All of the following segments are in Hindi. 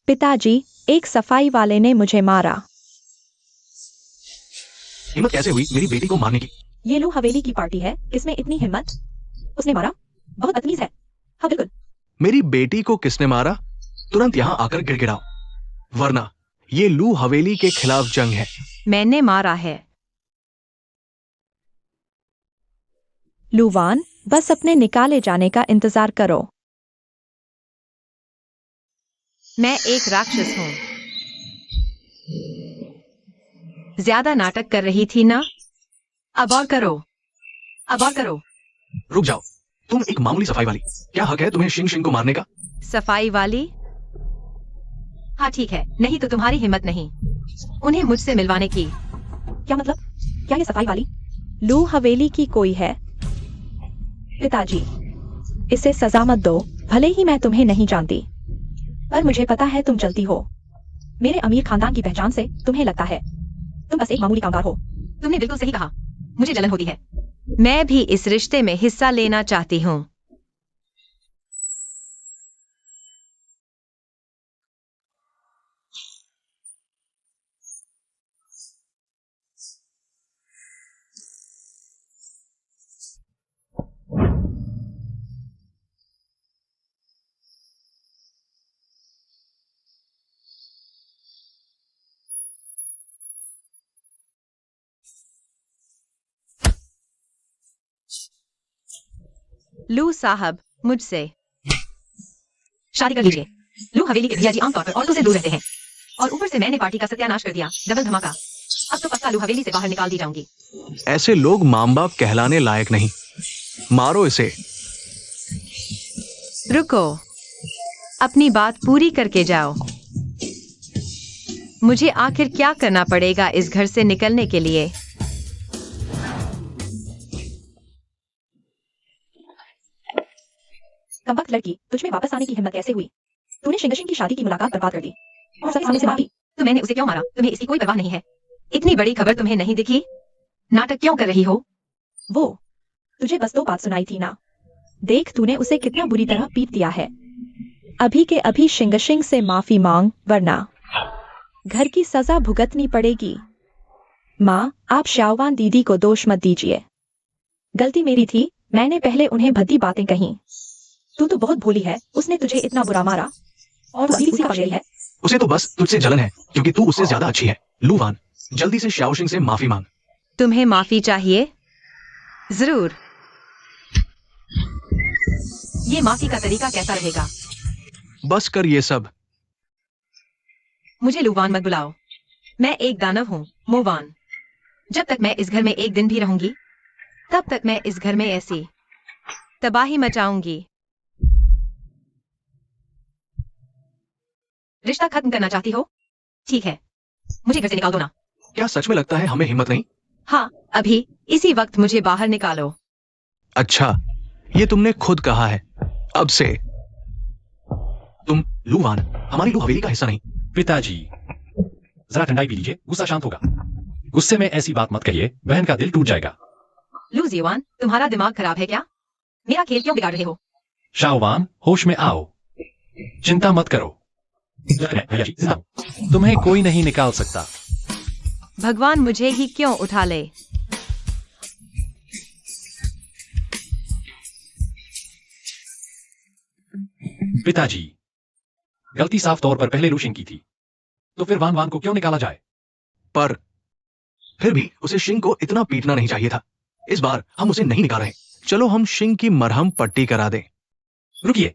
पिताजी, एक सफाई वाले ने मुझे मारा। हिम्मत कैसे हुई मेरी बेटी को मारने की? ये लो हवेली की पार्टी है, इसमें इतनी हिम्मत? उसने मारा? बहुत बदतमीज है। हाँ बिल्कुल। मेरी बेटी को किसने मारा? तुरंत यहाँ आकर गिड़गिड़ाओ, वरना ये लू हवेली के खिलाफ जंग है। मैंने मारा है। लूवान, बस अपने निकाले जाने का इंतजार करो। मैं एक राक्षस हूँ। ज्यादा नाटक कर रही थी ना? अब और करो, अब और करो। रुक जाओ, तुम एक मामूली सफाई वाली, क्या हक है तुम्हें शिंग शिंग को मारने का? सफाई वाली? हाँ ठीक है, नहीं तो तुम्हारी हिम्मत नहीं उन्हें मुझसे मिलवाने की। क्या मतलब? क्या ये सफाई वाली लू हवेली की कोई है? पिताजी, इसे सजा मत दो। भले ही मैं तुम्हें नहीं जानती, पर मुझे पता है तुम चलती हो। मेरे अमीर खानदान की पहचान से तुम्हें लगता है तुम बस एक मामूली कामगार हो। तुमने बिल्कुल सही कहा, मुझे जलन होती है। मैं भी इस रिश्ते में हिस्सा लेना चाहती हूँ। लू साहब, मुझसे शादी कर लीजिए। लू हवेली के भैया जी आमतौर पर औरतों से दूर रहते हैं, और ऊपर से मैंने पार्टी का सत्यानाश कर दिया। डबल धमाका। अब तो पक्का लू हवेली से बाहर निकाल दी जाऊंगी। ऐसे लोग माँ बाप कहलाने लायक नहीं। मारो इसे। रुको, अपनी बात पूरी करके जाओ। मुझे आखिर क्या करना पड़ेगा इस घर से निकलने के लिए? कमबख्त लड़की, तुझ में वापस आने की हिम्मत कैसे हुई? तूने शिंगशिंग की शादी की मुलाकात बर्बाद कर दी और सब सामने से मारी। तो मैंने उसे क्यों मारा? तुम्हें इसकी कोई परवाह नहीं है? इतनी बड़ी खबर तुम्हें नहीं दिखी? नाटक क्यों कर रही हो? वो तुझे बस 2 बात सुनाई थी ना। देख तूने उसे कितना बुरी तरह पीट दिया है। अभी के अभी शिंगशिंग से माफी मांग, वरना घर की सजा भुगतनी पड़ेगी। माँ, आप शाओवान दीदी को दोष मत दीजिए। गलती मेरी थी, मैंने पहले उन्हें भद्दी बातें कहीं। तू तो बहुत भोली है, उसने तुझे इतना बुरा मारा और अभी भी उसी का पक्ष है। उसे तो बस तुझसे जलन है, क्योंकि तू उससे ज्यादा अच्छी है। लूवान, जल्दी से शाओशिंग से माफी मांग। तुम्हें माफी चाहिए? जरूर। ये माफी का तरीका कैसा रहेगा? बस कर ये सब। मुझे लूवान मत बुलाओ। मैं एक दानव हूँ, मोवान। जब तक मैं इस घर में एक दिन भी रहूंगी, तब तक मैं इस घर में ऐसी तबाही मचाऊंगी। रिश्ता खत्म करना चाहती हो? ठीक है, मुझे घर से निकाल दो ना। क्या सच में लगता है हमें हिम्मत नहीं? हाँ, अभी इसी वक्त मुझे बाहर निकालो। अच्छा, ये तुमने खुद कहा है। अब से तुम लूवान हमारी लू हवेली का हिस्सा नहीं। पिताजी, जरा ठंडाई पी लीजिए, गुस्सा शांत होगा। गुस्से में ऐसी बात मत कहिए, बहन का दिल टूट जाएगा। लू जियोवान, तुम्हारा दिमाग खराब है क्या? मेरा खेल क्यों बिगाड़ रहे हो? शाओवान, होश में आओ। चिंता मत करो। भैया जी, जिंदा हूं। तुम्हें कोई नहीं निकाल सकता। भगवान मुझे ही क्यों उठा ले? पिताजी, गलती साफ तौर पर पहले लूशिंग की थी, तो फिर वान वान को क्यों निकाला जाए? पर फिर भी उसे शिंग को इतना पीटना नहीं चाहिए था। इस बार हम उसे नहीं निकाल रहे। चलो हम शिंग की मरहम पट्टी करा दें। रुकिए,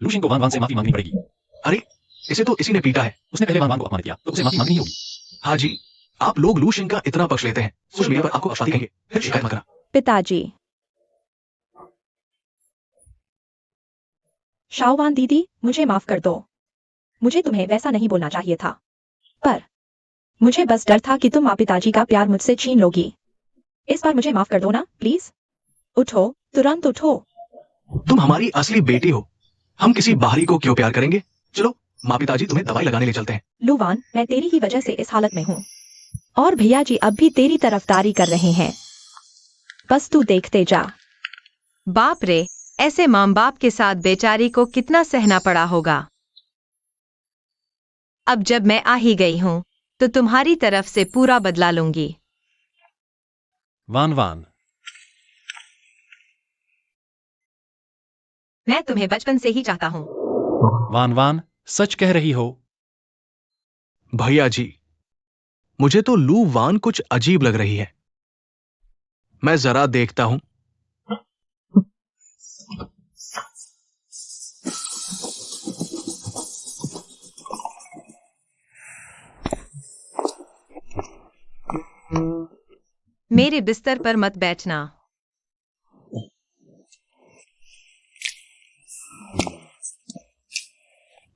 लूशिंग को वान वान से माफी मांगनी पड़ेगी। अरे, इसे तो इसी ने पीटा है। उसने पहले वान वान को अपमानित किया, तो उसे माफी मांगनी होगी। हाँ जी, आप लोग लू शिंग का इतना पक्ष लेते हैं, कुछ मेरे पर आपको अफवादी कहेंगे, फिर शिकायत मत करना। पिताजी, शाओवान दीदी, मुझे माफ कर दो। मुझे तुम्हें वैसा नहीं बोलना चाहिए था, पर मुझे बस डर था कि तुम माँ पिताजी का प्यार मुझसे छीन लोगी। इस बार मुझे माफ कर दो ना, प्लीज। उठो, तुरंत उठो। तुम हमारी असली बेटी हो, हम किसी बाहरी को क्यों प्यार करेंगे? चलो, माँ पिताजी तुम्हें दवाई लगाने ले चलते हैं। लूवान, मैं तेरी ही वजह से इस हालत में हूँ, और भैया जी अब भी तेरी तरफदारी कर रहे हैं। बस तू देखते जा। बाप रे, ऐसे माँ बाप के साथ बेचारी को कितना सहना पड़ा होगा। अब जब मैं आ ही गई हूं तो तुम्हारी तरफ से पूरा बदला लूंगी। वान वान। मैं तुम्हें बचपन से ही चाहता हूं। वान वान, सच कह रही हो? भैया जी, मुझे तो लू वान कुछ अजीब लग रही है। मैं जरा देखता हूं। मेरे बिस्तर पर मत बैठना।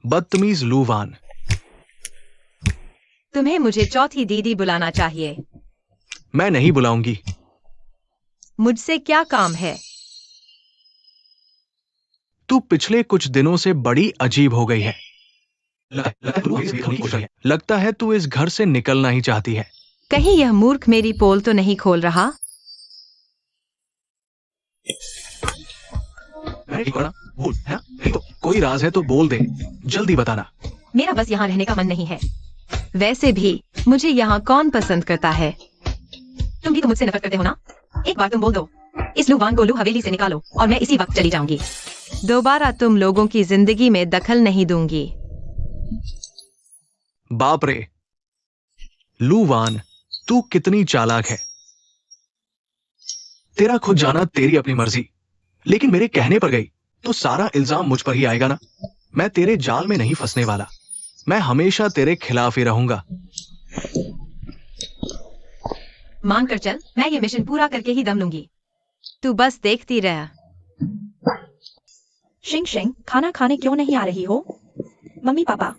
बदतमीज लू वान। तुम्हें मुझे चौथी दीदी बुलाना चाहिए। मैं नहीं बुलाऊंगी। मुझसे क्या काम है? तू पिछले कुछ दिनों से बड़ी अजीब हो गई है। लगता है तू इस घर से निकलना ही चाहती है। कहीं यह मूर्ख मेरी पोल तो नहीं खोल रहा? बोल, है? तो कोई राज है तो बोल दे, जल्दी बताना। मेरा बस यहाँ रहने का मन नहीं है। वैसे भी मुझे यहाँ कौन पसंद करता है? तुम भी तो मुझसे नफरत करते हो ना? एक बार तुम बोल दो, इस लू वान को लू हवेली से निकालो और मैं इसी वक्त चली जाऊंगी। दोबारा तुम लोगों की जिंदगी में दखल नहीं दूंगी। बाप रे, लू वान, तू कितनी चालाक है। तेरा खुद जाना तेरी अपनी मर्जी, लेकिन मेरे कहने पर गई तो सारा इल्जाम मुझ पर ही आएगा ना। मैं तेरे जाल में नहीं फंसने वाला। मैं हमेशा तेरे खिलाफ ही रहूंगा। मान कर चल, मैं ये मिशन पूरा करके ही दम लूंगी। तू बस देखती रह। शिंग शिंग, खाना खाने क्यों नहीं आ रही हो? मम्मी पापा,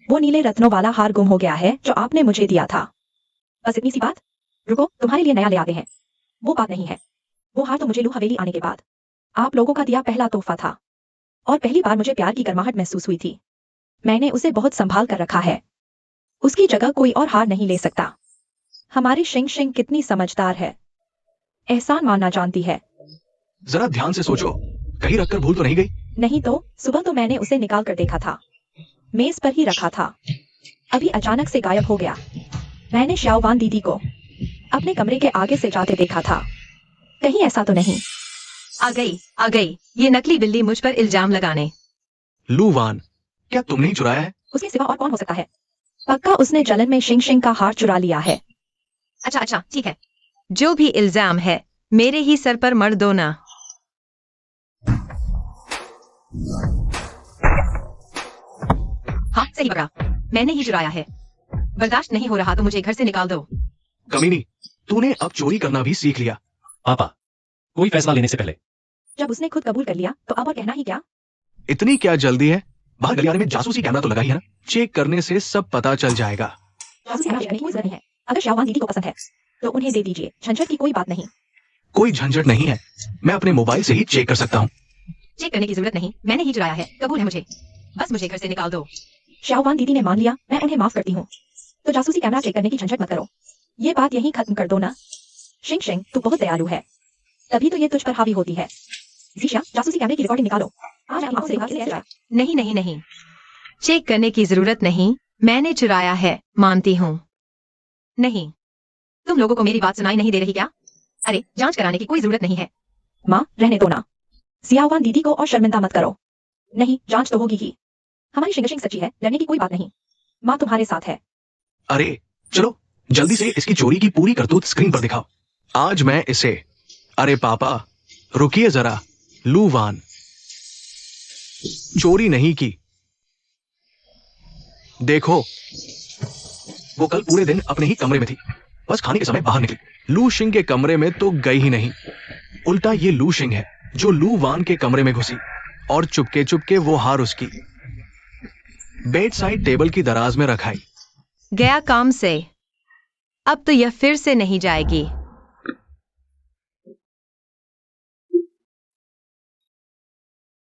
वो नीले रत्नों वाला हार गुम हो गया है जो आपने मुझे दिया था। बस इतनी सी बात? रुको, तुम्हारे लिए नया ले आते हैं। वो बात नहीं है। वो हार तो मुझे लू हवेली आने के बाद आप लोगों का दिया पहला तोहफा था, और पहली बार मुझे प्यार की गर्माहट महसूस हुई थी। मैंने उसे बहुत संभाल कर रखा है। उसकी जगह कोई और हार नहीं ले सकता। हमारी शिंग शिंग कितनी समझदार है, एहसान मानना जानती है। जरा ध्यान से सोचो, कहीं रखकर भूल तो नहीं गई? नहीं तो, सुबह तो मैंने उसे निकाल कर देखा था, मेज पर ही रखा था। अभी अचानक से गायब हो गया। मैंने श्याओवान दीदी को अपने कमरे के आगे से जाते देखा था। कहीं ऐसा तो नहीं? आ गई ये नकली बिल्ली मुझ पर इल्जाम लगाने। लू वान, क्या तुमने ही चुराया है? उसके सिवा और कौन हो सकता है? पक्का उसने जलन में शिंग शिंग का हार चुरा लिया है। अच्छा ठीक है, जो भी इल्जाम है मेरे ही सर पर मर दो ना। हाँ सही पकड़ा, मैंने ही चुराया है। बर्दाश्त नहीं हो रहा तो मुझे घर से निकाल दो। कमीनी, तूने अब चोरी करना भी सीख लिया। पापा, कोई फैसला लेने से पहले। जब उसने खुद कबूल कर लिया तो अब और कहना ही क्या? इतनी क्या जल्दी है? बाहर गलियारे में जासूसी कैमरा तो लगा ही है ना? चेक करने से सब पता चल जाएगा। जासूसी कैमरा चेक करने की कोई जरूरत नहीं है। अगर श्याओवान दीदी को पसंद है तो उन्हें दे दीजिए, झंझट की कोई बात नहीं। कोई झंझट नहीं है, मैं अपने मोबाइल से ही चेक कर सकता हूँ। चेक करने की जरूरत नहीं, मैंने ही चुराया है, कबूल है मुझे। बस मुझे घर से निकाल दो। श्याओवान दीदी ने मान लिया, मैं उन्हें माफ करती हूँ। तो जासूसी कैमरा चेक करने की झंझट मत करो। ये बात यहीं खत्म कर दो ना। शिंग शिंग, तू बहुत दयालु है, तभी तो ये तुझ पर हावी होती है। जीशा, जासूसी कैमरे की रिकॉर्डिंग निकालो। आज आंखों से भाग ले आया। नहीं, चेक करने की जरूरत नहीं, मैंने चुराया है, मानती हूँ। नहीं, तुम लोगों को मेरी बात सुनाई नहीं दे रही क्या? अरे, जांच कराने की कोई जरूरत नहीं है। माँ, रहने दो ना। सियाओवान दीदी को और शर्मिंदा मत करो। नहीं, जांच तो होगी ही। हमारी शिंग शिंग सच्ची है, डरने की कोई बात नहीं। माँ तुम्हारे साथ है। अरे चलो, जल्दी से इसकी चोरी की पूरी करतूत स्क्रीन पर दिखाओ। आज मैं इसे। अरे पापा, रुकिए जरा। लू वान, चोरी नहीं की। देखो, वो कल पूरे दिन अपने ही कमरे में थी, बस खाने के समय बाहर निकली। लू शिंग के कमरे में तो गई ही नहीं। उल्टा ये लू शिंग है जो लू वान के कमरे में घुसी और चुपके चुपके वो हार उसकी बेड साइड टेबल की दराज में रखाई। गया काम से। अब तो यह फिर से नहीं जाएगी।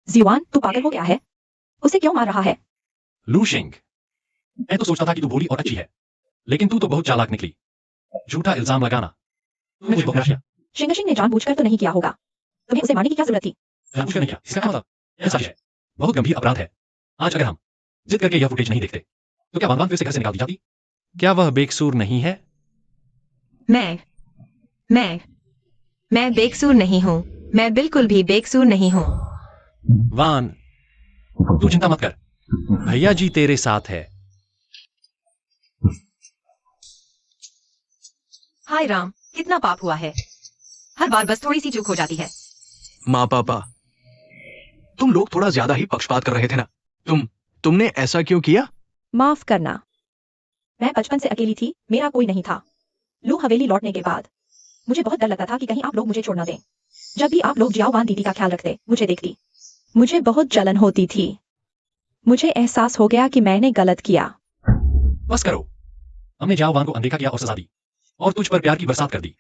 जीवान, तू पागल हो गया है? उसे क्यों मार रहा है? लूशिंग, मैं तो सोचता था कि तू भोली और अच्छी है, लेकिन तू तो बहुत चालाक निकली। झूठा इल्जाम लगाना मुझे बहुत किया। शिंग शिंग ने जानबूझकर तो नहीं किया होगा। तुम्हें उसे मारने की क्या जरूरत थी? जानबूझकर नहीं किया, इसका क्या मतलब? यह सच है, बहुत गंभीर अपराध है। आज अगर हम जिद करके यह फुटेज नहीं देखते तो क्या वान फिर से घर से निकाल दी जाती? क्या वह बेकसूर नहीं है? मैं बेकसूर नहीं हूँ। मैं बिल्कुल भी बेकसूर नहीं हूँ। वान, तू चिंता मत कर, भैया जी तेरे साथ है। हाय राम, कितना पाप हुआ है। हर बार बस थोड़ी सी चूक हो जाती है। माँ पापा, तुम लोग थोड़ा ज्यादा ही पक्षपात कर रहे थे ना। तुमने ऐसा क्यों किया? माफ करना, मैं बचपन से अकेली थी, मेरा कोई नहीं था। लू हवेली लौटने के बाद मुझे बहुत डर लगता था कि कहीं आप लोग मुझे छोड़ ना दें। जब भी आप लोग जियाओ वान दीदी का ख्याल रखते, मुझे देखती, मुझे बहुत जलन होती थी। मुझे एहसास हो गया कि मैंने गलत किया। बस करो, हमने जाओ वान को अनदेखा किया और सजा दी, और तुझ पर प्यार की बरसात कर दी।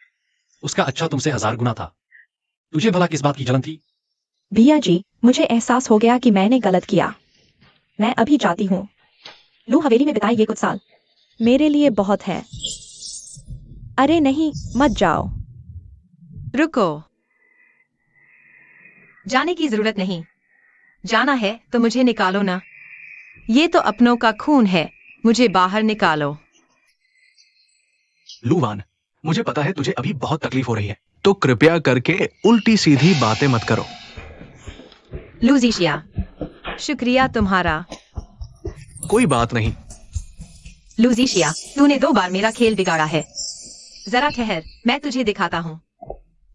उसका अच्छा तुमसे 1000 गुना था। तुझे भला किस बात की जलन थी? भैया जी, मुझे एहसास हो गया कि मैंने गलत किया। मैं अभी जाती हूँ। लू हवेली में बिताए ये कुछ साल मेरे लिए बहुत है। अरे नहीं, मत जाओ। रुको, जाने की जरूरत नहीं। जाना है तो मुझे निकालो ना। ये तो अपनों का खून है, मुझे बाहर निकालो। लूवान, मुझे पता है तुझे अभी बहुत तकलीफ हो रही है, तो कृपया करके उल्टी सीधी बातें मत करो। लूजीशिया, शुक्रिया तुम्हारा। कोई बात नहीं। लूजीशिया, तूने 2 बार मेरा खेल बिगाड़ा है। जरा ठहर, मैं तुझे दिखाता हूँ।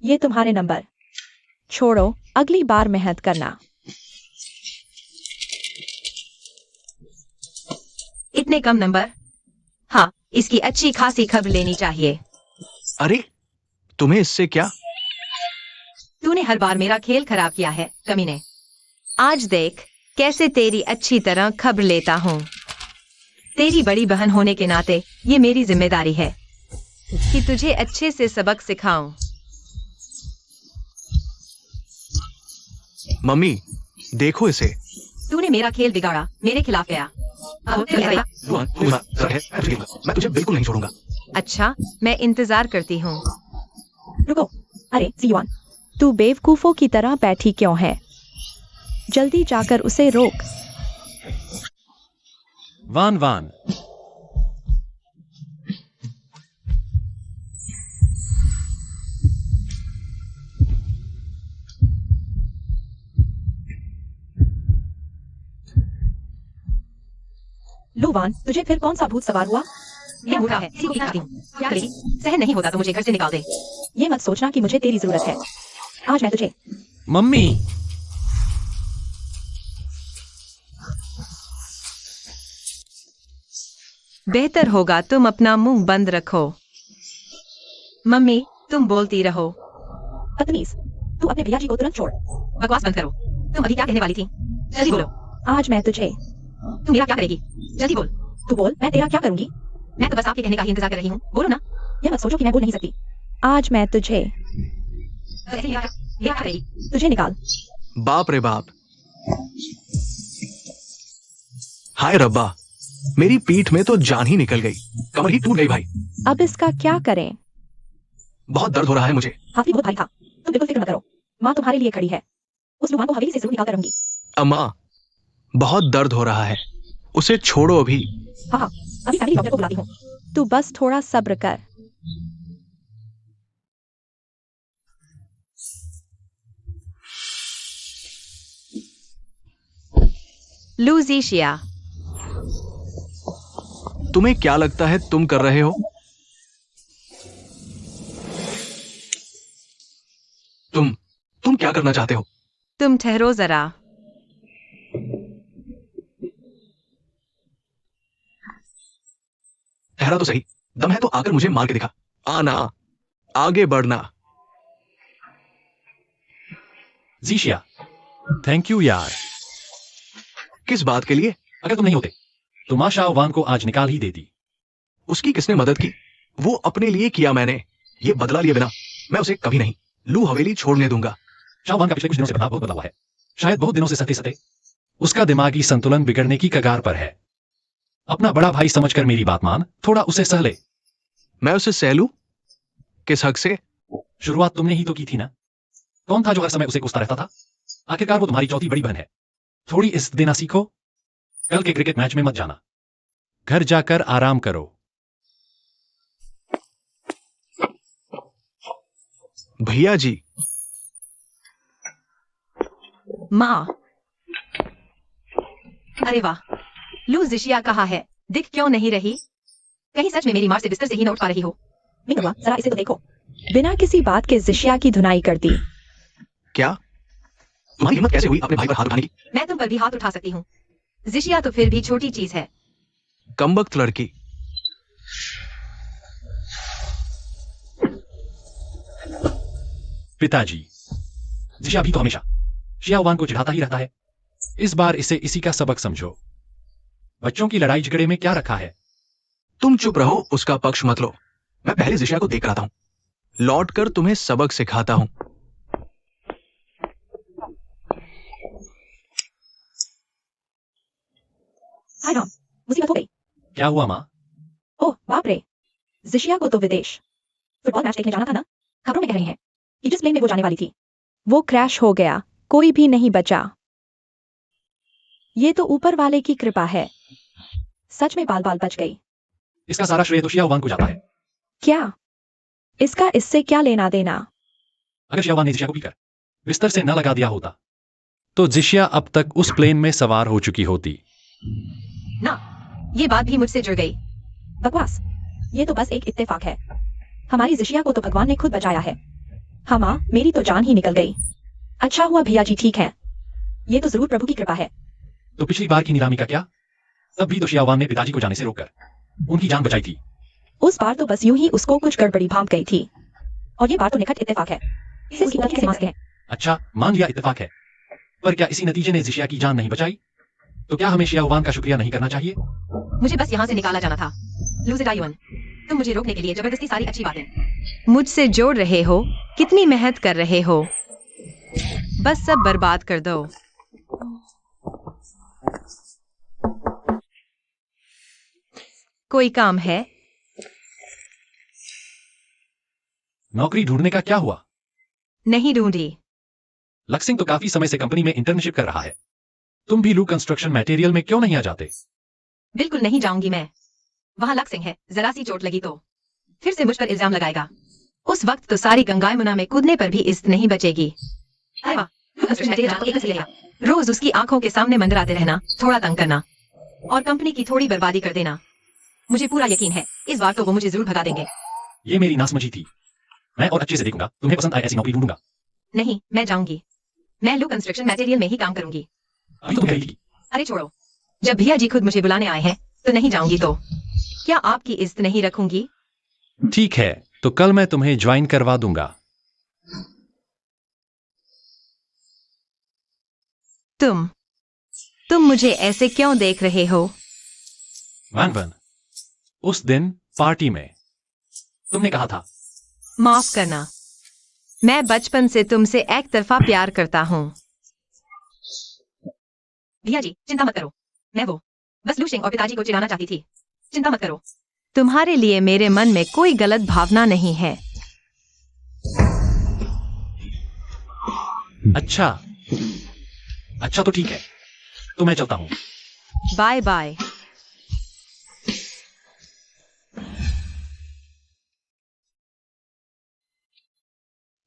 ये तुम्हारे नंबर। छोड़ो, अगली बार मेहनत करना। इतने कम नंबर? हाँ, इसकी अच्छी खासी खबर लेनी चाहिए। अरे, तुम्हें इससे क्या? तूने हर बार मेरा खेल खराब किया है, कमीने। आज देख कैसे तेरी अच्छी तरह खबर लेता हूँ। तेरी बड़ी बहन होने के नाते ये मेरी जिम्मेदारी है कि तुझे अच्छे से सबक सिखाऊं। मम्मी, देखो इसे। तूने मेरा खेल बिगाड़ा, मेरे खिलाफ गया। अब क्या करेगा? लूवान, लूवान, जरा है, मैं तुझे बिल्कुल नहीं छोड़ूंगा। अच्छा, मैं इंतजार करती हूँ। रुको, अरे जियान, तू बेवकूफों की तरह बैठी क्यों है? जल्दी जाकर उसे रोक। वान वान, लूवान, तुझे फिर कौन सा भूत सवार हुआ? ये बुरा है, इसी को दिखाती हूँ। क्या करेगी? सहन नहीं होता तो मुझे घर से निकाल दे। ये मत सोचना कि मुझे तेरी जरूरत है। आज मैं तुझे मम्मी। बेहतर होगा तुम अपना मुंह बंद रखो। मम्मी, तुम बोलती रहो। बदतमीज, तू अपने भैया जी को तुरंत छोड़। बकवास बंद करो। तुम अभी क्या कहने वाली थी? जल्दी बोलो। आज मैं तुझे। तुम मेरा क्या करेगी? जल्दी बोल। तू बोल, मैं तेरा क्या करूंगी? मैं तो बस आपके कहने का ही इंतजार कर रही हूँ। बोलो ना। ये मत सोचो कि मैं बोल नहीं सकती। आज मैं तुझे। ऐसे ये क्या करेगी? तुझे निकाल। बाप रे बाप। हाय रब्बा, मेरी पीठ में तो जान ही निकल गई, कमर ही टूट गई भाई। अब इसका क्या करें? बहुत दर्द हो रहा है मुझे। हाथी बहुत भारी था। तुम बिल्कुल फिक्र मत करो, माँ तुम्हारे लिए खड़ी है। उस लुवान को हवेली से जरूर निकाल करूंगी। अम्मा, बहुत दर्द हो रहा है, उसे छोड़ो अभी। हाँ हाँ, अभी फैमिली डॉक्टर को बुलाती हूँ। तू बस थोड़ा सब्र कर। लूजीशिया, तुम्हें क्या लगता है तुम कर रहे हो? तुम क्या करना चाहते हो? तुम ठहरो जरा। ठहरा तो सही, दम है तो आकर मुझे मार के दिखा। आना, आगे बढ़ना। जीशिया, थैंक यू यार। किस बात के लिए? अगर तुम नहीं होते तो माँ शाहवान को आज निकाल ही देती। उसकी किसने मदद की? वो अपने लिए किया मैंने। ये बदला लिए बिना मैं उसे कभी नहीं लू हवेली छोड़ने दूंगा। शाहवान का पिछले कुछ दिनों से प्रताप बहुत बदला हुआ है। शायद बहुत दिनों से सते सते उसका दिमागी संतुलन बिगड़ने की कगार पर है। अपना बड़ा भाई समझकर मेरी बात मान, थोड़ा उसे सह ले। मैं उसे सह लूं? किस हक से? शुरुआत तुमने ही तो की थी ना। कौन था जो हर समय उसे कोसता रहता था? आखिरकार वो तुम्हारी चौथी बड़ी बहन है। थोड़ी इज्जत देना सीखो। कल के क्रिकेट मैच में मत जाना। घर जाकर आराम करो। भैया जी, माँ। अरे वाह, लू जिशिया कहाँ है? दिख क्यों नहीं रही? कहीं सच में मेरी मार से बिस्तर से ही न उठ पा रही हो? मिंगवा, जरा इसे तो देखो। बिना किसी बात के जिशिया की धुनाई कर दी। क्या तुम्हारी हिम्मत कैसे हुई अपने भाई पर हाथ उठाने की? मैं तुम पर भी हाथ उठा सकती हूँ। जिशिया तो फिर भी छोटी चीज है। कमबख्त लड़की। पिताजी, जिशिया भी तो हमेशा शियाओवान को चिढ़ाता ही रहता है। इस बार इसे इसी का सबक समझो। बच्चों की लड़ाई झगड़े में क्या रखा है? तुम चुप रहो, उसका पक्ष मत लो। मैं पहले जिशिया को देख कर आता हूं, लौट कर तुम्हें सबक सिखाता हूं। हाय राम, मुसीबत हो गई। क्या हुआ माँ? ओह बाप रे, जिशिया को तो विदेश फुटबॉल मैच देखने जाना था ना। खबरों में कह रही हैं कि जिस प्लेन में वो जाने वाली थी वो क्रैश हो गया, कोई भी नहीं बचा। ये तो ऊपर वाले की कृपा है। सच में बाल बाल बच गई। इसका सारा श्रेय तो शियाओवान को जाता है। क्या इसका इससे क्या लेना देना? अगर शियाओवान ने जिशिया को पीकर बिस्तर से न लगा दिया होता तो जिशिया अब तक उस प्लेन में सवार हो चुकी होती। ना, ये बात भी मुझसे जुड़ गई। बकवास, ये तो बस एक इत्तेफाक है। हमारी जिशिया को तो भगवान ने खुद बचाया है। हाँ, मेरी तो जान ही निकल गई। अच्छा हुआ भैया जी ठीक है। ये तो जरूर प्रभु की कृपा है। तो पिछली बार की नीलामी का क्या? तब भी तो शियाओवान ने पिताजी को जाने से रोककर उनकी जान बचाई थी। उस बार तो बस यूं ही उसको कुछ गड़बड़ी भांप गई थी, और ये बार तो निखट इत्तेफाक है। इसे उसकी गलती से मानते हैं। अच्छा, मान लिया इत्तेफाक है, पर क्या इसी नतीजे ने जिशिया की जान नहीं बचाई? तो क्या हमें शियाओवान का शुक्रिया नहीं करना चाहिए? मुझे बस यहाँ से निकाला जाना था। लूजिडायुअन, तुम मुझे रोकने के लिए जबरदस्ती सारी अच्छी बातें मुझसे जोड़ रहे हो। कितनी मेहनत कर रहे हो, बस सब बर्बाद कर दो। कोई काम है? नौकरी ढूंढने का क्या हुआ? नहीं ढूंढी। लक्सिंग तो काफी समय से कंपनी में इंटर्नशिप कर रहा है। तुम भी लू कंस्ट्रक्शन मटेरियल में क्यों नहीं आ जाते? बिल्कुल नहीं जाऊंगी मैं। वहां लक्सिंग है, जरा सी चोट लगी तो फिर से मुझ पर इल्जाम लगाएगा। उस वक्त तो सारी गंगाई मुना में कूदने पर भी इज्जत नहीं बचेगी। अरे वाह, कंस्ट्रक्शन मटेरियल जान तो एक नसीलेगा। रोज उसकी आंखों के सामने मंडराते रहना, थोड़ा तंग करना और कंपनी की थोड़ी बर्बादी कर देना। मुझे पूरा यकीन है इस बार तो वो मुझे जरूर भगा देंगे। ये मेरी नासमझी थी। मैं और अच्छे से देखूंगा, तुम्हें पसंद आए ऐसी नौकरी ढूंढूंगा। नहीं, मैं जाऊंगी। मैं लू कंस्ट्रक्शन मटेरियल में ही काम करूंगी। अभी तो तुम कह रही थी। अरे छोड़ो, जब भैया जी खुद मुझे बुलाने आए हैं तो नहीं जाऊंगी तो क्या आपकी इज्जत नहीं रखूंगी? ठीक है, तो कल मैं तुम्हें ज्वाइन करवा दूंगा। तुम मुझे ऐसे क्यों देख रहे हो? वन वन, उस दिन पार्टी में तुमने कहा था। माफ करना, मैं बचपन से तुमसे एक तरफा प्यार करता हूँ। भैया जी चिंता मत करो, मैं वो बस लूशिंग और पिताजी को चिढ़ाना चाहती थी। चिंता मत करो, तुम्हारे लिए मेरे मन में कोई गलत भावना नहीं है। अच्छा अच्छा, तो ठीक है, तो मैं चलता हूं। Bye bye.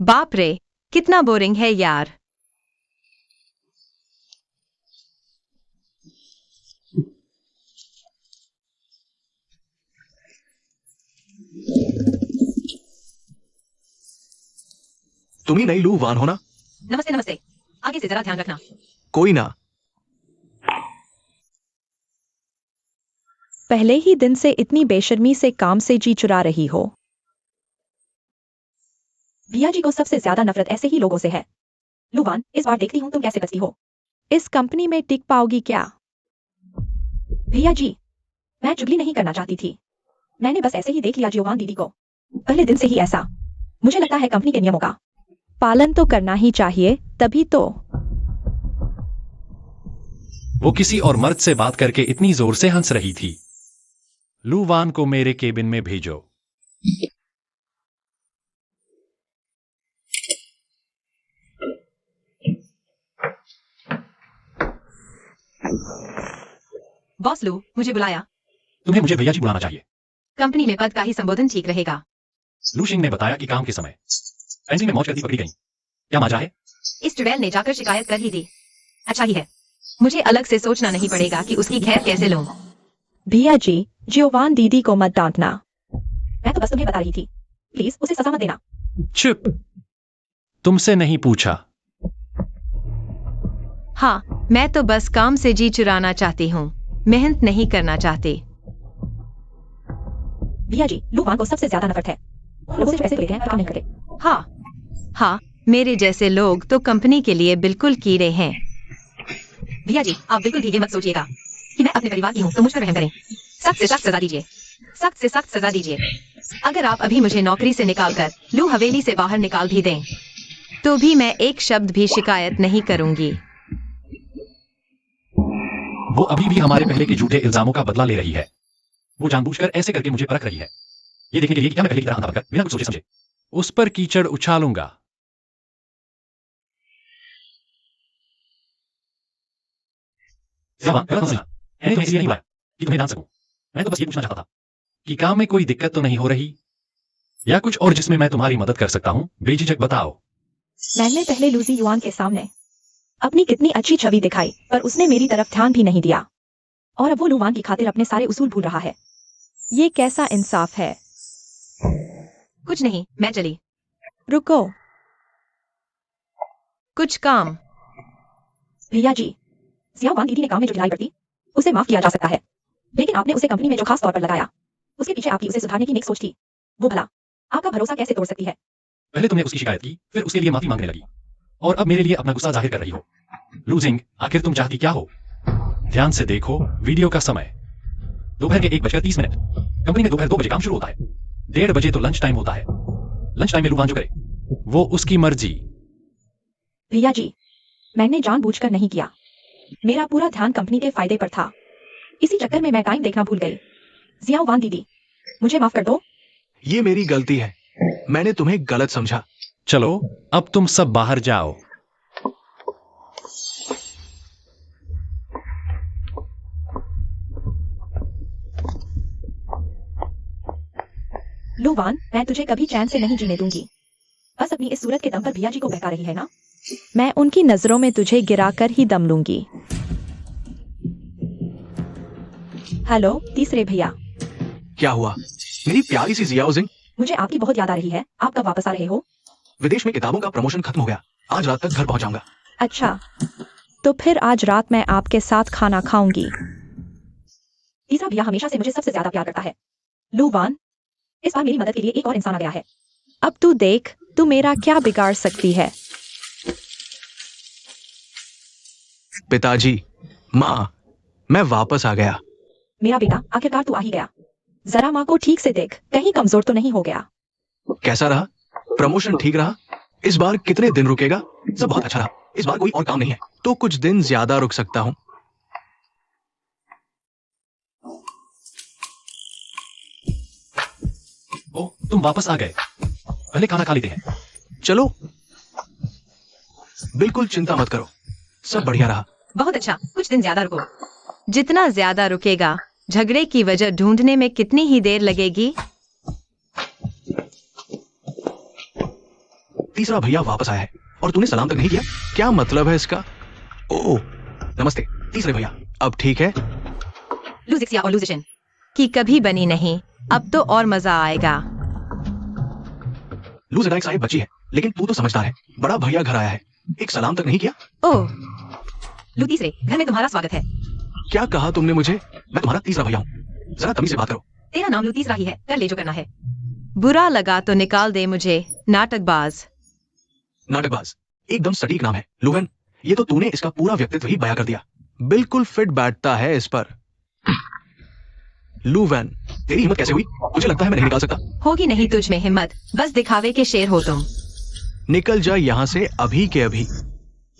बाप रे, कितना बोरिंग है यार। तुम ही नई लू वान हो ना? नमस्ते नमस्ते, आगे से जरा ध्यान रखना। कोई ना। पहले ही दिन से इतनी बेशर्मी से काम से जी चुरा रही हो। भैया जी को सबसे ज्यादा नफरत ऐसे ही लोगों से है। लुवान, इस बार देखती हूँ तुम कैसे बचती हो। इस कंपनी में टिक पाओगी क्या? भैया जी, मैं चुगली नहीं करना चाहती थी। मैंने बस ऐसे ही देख लिया जियोवान दीदी को। पहले दिन से ही ऐसा। मुझे लगता है कंपनी के नियमों का पालन तो करना ही चाहिए, तभी तो। वो किसी और मर्द से बात करके इतनी जोर से हंस रही थी। लू वान को मेरे केबिन में भेजो। बॉस लू, मुझे बुलाया? तुम्हें मुझे भैया जी बुलाना चाहिए। कंपनी में पद का ही संबोधन ठीक रहेगा। लू शिंग ने बताया कि काम के समय पेंसिल में मौज करती पकड़ी गई। क्या माजरा है? इस ट्रेल ने जाकर शिकायत कर ही दी। अच्छा ही है, मुझे अलग से सोचना नहीं पड़ेगा कि उसकी खैर कैसे लूं। भैया जी, जियोवान दीदी को मत डांटना। मैं तो बस तुम्हें बता रही थी, प्लीज उसे सजा मत देना। चुप, तुमसे नहीं पूछा। हाँ, मैं तो बस काम से जी चुराना चाहती हूँ, मेहनत नहीं करना चाहती। भैया जी, लू वान को सबसे ज्यादा नफरत है। लोग सिर्फ पैसे लेते हैं और काम नहीं करते। हाँ, मेरे जैसे लोग तो कंपनी के लिए बिल्कुल कीड़े हैं। भैया जी, आप बिल्कुल भी ये मत सोचिएगा कि मैं अपने परिवार की हूँ तो मुझ पर रहम करें। सख्त से सख्त सजा दीजिए, सख्त से सख्त सजा दीजिए। अगर आप अभी मुझे नौकरी से निकालकर लू हवेली से बाहर निकाल भी दें, तो भी मैं एक शब्द भी शिकायत नहीं करूंगी। वो अभी भी हमारे पहले के झूठे इल्जामों का बदला ले रही है। वो जानबूझकर ऐसे करके मुझे परख रही है, ये देखने के लिए कि क्या मैं पहले की तरह अंधा बनकर बिना कुछ सोचे समझे उस पर कीचड़ उछालूंगा। मैंने तुम्हें इसलिए नहीं बुलाया कि तुम्हें जान सकूं। मैं तो बस ये पूछना चाहता था कि काम में कोई दिक्कत तो नहीं हो रही, या कुछ और जिसमें मैं तुम्हारी मदद कर सकता हूं। बेझिझक बताओ। मैंने पहले लूजी युआन के सामने अपनी कितनी अच्छी छवि दिखाई, पर उसने मेरी तरफ ध्यान भी नहीं दिया, और अब वो लू वान की खातिर अपने सारे उसूल भूल रहा है। ये कैसा इंसाफ है? कुछ नहीं, मैं चली। रुको कुछ काम। भैया जी, जिया वान दीदी ने काम में जो ढिलाई बरती उसे माफ किया जा सकता है, लेकिन आपने उसे कंपनी में जो खास तौर पर लगाया, उसके पीछे आपकी उसे सुधारने की नेक सोच थी। वो भला आपका भरोसा कैसे तोड़ सकती है? पहले तुमने उसकी शिकायत की, फिर उसके लिए माफी मांगने लगी, और अब मेरे लिए अपना गुस्सा जाहिर कर रही हो। लूजिंग, आखिर तुम चाहती क्या हो? ध्यान से देखो वीडियो का समय, दोपहर के 1:30। कंपनी में दोपहर 2 बजे काम शुरू होता है, 1:30 बजे तो लंच टाइम होता है। लंच टाइम में लू वान जो करे वो उसकी मर्जी। भैया जी, मैंने जानबूझकर नहीं किया, मेरा पूरा ध्यान कंपनी के फायदे पर था। इसी चक्कर में मैं टाइम देखना भूल गई। जिया वान दीदी, मुझे माफ कर दो। ये मेरी गलती है, मैंने तुम्हें गलत समझा। चलो अब तुम सब बाहर जाओ। लू वान, मैं तुझे कभी चैन से नहीं जीने दूंगी। बस अपनी इस सूरत के दम पर भैया जी को बहका रही है ना? मैं उनकी नजरों में तुझे गिराकर ही दम लूंगी। हेलो तीसरे भैया। क्या हुआ मेरी प्यारी सी जिया जिंग? मुझे आपकी बहुत याद आ रही है। आप कब वापस आ रहे हो? विदेश में किताबों का प्रमोशन खत्म हो गया, आज रात तक घर पहुंच जाऊंगा। अच्छा, तो फिर आज रात मैं आपके साथ खाना खाऊंगी। तीसरा भैया हमेशा से मुझे सबसे ज्यादा प्यार करता है। लू वान, इस बार मेरी मदद के लिए एक और इंसान आ गया है। अब तू देख, तू मेरा क्या बिगाड़ सकती है। पिताजी, माँ, मैं वापस आ गया। मेरा बेटा, आखिरकार तू आ ही गया। जरा माँ को ठीक से देख, कहीं कमजोर तो नहीं हो गया। कैसा रहा प्रमोशन? ठीक रहा? इस बार कितने दिन रुकेगा? सब बहुत अच्छा रहा। इस बार कोई और काम नहीं है तो कुछ दिन ज्यादा रुक सकता हूँ। ओ, तुम वापस आ गए। पहले खाना खा लेते हैं। चलो, बिल्कुल चिंता मत करो, सब बढ़िया रहा। बहुत अच्छा, कुछ दिन ज्यादा रुको। जितना ज्यादा रुकेगा, झगड़े की वजह ढूंढने में कितनी ही देर लगेगी। तीसरा भैया वापस आया है और तूने सलाम तक नहीं किया, क्या मतलब है इसका? ओह, नमस्ते तीसरे भैया, अब ठीक है? लूजिक्सिया और लूजिशन की कभी बनी नहीं, अब तो और मजा आएगा। लूजिडा एक साहिब बच्ची है, लेकिन तू तो समझदार है। बड़ा भैया घर आया है, एक सलाम तक नहीं किया। ओह, लू तीसरे, घर में तुम्हारा स्वागत है। क्या कहा तुमने मुझे? मैं तुम्हारा तीसरा भैया हूँ, जरा तमीज से बात करो। तेरा नाम लू तीसरा ही है, कर ले जो करना है। बुरा लगा तो निकाल दे मुझे, नाटकबाज। नाटकबाज एकदम सटीक नाम है लुवेन। ये तो तूने इसका पूरा व्यक्तित्व ही बयां कर दिया, बिल्कुल फिट बैठता है इस पर। लुवेन, तेरी हिम्मत कैसे हुई? मुझे लगता है मैं नहीं निकाल सकता। होगी नहीं तुझ में हिम्मत, बस दिखावे के शेर हो तुम। निकल जा यहाँ से अभी के अभी।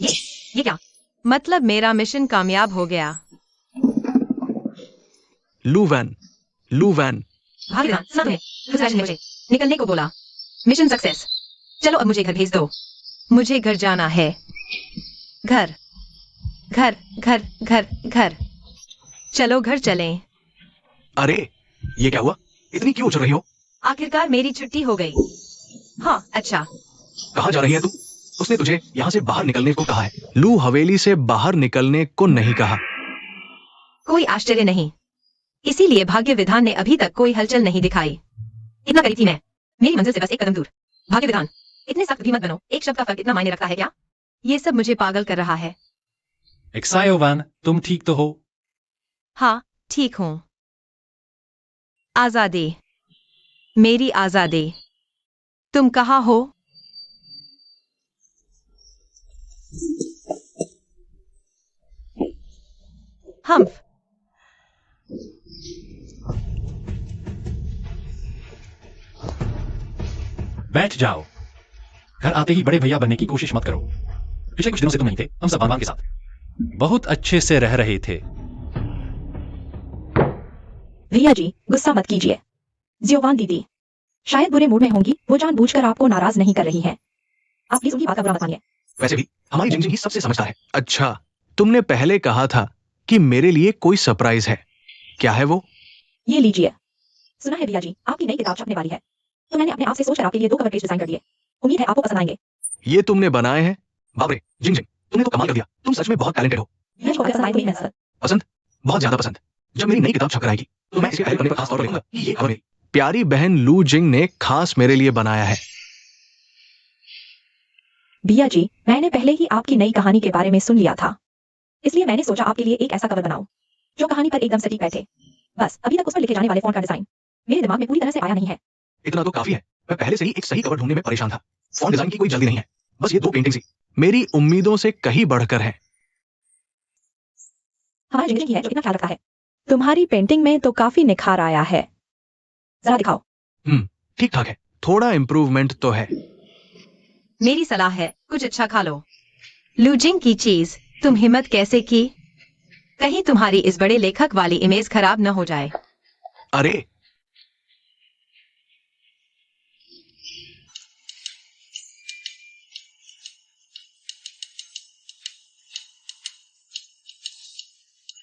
ये क्या मतलब? मेरा मिशन कामयाब हो गया। लुवेन, लुवेन, भाग लेना, सुना तुम्हें? लुज़राज ने मुझे निकलने को बोला। Mission success. चलो अब मुझे घर भेज दो। मुझे घर जाना है। घर घर घर घर घर। चलो घर चलें। अरे ये क्या हुआ? इतनी क्यों उछल रही हो? आखिरकार मेरी छुट्टी हो गई। हाँ, अच्छा। कहाँ जा रही है तू? उसने तुझे यहाँ से बाहर निकलने को कहा है। लू हवेली से बाहर निकलने को नहीं कहा। कोई आश्चर्य नहीं, इसीलिए भाग्य विधान ने अभी तक कोई हलचल नहीं दिखाई। इतना करीब थी मैं, मेरी मंजिल से बस एक कदम दूर। भाग्य विधान, इतने सख्त भी मत बनो। एक शब्द का फर्क इतना मायने रखता है क्या? ये सब मुझे पागल कर रहा है। एक्सायोवान, तुम ठीक तो हो? हाँ, ठीक हूँ। आजादी, मेरी आजादी। तुम कहाँ हो? हम्फ। बैठ जाओ। घर आते ही बड़े भैया बनने की कोशिश मत करो। पिछले कुछ दिनों से तुम नहीं थे, हम सब बान के साथ बहुत अच्छे से रह रहे थे। भैया जी, गुस्सा मत कीजिए। जियोवान दीदी शायद बुरे मूड में होंगी, वो जानबूझकर आपको नाराज नहीं कर रही हैं। आप प्लीज उनकी बात का बुरा मत मानिए। वैसे भी हमारी जिंजिंग ही सबसे समझदार है। अच्छा, तुमने पहले कहा था कि मेरे लिए कोई सरप्राइज है। क्या है वो? ये लीजिए। सुना है भैया जी, आपकी नई किताब छपने वाली है, तो मैंने अपने आप से सोचकर आपके लिए 2 कवर पेज डिजाइन कर दिए। उम्मीद है आपको पसंद आएंगे। ये तुमने बनाए हैं? बाप रे, जिंजिंग, तुमने तो कमाल कर दिया। तुम सच में बहुत टैलेंटेड हो। भैया जी को पसंद आए तो नहीं सर। पसंद? बहुत ज्यादा पसंद। जब मेरी नई किताब छप कर आएगी तो मैं इसके पहले पन्ने पर खास तौर पर लिखूंगा कि ये खबर मेरी प्यारी बहन लू जिंग ने खास मेरे लिए बनाया है। भैया जी, मैंने पहले ही आपकी नई कहानी के बारे में सुन लिया था, इसलिए मैंने सोचा आपके लिए एक ऐसा कवर बनाऊं जो कहानी पर एकदम सटीक बैठे। बस अभी तक उस पर लिखे जाने वाले फॉन्ट का डिजाइन मेरे दिमाग में पूरी तरह से आया नहीं है। इतना तो काफी है। मैं पहले से ही एक सही कवर ढूंढने में परेशान था। फॉन्ट डिजाइन की कोई जल्दी नहीं है, बस ये 2 पेंटिंग्स ही मेरी उम्मीदों से कहीं बढ़कर हैं। हमारा जिंदगी है जो इतना ख्याल रखता है। तुम्हारी पेंटिंग में तो काफी निखार आया है, जरा दिखाओ। ठीक ठाक है, थोड़ा इम्प्रूवमेंट तो है। मेरी सलाह है, कुछ अच्छा खा लो। लूजिंग की चीज, तुम हिम्मत कैसे की? कहीं तुम्हारी इस बड़े लेखक वाली इमेज खराब न हो जाए। अरे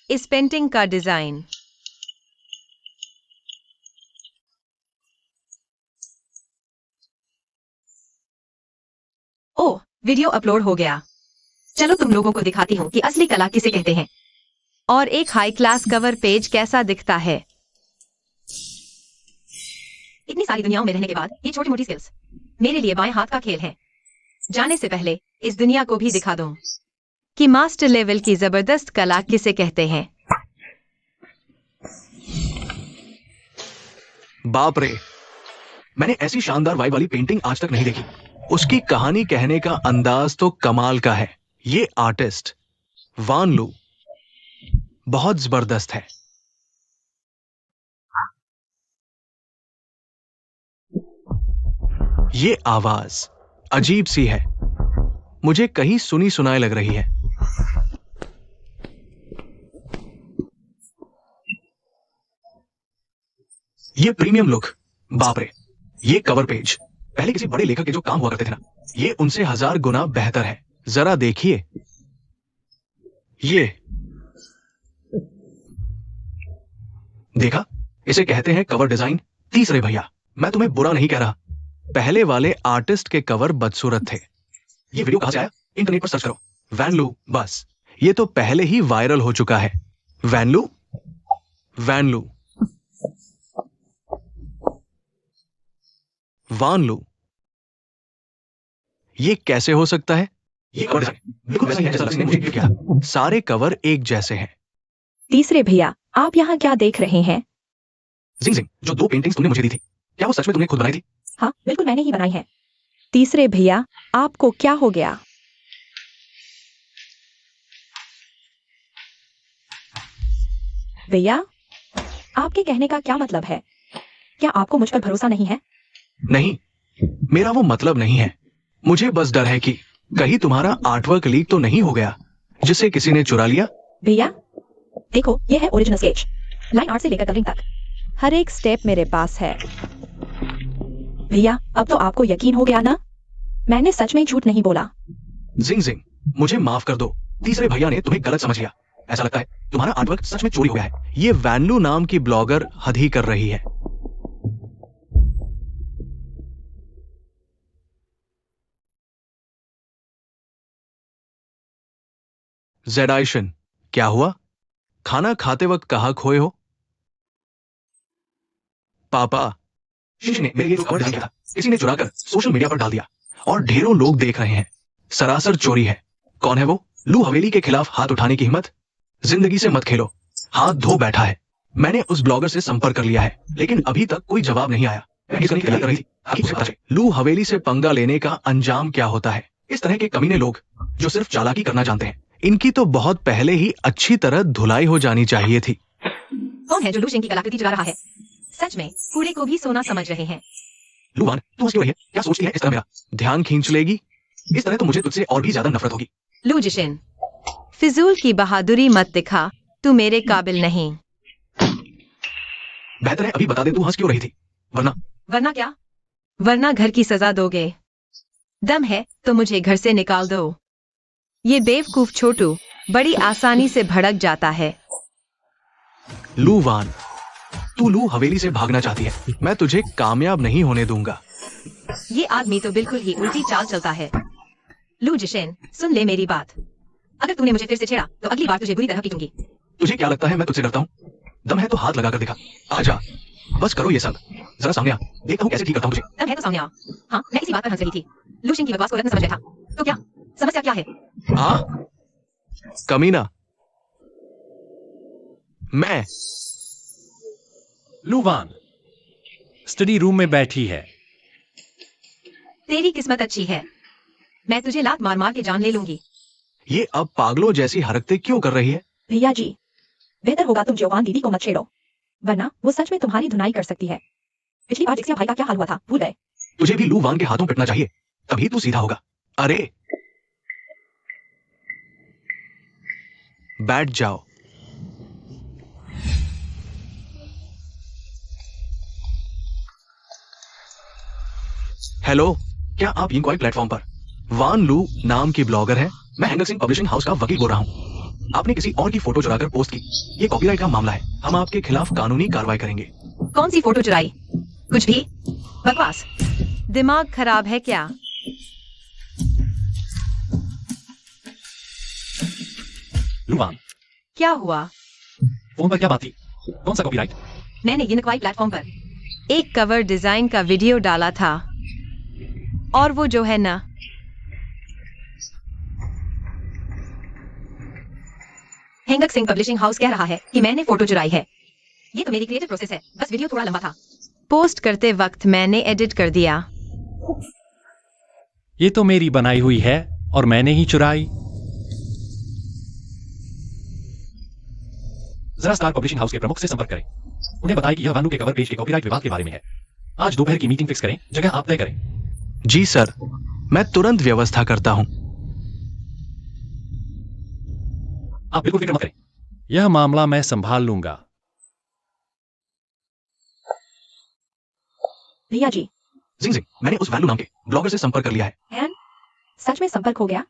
इस पेंटिंग का डिजाइन ओह, वीडियो अपलोड हो गया। चलो तुम लोगों को दिखाती हूँ कि असली कला किसे कहते हैं और एक हाई क्लास कवर पेज कैसा दिखता है। इतनी सारी दुनियाओं में रहने के बाद ये छोटी मोटी स्किल्स मेरे लिए बाएं हाथ का खेल है। जाने से पहले इस दुनिया को भी दिखा दूं कि मास्टर लेवल की जबरदस्त कला किसे कहते हैं। बाप रे, मैंने ऐसी शानदार वाइब वाली पेंटिंग आज तक नहीं देखी। उसकी कहानी कहने का अंदाज तो कमाल का है। ये आर्टिस्ट वान लू बहुत जबरदस्त है। ये आवाज अजीब सी है, मुझे कहीं सुनी सुनाई लग रही है। ये प्रीमियम लुक, बाप रे, ये कवर पेज पहले किसी बड़े लेखक के जो काम हुआ करते थे ना, ये उनसे 1000 गुना बेहतर है। जरा देखिए, ये देखा, इसे कहते हैं कवर डिजाइन। तीसरे भैया, मैं तुम्हें बुरा नहीं कह रहा, पहले वाले आर्टिस्ट के कवर बदसूरत थे। ये वीडियो कहां से आया? इंटरनेट पर सर्च करो, वैन लू, बस ये तो पहले ही वायरल हो चुका है। वैन लू, वैन लू, वान लू, ये कैसे हो सकता है? ये कवर डिजाइन बिल्कुल वैसा ही है जैसा लक्ष्मी ने मुझे गिफ्ट किया था। सारे कवर एक जैसे हैं। तीसरे भैया, आप यहाँ क्या देख रहे हैं? जिंग जिंग, जो 2 पेंटिंग्स तुमने मुझे दी थी, क्या वो सच में तुमने खुद बनाई थी? हाँ, बिल्कुल मैंने ही बनाई है। तीसरे भैया, आपको क्या हो गया? भैया, आपके कहने का क्या मतलब है? क्या आपको मुझ पर भरोसा नहीं है? नहीं, मेरा वो मतलब नहीं है। मुझे बस डर है कि कहीं तुम्हारा आर्टवर्क लीक तो नहीं हो गया जिसे किसी ने चुरा लिया। भैया देखो, ये है ओरिजिनल स्केच, लाइन आर्ट से लेकर कलरिंग तक हर एक स्टेप मेरे पास है। भैया, अब तो आपको यकीन हो गया ना? मैंने सच में झूठ नहीं बोला। जिंग जिंग, मुझे माफ कर दो, तीसरे भैया ने तुम्हें गलत समझ लिया। ऐसा लगता है तुम्हारा आर्टवर्क सच में चोरी हो गया है। ये वैनलू नाम की ब्लॉगर हद ही कर रही है। जेडाइशन, क्या हुआ? खाना खाते वक्त कहाँ खोए हो? पापा, शीश ने मेरे लिए कवर डिजाइन किया था, किसी ने चुराकर सोशल मीडिया पर डाल दिया और ढेरों लोग देख रहे हैं। सरासर चोरी है। कौन है वो? लू हवेली के खिलाफ हाथ उठाने की हिम्मत? जिंदगी से मत खेलो, हाथ धो बैठा है। मैंने उस ब्लॉगर से संपर्क कर लिया है, लेकिन अभी तक कोई जवाब नहीं आया। मैं किस करने की तैयारी कर रही थी ताकि उसे पता चले लू हवेली से पंगा लेने का अंजाम क्या होता है। इस तरह के कमीने लोग जो सिर्फ चालाकी करना जानते हैं, इनकी तो बहुत पहले ही अच्छी तरह धुलाई हो जानी चाहिए थी। कौन है जो लू शिंग की कलाकृति चुरा रहा है? सच में कूड़े को भी सोना समझ रहे हैं। लू वान, तू हंस क्यों रही है? क्या सोचती है इस तरह मेरा ध्यान खींच लेगी? इस तरह तो मुझे तुझसे और भी ज्यादा नफरत होगी। लू जिशिन, फिजूल की बहादुरी मत दिखा, तू मेरे काबिल नहीं। बेहतर है अभी बता दे तू हंस क्यों रही थी, वरना क्या? वरना घर की सजा दोगे। दम है तो मुझे घर से निकाल दो। ये बेवकूफ छोटू बड़ी आसानी से भड़क जाता है। लू वान, तू लू हवेली से भागना चाहती है, मैं तुझे कामयाब नहीं होने दूंगा। ये आदमी तो बिल्कुल ही उल्टी चाल चलता है। लू जिशिन, सुन ले मेरी बात। अगर तूने मुझे फिर से छेड़ा तो अगली बार तुझे बुरी तरह पीटूंगी। तुझे क्या लगता है मैं तुझसे डरता हूँ? दम है तो हाथ लगा कर दिखा। आजा, बस करो ये सब। जरा सामने आ, देखता हूँ कैसे ठीक करता हूँ तुझे। दम है तो सामने आ। हाँ, मैं इसी बात पर हंस रही थी। लू शिंग की बकवास को रत्न समझ रहा था। तो क्या समस्या क्या है? कमीना, मैं लू वान स्टडी रूम में बैठी है। तेरी किस्मत अच्छी है, मैं तुझे लात मार मार के जान ले लूंगी। ये अब पागलों जैसी हरकतें क्यों कर रही है? भैया जी, बेहतर होगा तुम जोवान दीदी को मत छेड़ो, वरना वो सच में तुम्हारी धुनाई कर सकती है। पिछली बार जिक्सिया भाई का क्या हाल हुआ था, भूल गए? तुझे भी लू वान के हाथों पिटना चाहिए, तभी तू सीधा होगा। अरे बैठ जाओ। हेलो, क्या आप इंक्वायरी प्लेटफॉर्म पर वान लू नाम की ब्लॉगर है? मैं हैंगर सिंह पब्लिशिंग हाउस का वकील बोल रहा हूँ। आपने किसी और की फोटो चुराकर पोस्ट की, ये कॉपीराइट का मामला है। हम आपके खिलाफ कानूनी कार्रवाई करेंगे। कौन सी फोटो चुराई? कुछ भी बकवास। दिमाग खराब है क्या? लू वान, क्या हुआ? फोन पर क्या बात थी? कौन सा कॉपीराइट? मैंने यूनिक्वाई प्लेटफॉर्म पर एक कवर डिजाइन का वीडियो डाला था, और वो जो है ना, हैंगर सिंह पब्लिशिंग हाउस कह रहा है कि मैंने फोटो चुराई है। ये तो मेरी क्रिएटिव प्रोसेस है, बस वीडियो थोड़ा लंबा था। पोस्ट करते वक्त मैंने एडिट कर दिया। ये तो मेरी बनाई हुई है और मैंने ही चुराई। जरा स्टार पब्लिशिंग हाउस के प्रमुख से संपर्क करें, उन्हें बताएं कि यह वानू के कवर पेज के कॉपीराइट विवाद के बारे में है। आज दोपहर की मीटिंग फिक्स करें, जगह आप तय करें। जी सर, मैं तुरंत व्यवस्था करता हूँ। आप बिल्कुल फिक्र मत करें, यह मामला मैं संभाल लूंगा। भैया जी, जिंग जिंग, मैंने उस वैनलू नाम के ब्लॉगर से संपर्क कर लिया है। एन सच में संपर्क हो गया?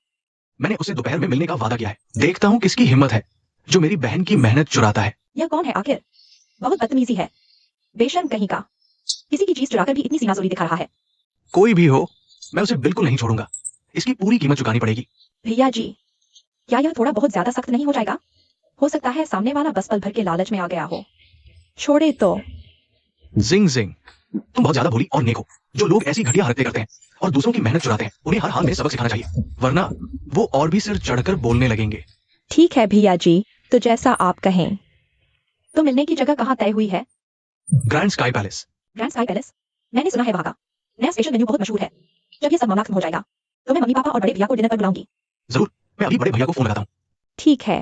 मैंने उसे दोपहर में मिलने का वादा किया है। देखता हूँ किसकी हिम्मत है जो मेरी बहन की मेहनत चुराता है। यह कौन है आखिर? बहुत बदतमीजी है, बेशर्म कहीं का। किसी की चीज चुराकर भी इतनी सीनाजोरी दिखा रहा है। कोई भी हो, मैं उसे बिल्कुल नहीं छोड़ूंगा। इसकी पूरी कीमत चुकानी पड़ेगी। भैया जी, क्या यह थोड़ा बहुत ज्यादा सख्त नहीं हो जाएगा? हो सकता है सामने वाला बस पल भर के लालच में आ गया हो। छोड़े तो। जिंग जिंग, तुम बहुत ज्यादा भोली और नेक हो। जो लोग ऐसी घटिया हरकतें करते हैं और दूसरों की मेहनत चुराते हैं, उन्हें हर हाल में सबक सिखाना चाहिए, वरना वो और भी सिर चढ़कर बोलने लगेंगे। ठीक है भैया जी, तो जैसा आप कहें। तो मिलने की जगह कहाँ तय हुई है? Grand sky palace. Grand sky palace? मैंने सुना है वहाँ का नया स्पेशल मेन्यू बहुत मशहूर है। जब ये सब मामला खत्म हो जाएगा तो मैं मम्मी पापा और बड़े भैया को डिनर पर बुलाऊंगी। जरूर, मैं अभी बड़े भैया को फोन लगाता हूँ। ठीक है।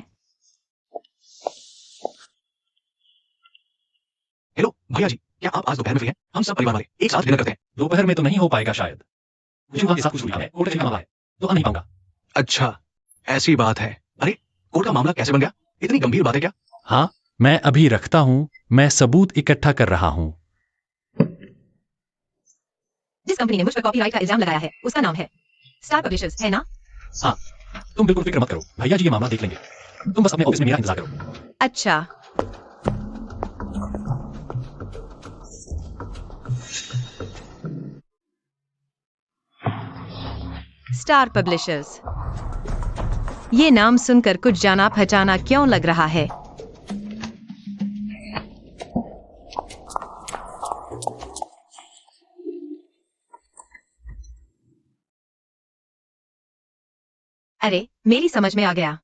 हेलो भैया जी, क्या आप आज दोपहर में फ्री हैं? हम सब परिवार वाले एक साथ डिनर करते हैं। दोपहर में तो नहीं हो पाएगा शायद, मुझे वहां के साथ कुछ सुविधा है, कोर्ट का मामला है, तो आ नहीं पाऊंगा। अच्छा, ऐसी बात है। अरे, कोर्ट का मामला कैसे बन गया? इतनी गंभीर बात है क्या? हाँ, मैं अभी रखता हूँ, मैं सबूत इकट्ठा कर रहा हूँ। जिस कंपनी ने मुझ पर कॉपीराइट का इल्जाम लगाया है उसका नाम है स्टार पब्लिशर्स, है ना? हाँ, तुम बिल्कुल फिक्र मत करो, भैया जी ये मामला देख लेंगे। तुम बस अपने ऑफिस में मेरा इंतजार करो। अच्छा। स्टार पब्लिशर्स, ये नाम सुनकर कुछ जाना पहचाना क्यों लग रहा है? अरे, मेरी समझ में आ गया।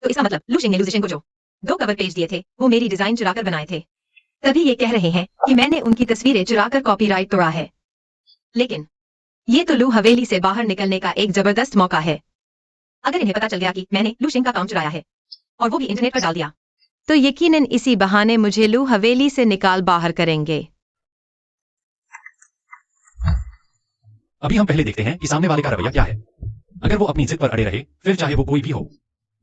तो इसका मतलब लू शिंग ने लू जिशेन को जो 2 कवर पेज दिए थे वो मेरी डिजाइन चुराकर बनाए थे। तभी ये कह रहे हैं कि मैंने उनकी तस्वीरें चुराकर कॉपीराइट तोड़ा है। लेकिन ये तो लू हवेली से बाहर निकलने का एक जबरदस्त मौका है। अगर इन्हें पता चल गया कि मैंने लू शिंग का काम चुराया है और वो भी इंटरनेट पर डाल दिया, तो यकीनन इसी बहाने मुझे लू हवेली से निकाल बाहर करेंगे। अभी हम पहले देखते हैं कि सामने वाले का रवैया क्या है। अगर वो अपनी जिद पर अड़े रहे, फिर चाहे वो कोई भी हो,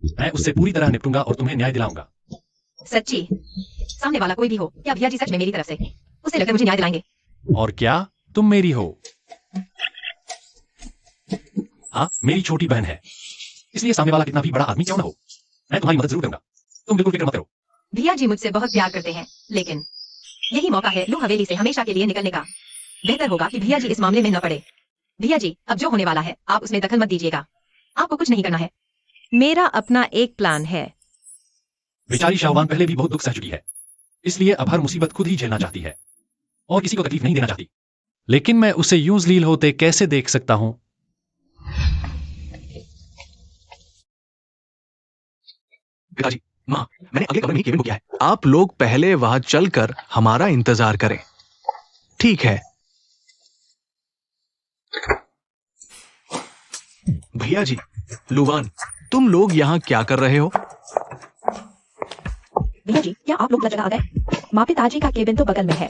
मैं उससे पूरी तरह निपटूंगा और तुम्हें न्याय दिलाऊंगा। सच्ची? सामने वाला कोई भी हो या भैया जी सच में मेरी तरफ से उसे लगकर मुझे न्याय दिलाएंगे? और क्या तुम मेरी हो? हाँ, मेरी छोटी बहन है, इसलिए सामने वाला कितना भी बड़ा आदमी क्यों ना हो, मैं तुम्हारी मदद जरूर करूंगा। तुम बिल्कुल फिक्र मत करो। भैया जी मुझसे बहुत प्यार करते हैं, लेकिन यही मौका है लू हवेली से हमेशा के लिए निकलने का। बेहतर होगा कि भैया जी इस मामले में न पड़े। भैया जी, अब जो होने वाला है आप उसमें दखल मत दीजिएगा। आपको कुछ नहीं करना है। मेरा अपना एक प्लान है। बेचारी शाहवान पहले भी बहुत दुख सह चुकी है, इसलिए अब हर मुसीबत खुद ही झेलना चाहती है और किसी को तकलीफ नहीं देना चाहती। लेकिन मैं उसे यूं जलील होते कैसे देख सकता हूं? पिताजी, माँ, मैंने अगले कमरे में ही केबिन बुक किया है। आप लोग पहले वहां चलकर हमारा इंतजार करें। ठीक है। भैया जी, लुवान, तुम लोग यहाँ क्या कर रहे हो? भैया जी, क्या आप लोग जगह आ गए? माँ पिताजी का केबिन तो बगल में है।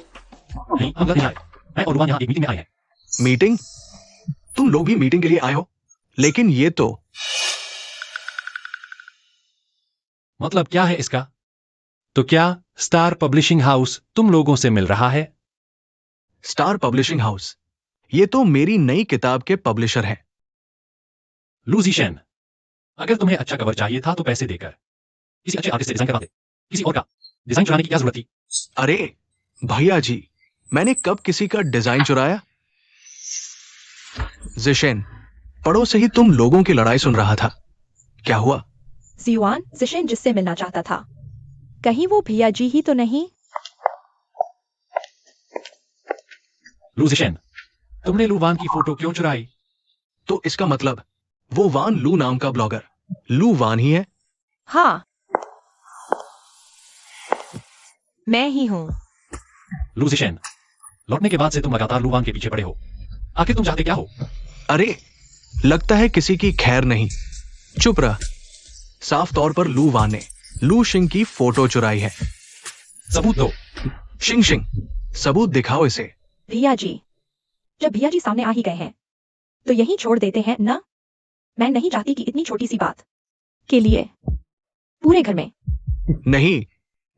नहीं, हम गलत नहीं आए। मैं और रुवान यहाँ एक मीटिंग में आए हैं। मीटिंग? तुम लोग भी मीटिंग के लिए आए हो? लेकिन ये तो मतलब क्या है इसका? तो क्या स्टार पब्लिशिंग हाउस तुम लोगों से मिल रहा है? स्टार पब्लिशिंग हाउस, ये तो मेरी नई किताब के पब्लिशर हैं। लू जिशेन, अगर तुम्हें अच्छा कवर चाहिए था तो पैसे देकर किसी अच्छे आर्टिस्ट से डिजाइन करवाते। किसी और का डिजाइन चुराने की क्या जरूरत थी? अरे भैया जी, मैंने कब किसी का डिजाइन चुराया? जिशेन, पड़ोस से ही तुम लोगों की लड़ाई सुन रहा था। क्या हुआ? जियुआन जिशेन जिससे मिलना चाहता था, कहीं वो भैया जी ही तो नहीं? लू जिशेन, तुमने लू वान की फोटो क्यों चुराई? तो इसका मतलब वो वान लू नाम का ब्लॉगर लू वान ही है? हाँ, मैं ही हूँ। लू जिशेन, लौटने के बाद से तुम लगातार लू वान के पीछे पड़े हो। आखिर तुम चाहते क्या हो? अरे, लगता है किसी की खैर नहीं। चुप रह। साफ तौर पर लू वान ने लू शिंग की फोटो चुराई है। सबूत दो। शिंग शिंग, सबूत दिखाओ इसे। भैया जी, जब भैया जी सामने आ ही गए हैं तो यहीं छोड़ देते हैं ना? मैं नहीं चाहती कि इतनी छोटी सी बात के लिए पूरे घर में। नहीं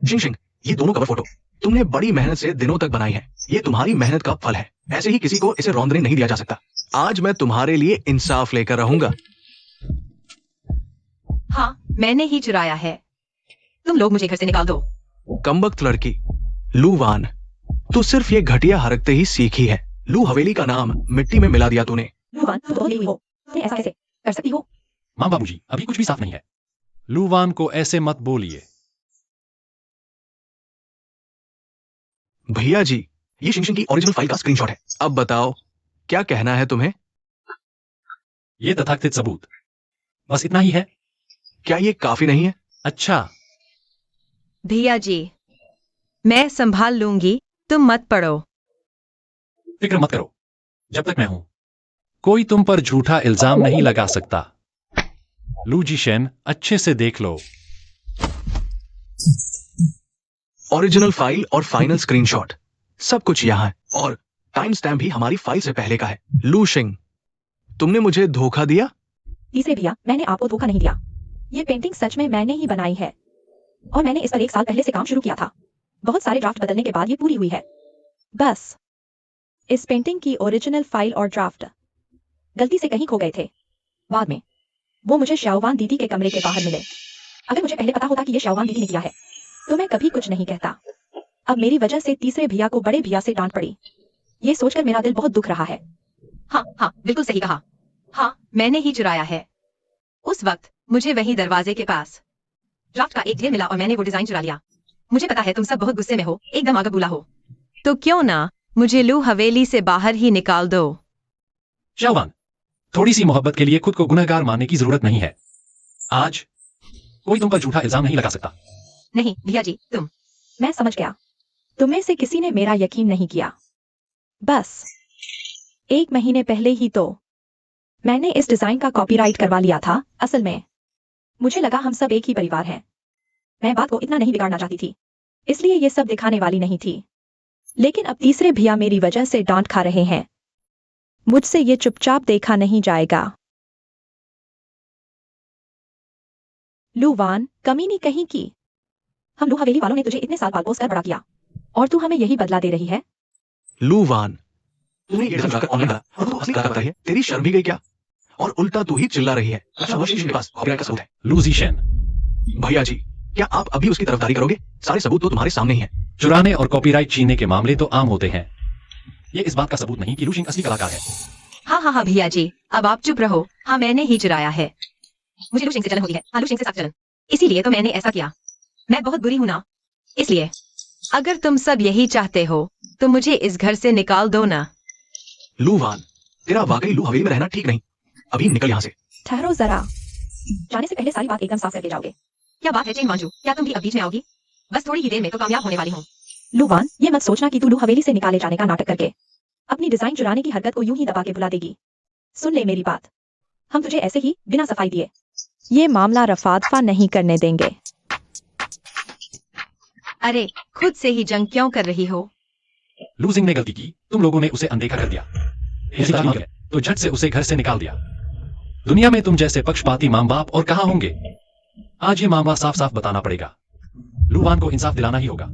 शिंग शिंग, ये दोनों कवर फोटो तुमने बड़ी मेहनत से दिनों तक बनाई है। ये तुम्हारी मेहनत का फल है। ऐसे ही किसी को इसे रौंदने नहीं दिया जा सकता। आज मैं तुम्हारे लिए इंसाफ लेकर रहूंगा। हाँ, मैंने ही चुराया है। तुम लोग मुझे घर से निकाल दो। कमबख्त लड़की लू वान, तू सिर्फ ये घटिया हरकतें ही सीखी है। लू हवेली का नाम मिट्टी में मिला दिया तूने। लुवान, तुम तो हुई हो, तुम ऐसा कैसे कर सकती हो? मां बाबूजी, अभी कुछ भी साफ नहीं है। लू वान को ऐसे मत बोलिए। भैया जी, ये शिंग शिंग की ओरिजिनल फाइल का स्क्रीनशॉट है। अब बताओ क्या कहना है तुम्हें? ये तथाकथित सबूत बस इतना ही है? क्या ये काफी नहीं है? अच्छा, भैया जी, मैं संभाल लूंगी, तुम मत पड़ो। फिक्र मत करो, जब तक मैं हूं कोई तुम पर झूठा इल्जाम नहीं लगा सकता। लू जिशेन, अच्छे से देख लो। ओरिजिनल फाइल और फाइनल स्क्रीनशॉट सब कुछ यहाँ है, और टाइम स्टैम्प भी हमारी फाइल से पहले का है। लू शिंग, तुमने मुझे धोखा दिया। तीसरे भैया, मैंने आपको धोखा नहीं दिया। ये पेंटिंग सच में मैंने ही बनाई है और मैंने इस पर 1 साल पहले से काम शुरू किया था। बहुत सारे ड्राफ्ट बदलने के बाद ये पूरी हुई है। बस इस पेंटिंग की ओरिजिनल फाइल और ड्राफ्ट गलती से कहीं खो गए थे। बाद में वो मुझे शाओवान दीदी के कमरे के बाहर मिले। अगर मुझे पहले पता होता कि ये शाओवान दीदी ने किया है तो मैं कभी कुछ नहीं कहता। अब मेरी वजह से तीसरे भैया को बड़े भैया से डांट पड़ी। ये सोचकर मेरा दिल बहुत दुख रहा है। हाँ हाँ, बिल्कुल सही कहा। हाँ, मैंने ही चुराया है। उस वक्त मुझे वही दरवाजे के पास ड्राफ्ट का एक ढेर मिला और मैंने वो डिजाइन चुरा लिया। मुझे पता है तुम सब बहुत गुस्से में हो, एकदम आग बुला हो, तो क्यों ना मुझे लू हवेली से बाहर ही निकाल दो। शाओवान, थोड़ी सी मोहब्बत के लिए खुद को गुनहगार मानने की जरूरत नहीं है। आज कोई तुम पर झूठा इल्जाम नहीं लगा सकता। नहीं भैया जी, तुम। मैं समझ गया, तुम में से किसी ने मेरा यकीन नहीं किया। बस 1 महीने पहले ही तो मैंने इस डिजाइन का कॉपीराइट करवा लिया था। असल में मुझे लगा हम सब एक ही परिवार हैं। मैं बात को इतना नहीं बिगाड़ना चाहती थी, इसलिए ये सब दिखाने वाली नहीं थी। लेकिन अब तीसरे भैया मेरी वजह से डांट खा रहे हैं। मुझसे ये चुपचाप देखा नहीं जाएगा। लू वान, कमीनी कहीं की। हम लू हवेली वालों ने तुझे इतने साल पाल पोस कर बड़ा किया और तू हमें यही बदला दे रही है। लू वान, तूने ये समझाकर ऑनलाइन डाला और तू असली कलाकार बताई है। तेरी शर्म भी गई क्या? और उल्टा तू ही चिल्ला रही है। अच्छा, वो शीशे के पास कॉपीराइट का सबूत है। लू जीशेन, भैया जी, क्या आप अभी उसकी तरफदारी करोगे? सारे सबूत तो तुम्हारे सामने ही हैं। चुराने और कॉपीराइट छीनने के मामले तो आम होते हैं। ये इस बात का सबूत नहीं कि लू शिंग असली कलाकार है। हाँ हाँ हाँ भैया जी, अब आप चुप रहो। हाँ, मैंने ही चुराया है। मुझे लू शिंग से जलन होती है। हाँ, लू शिंग से सख्त जलन। इसीलिए तो मैंने ऐसा किया। मैं बहुत बुरी हूं ना, इसलिए। अगर तुम सब यही चाहते हो तो मुझे इस घर से निकाल दो ना। लू वान, तेरा वाकई लू हवेली में रहना ठीक नहीं। अभी निकल यहाँ से। ठहरो जरा, जाने से पहले सारी बात एकदम साफ करके जाओगे। क्या बात है चेन मांजू, क्या तुम भी अब बीच में आओगी? बस थोड़ी ही देर में तो कामयाब होने वाली हूँ। लू वान, ये मत सोचना कि तू लू हवेली से निकाले जाने का नाटक करके अपनी डिजाइन चुराने की हरकत को यूं ही दबा के भुला देगी। सुन ले मेरी बात, हम तुझे ऐसे ही बिना सफाई दिए ये मामला रफा-दफा नहीं करने देंगे। अरे, खुद से ही जंग क्यों कर रही हो? लू जिंग ने गलती की, तुम लोगों ने उसे अनदेखा कर दिया। यदि मांग है, तो झट से उसे घर से निकाल दिया। दुनिया में तुम जैसे पक्षपाती मां बाप और कहां होंगे? आज ये मामला साफ साफ बताना पड़ेगा। लू वान को इंसाफ दिलाना ही होगा।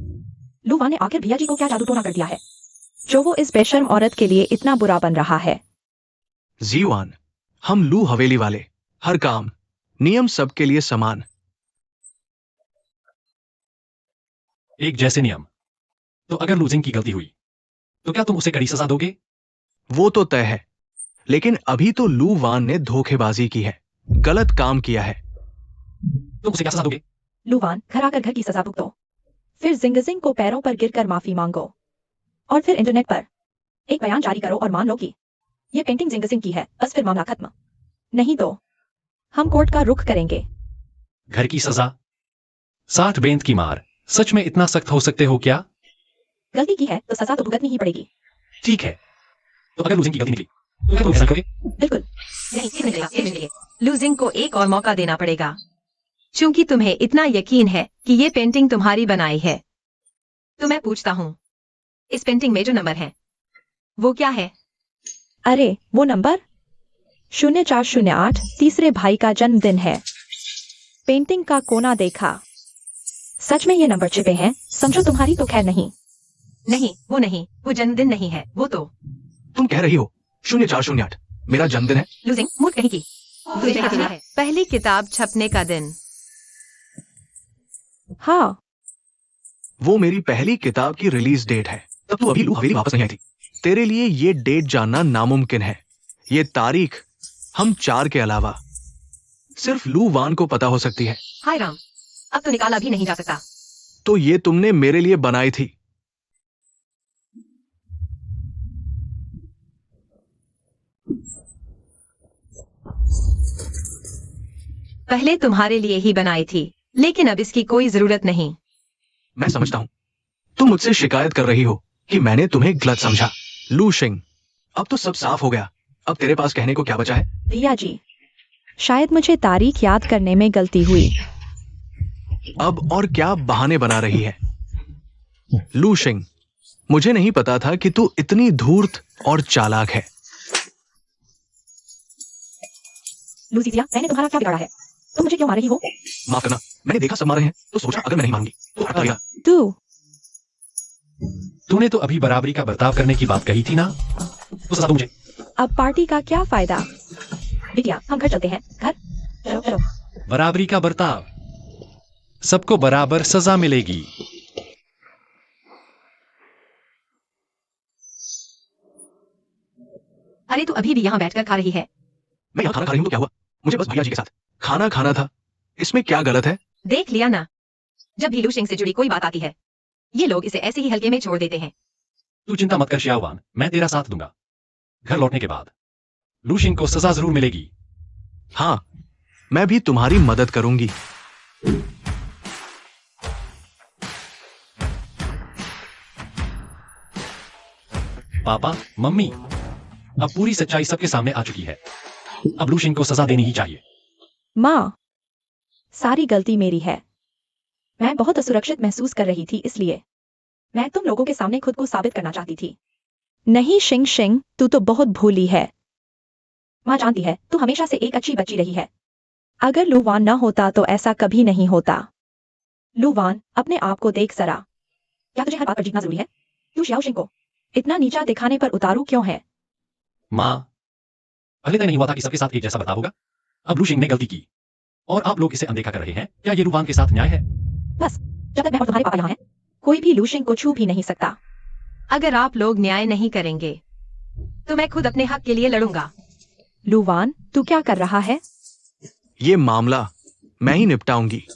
लू वान ने आखिर भैया जी को क्या जादू टोना कर दिया है जो वो इस बेशर्म औरत के लिए इतना बुरा बन रहा है? जीवान, हम लू हवेली वाले हर काम नियम सबके लिए समान। एक जैसे नियम। तो अगर लू जिंग की गलती हुई तो क्या तुम उसे कड़ी सजा दोगे? वो तो तय है, लेकिन अभी तो लू वान ने धोखेबाजी की है, गलत काम किया है। तुम उसे क्या सजा दोगे? लू वान, घर आकर घर की सजा भुगतो, फिर जिंग को पैरों पर गिरकर माफी मांगो और फिर इंटरनेट पर एक बयान जारी करो और मान लो कि ये पेंटिंग जिंग की है। बस फिर मामला खत्म। नहीं तो हम कोर्ट का रुख करेंगे। घर की सजा, 60 बेंत की मार, सच में इतना सख्त हो सकते हो क्या? गलती की है तो सजा तो भुगतनी ही पड़ेगी। ठीक है, तो अगर लू जिंग की गलती निकली तो क्या तुम ऐसा करोगे? बिल्कुल। नहीं, ये मिलेगा, ये मिलेगा। लू जिंग को एक और मौका देना पड़ेगा, क्योंकि तुम्हें इतना यकीन है कि ये पेंटिंग तुम्हारी बनाई है। तो मैं पूछता हूँ, इस पेंटिंग में जो नंबर है वो क्या है? अरे वो नंबर 0408 तीसरे भाई का जन्मदिन है। पेंटिंग का कोना देखा, सच में ये नंबर छिपे हैं। समझो तुम्हारी तो खैर नहीं। नहीं, वो नहीं, वो जन्मदिन नहीं है। वो तो तुम कह रही हो 0408 मेरा जन्मदिन है? लू जिंग, मूर्ख कहीं की। तुझे क्या सुना है? पहली किताब छपने का दिन। हाँ, वो मेरी पहली किताब की रिलीज डेट है। तब तू अभी लू हवेली वापस नहीं आई थी। तेरे लिए ये डेट जानना नामुमकिन है। ये तारीख हम 4 के अलावा सिर्फ लू वान को पता हो सकती है। हाय राम, अब तो निकाला भी नहीं जा सकता। तो ये तुमने मेरे लिए बनाई थी। पहले तुम्हारे लिए ही बनाई थी, लेकिन अब इसकी कोई जरूरत नहीं। मैं समझता हूं तुम मुझसे शिकायत कर रही हो कि मैंने तुम्हें गलत समझा। लू शिंग, अब तो सब साफ हो गया। अब तेरे पास कहने को क्या बचा है? भैया जी, शायद मुझे तारीख याद करने में गलती हुई। अब और क्या बहाने बना रही है? लू शिंग, मुझे नहीं पता था कि तू इतनी धूर्त और चालाक है। लूसीफिया, मैंने तुम्हारा क्या बिगाड़ा है? तुम मुझे क्यों मार रही हो? माफ करना, मैंने देखा सब मार रहे हैं तो सोचा अगर मैं नहीं मांगी तो हटा लिया। तूने तो अभी बराबरी का बर्ताव करने की बात कही थी ना, तो सजा दो मुझे। अब पार्टी का क्या फायदा? बिटिया, हम घर चलते हैं। घर चलो चलो। बराबरी का बर्ताव, सबको बराबर सजा मिलेगी। अरे तू अभी भी यहाँ बैठकर खा रही है। मैं यहाँ खाना खा रही हूँ तो क्या हुआ? मुझे बस भैया जी के साथ खाना खाना था। इसमें क्या गलत है? देख लिया ना, जब भी लूशिंग से जुड़ी कोई बात आती है ये लोग इसे ऐसे ही हल्के में छोड़ देते हैं। तू चिंता मत कर शियावान, मैं तेरा साथ दूंगा। घर लौटने के बाद लूशिंग को सजा जरूर मिलेगी। हाँ, मैं भी तुम्हारी मदद करूंगी। पापा, मम्मी, अब पूरी सच्चाई सबके सामने आ चुकी है। अब लूशिंग को सजा देनी ही चाहिए। माँ, सारी गलती मेरी है। मैं बहुत असुरक्षित महसूस कर रही थी, इसलिए मैं तुम लोगों के सामने खुद को साबित करना चाहती थी। नहीं शिंग शिंग, तू तो बहुत भोली है। माँ जानती है तू हमेशा से एक अच्छी बच्ची रही है। अगर लूवान न होता तो ऐसा कभी नहीं होता। लूवान, अपने आप को देख जरा। क्या तुझे हर बात पर जीतना जरूरी है? तू शियाओशिंग को इतना नीचा दिखाने पर उतारू क्यों है? माँ, पहले तय नहीं हुआ था कि सबके साथ एक जैसा बर्ताव होगा। अब लूशिंग ने गलती की और आप लोग इसे अनदेखा कर रहे हैं। क्या ये लूवान के साथ न्याय है? बस, जब तक मैं और तुम्हारे पापा यहाँ हैं, कोई भी लूशिंग को छू भी नहीं सकता। अगर आप लोग न्याय नहीं करेंगे तो मैं खुद अपने हक के लिए लड़ूंगा। लूवान, तू क्या कर रहा है? ये मामला मैं ही निपटाऊंगी।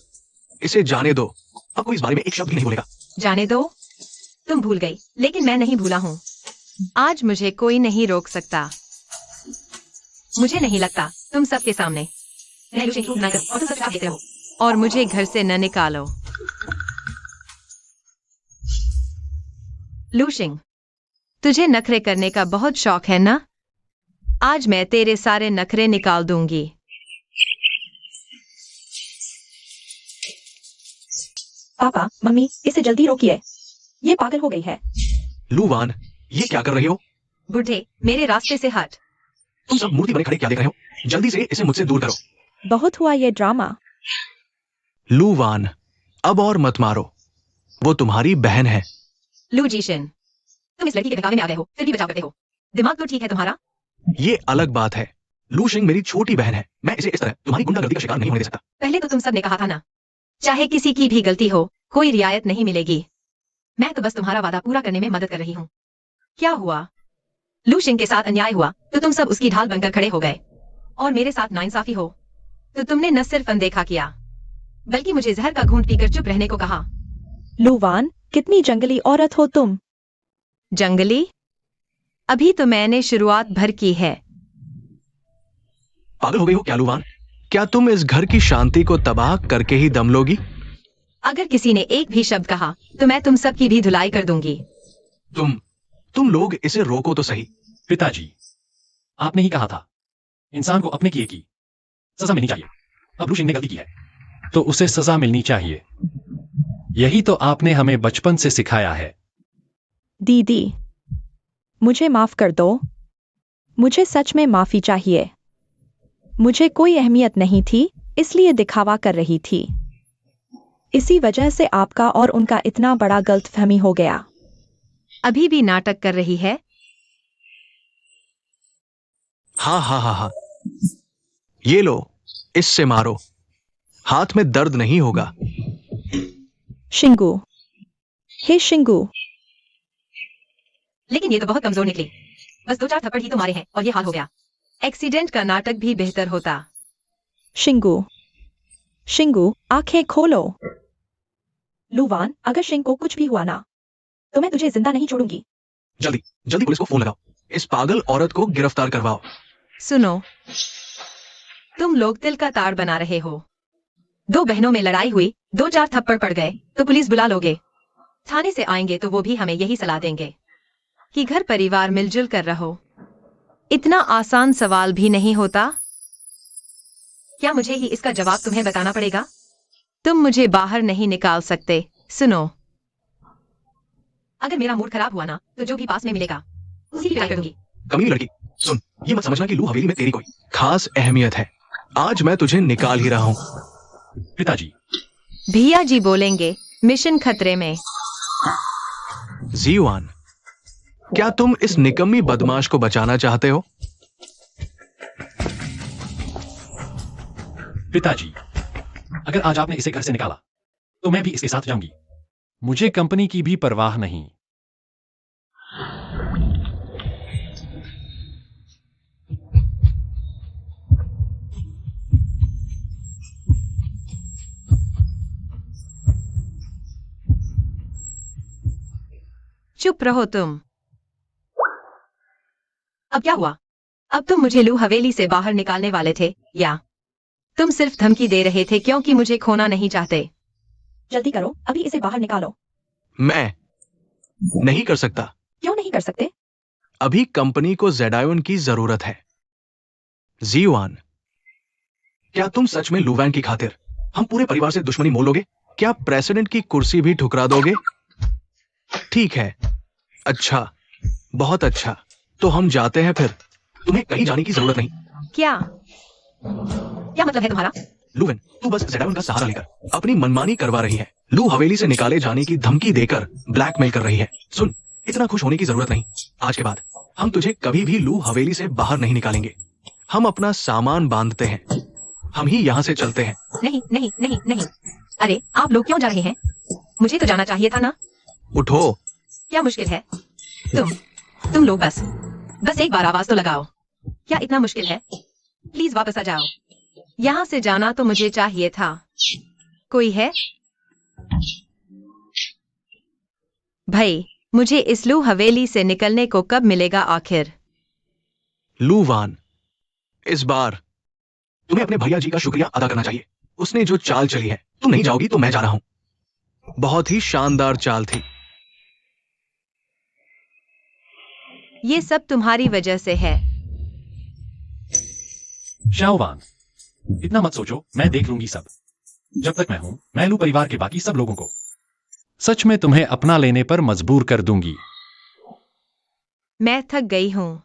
इसे जाने दो। अब कोई इस बारे में एक शब्द भी नहीं बोलेगा। जाने दो, तुम भूल गई, लेकिन मैं नहीं भूला हूँ। आज मुझे कोई नहीं रोक सकता। मुझे नहीं लगता तुम सबके सामने मैं लूशिंग को बनाकर और तुम सब साथ देते हो और मुझे घर से न निकालो। लूशिंग, तुझे नखरे करने का बहुत शौक है ना? आज मैं तेरे सारे नखरे निकाल दूंगी। पापा, मम्मी, इसे जल्दी रोकिए। ये पागल हो गई है। लूवान, ये क्या कर रही हो? बुढ़े, मेरे रास्ते से हट। तुम सब मूर्ति बने खड़े क्या देख रहे हो? जल्दी से इसे मुझसे दूर करो। बहुत हुआ ये ड्रामा। लूवान, अब और मत मारो। वो तुम्हारी बहन है। लूजीशन, तुम इस लड़की के बहकावे में आ गए हो, फिर भी बचाव करते हो। दिमाग तो ठीक है तुम्हारा? ये अलग बात है। लूशिंग मेरी छोटी बहन है। मैं इसे इस तरह तुम्हारी गुंडागर्दी का शिकार नहीं होने दे सकता। पहले तो तुम सब ने कहा था ना, चाहे किसी की भी गलती हो कोई रियायत नहीं मिलेगी। मैं तो बस तुम्हारा वादा पूरा करने में मदद कर रही हूँ। क्या हुआ? लूशिंग के साथ अन्याय हुआ तो तुम सब उसकी ढाल बनकर खड़े हो गए, और मेरे साथ नाइंसाफी हो तो तुमने न सिर्फ अनदेखा किया बल्कि मुझे जहर का घूंट पीकर चुप रहने को कहा। लूवान, कितनी जंगली औरत हो तुम। जंगली? अभी तो मैंने शुरुआत भर की है। पागल हो गई हो क्या लूवान? क्या तुम इस घर की शांति को तबाह करके ही दम लोगी? अगर किसी ने एक भी शब्द कहा तो मैं तुम सब की भी धुलाई कर दूंगी। तुम लोग इसे रोको तो सही। पिताजी, आपने ही कहा था इंसान को अपने किए की सजा मिलनी चाहिए। अब लूशिंग ने गलती की है तो उसे सजा मिलनी चाहिए। यही तो आपने हमें बचपन से सिखाया है। दीदी, मुझे माफ कर दो। मुझे सच में माफी चाहिए। मुझे कोई अहमियत नहीं थी, इसलिए दिखावा कर रही थी। इसी वजह से आपका और उनका इतना बड़ा गलतफहमी हो गया। अभी भी नाटक कर रही है? हाँ हाँ हाँ हाँ, ये लो, इससे मारो। हाथ में दर्द नहीं होगा। शिंगू, हे शिंगू। लेकिन ये तो बहुत कमजोर निकली। बस 2-4 थप्पड़ ही तो मारे हैं और ये हाल हो गया। एक्सीडेंट का नाटक भी बेहतर होता। शिंगू, शिंगू, आंखें खोलो। लूवान, अगर शिंग को कुछ भी हुआ ना तो मैं तुझे जिंदा नहीं छोड़ूंगी। जल्दी जल्दी पुलिस को फोन लगाओ। इस पागल औरत को गिरफ्तार करवाओ। सुनो, तुम लोग तिल का ताड़ बना रहे हो। 2 बहनों में लड़ाई हुई, 2-4 थप्पड़ पड़ गए तो पुलिस बुला लोगे। थाने से आएंगे तो वो भी हमें यही सलाह देंगे कि घर परिवार मिलजुल कर रहो। इतना आसान सवाल भी नहीं होता। क्या मुझे ही इसका जवाब तुम्हें बताना पड़ेगा? तुम मुझे बाहर नहीं निकाल सकते। सुनो, अगर मेरा मूड खराब हुआ ना तो जो भी पास में मिलेगा उसी की पिटाई करूंगी। कमीनी लड़की, सुन, ये मत समझना कि लू हवेली में तेरी कोई खास अहमियत है। आज मैं तुझे निकाल ही रहा हूं। पिताजी, भैया जी बोलेंगे मिशन खतरे में। जीवान, क्या तुम इस निकम्मी बदमाश को बचाना चाहते हो? पिताजी, अगर आज आपने इसे घर से निकाला तो मैं भी इसके साथ जाऊंगी। मुझे कंपनी की भी परवाह नहीं। चुप रहो तुम। अब क्या हुआ? अब तुम मुझे लू हवेली से बाहर निकालने वाले थे, या तुम सिर्फ धमकी दे रहे थे क्योंकि मुझे खोना नहीं चाहते? जल्दी करो, अभी इसे बाहर निकालो। मैं नहीं कर सकता। क्यों नहीं कर सकते? अभी कंपनी को जेडायोन की जरूरत है। जीवान, क्या तुम सच में लुवैन की खातिर हम पूरे परिवार से दुश्मनी मोल लोगे? क्या प्रेसिडेंट की कुर्सी भी ठुकरा दोगे? ठीक है, अच्छा, बहुत अच्छा, तो हम जाते हैं फिर। तुम्हें कहीं जाने की जरूरत नहीं। क्या मतलब है तुम्हारा? लुवेन, तू बस जेडायोन का सहारा लेकर अपनी मनमानी करवा रही है। लू हवेली से निकाले जाने की धमकी देकर ब्लैकमेल कर रही है। सुन, इतना खुश होने की जरूरत नहीं। आज के बाद हम तुझे कभी भी लू हवेली से बाहर नहीं निकालेंगे। हम अपना सामान बांधते हैं, हम ही यहाँ से चलते हैं। नहीं नहीं नहीं नहीं। अरे आप लोग क्यों जा रहे हैं? मुझे तो जाना चाहिए था ना। उठो। क्या मुश्किल है? तुम लोग बस एक बार आवाज तो लगाओ। क्या इतना मुश्किल है? प्लीज वापस आ जाओ। यहाँ से जाना तो मुझे चाहिए था। कोई है? भाई, मुझे इस लू हवेली से निकलने को कब मिलेगा आखिर? लूवान, इस बार तुम्हें अपने भैया जी का शुक्रिया अदा करना चाहिए। उसने जो चाल चली है, तुम नहीं जाओगी तो मैं जा रहा हूं। बहुत ही शानदार चाल थी। ये सब तुम्हारी वजह से है। शाओवान, इतना मत सोचो, मैं देख लूंगी सब। जब तक मैं हूं, मैं लू परिवार के बाकी सब लोगों को सच में तुम्हें अपना लेने पर मजबूर कर दूंगी। मैं थक गई हूं।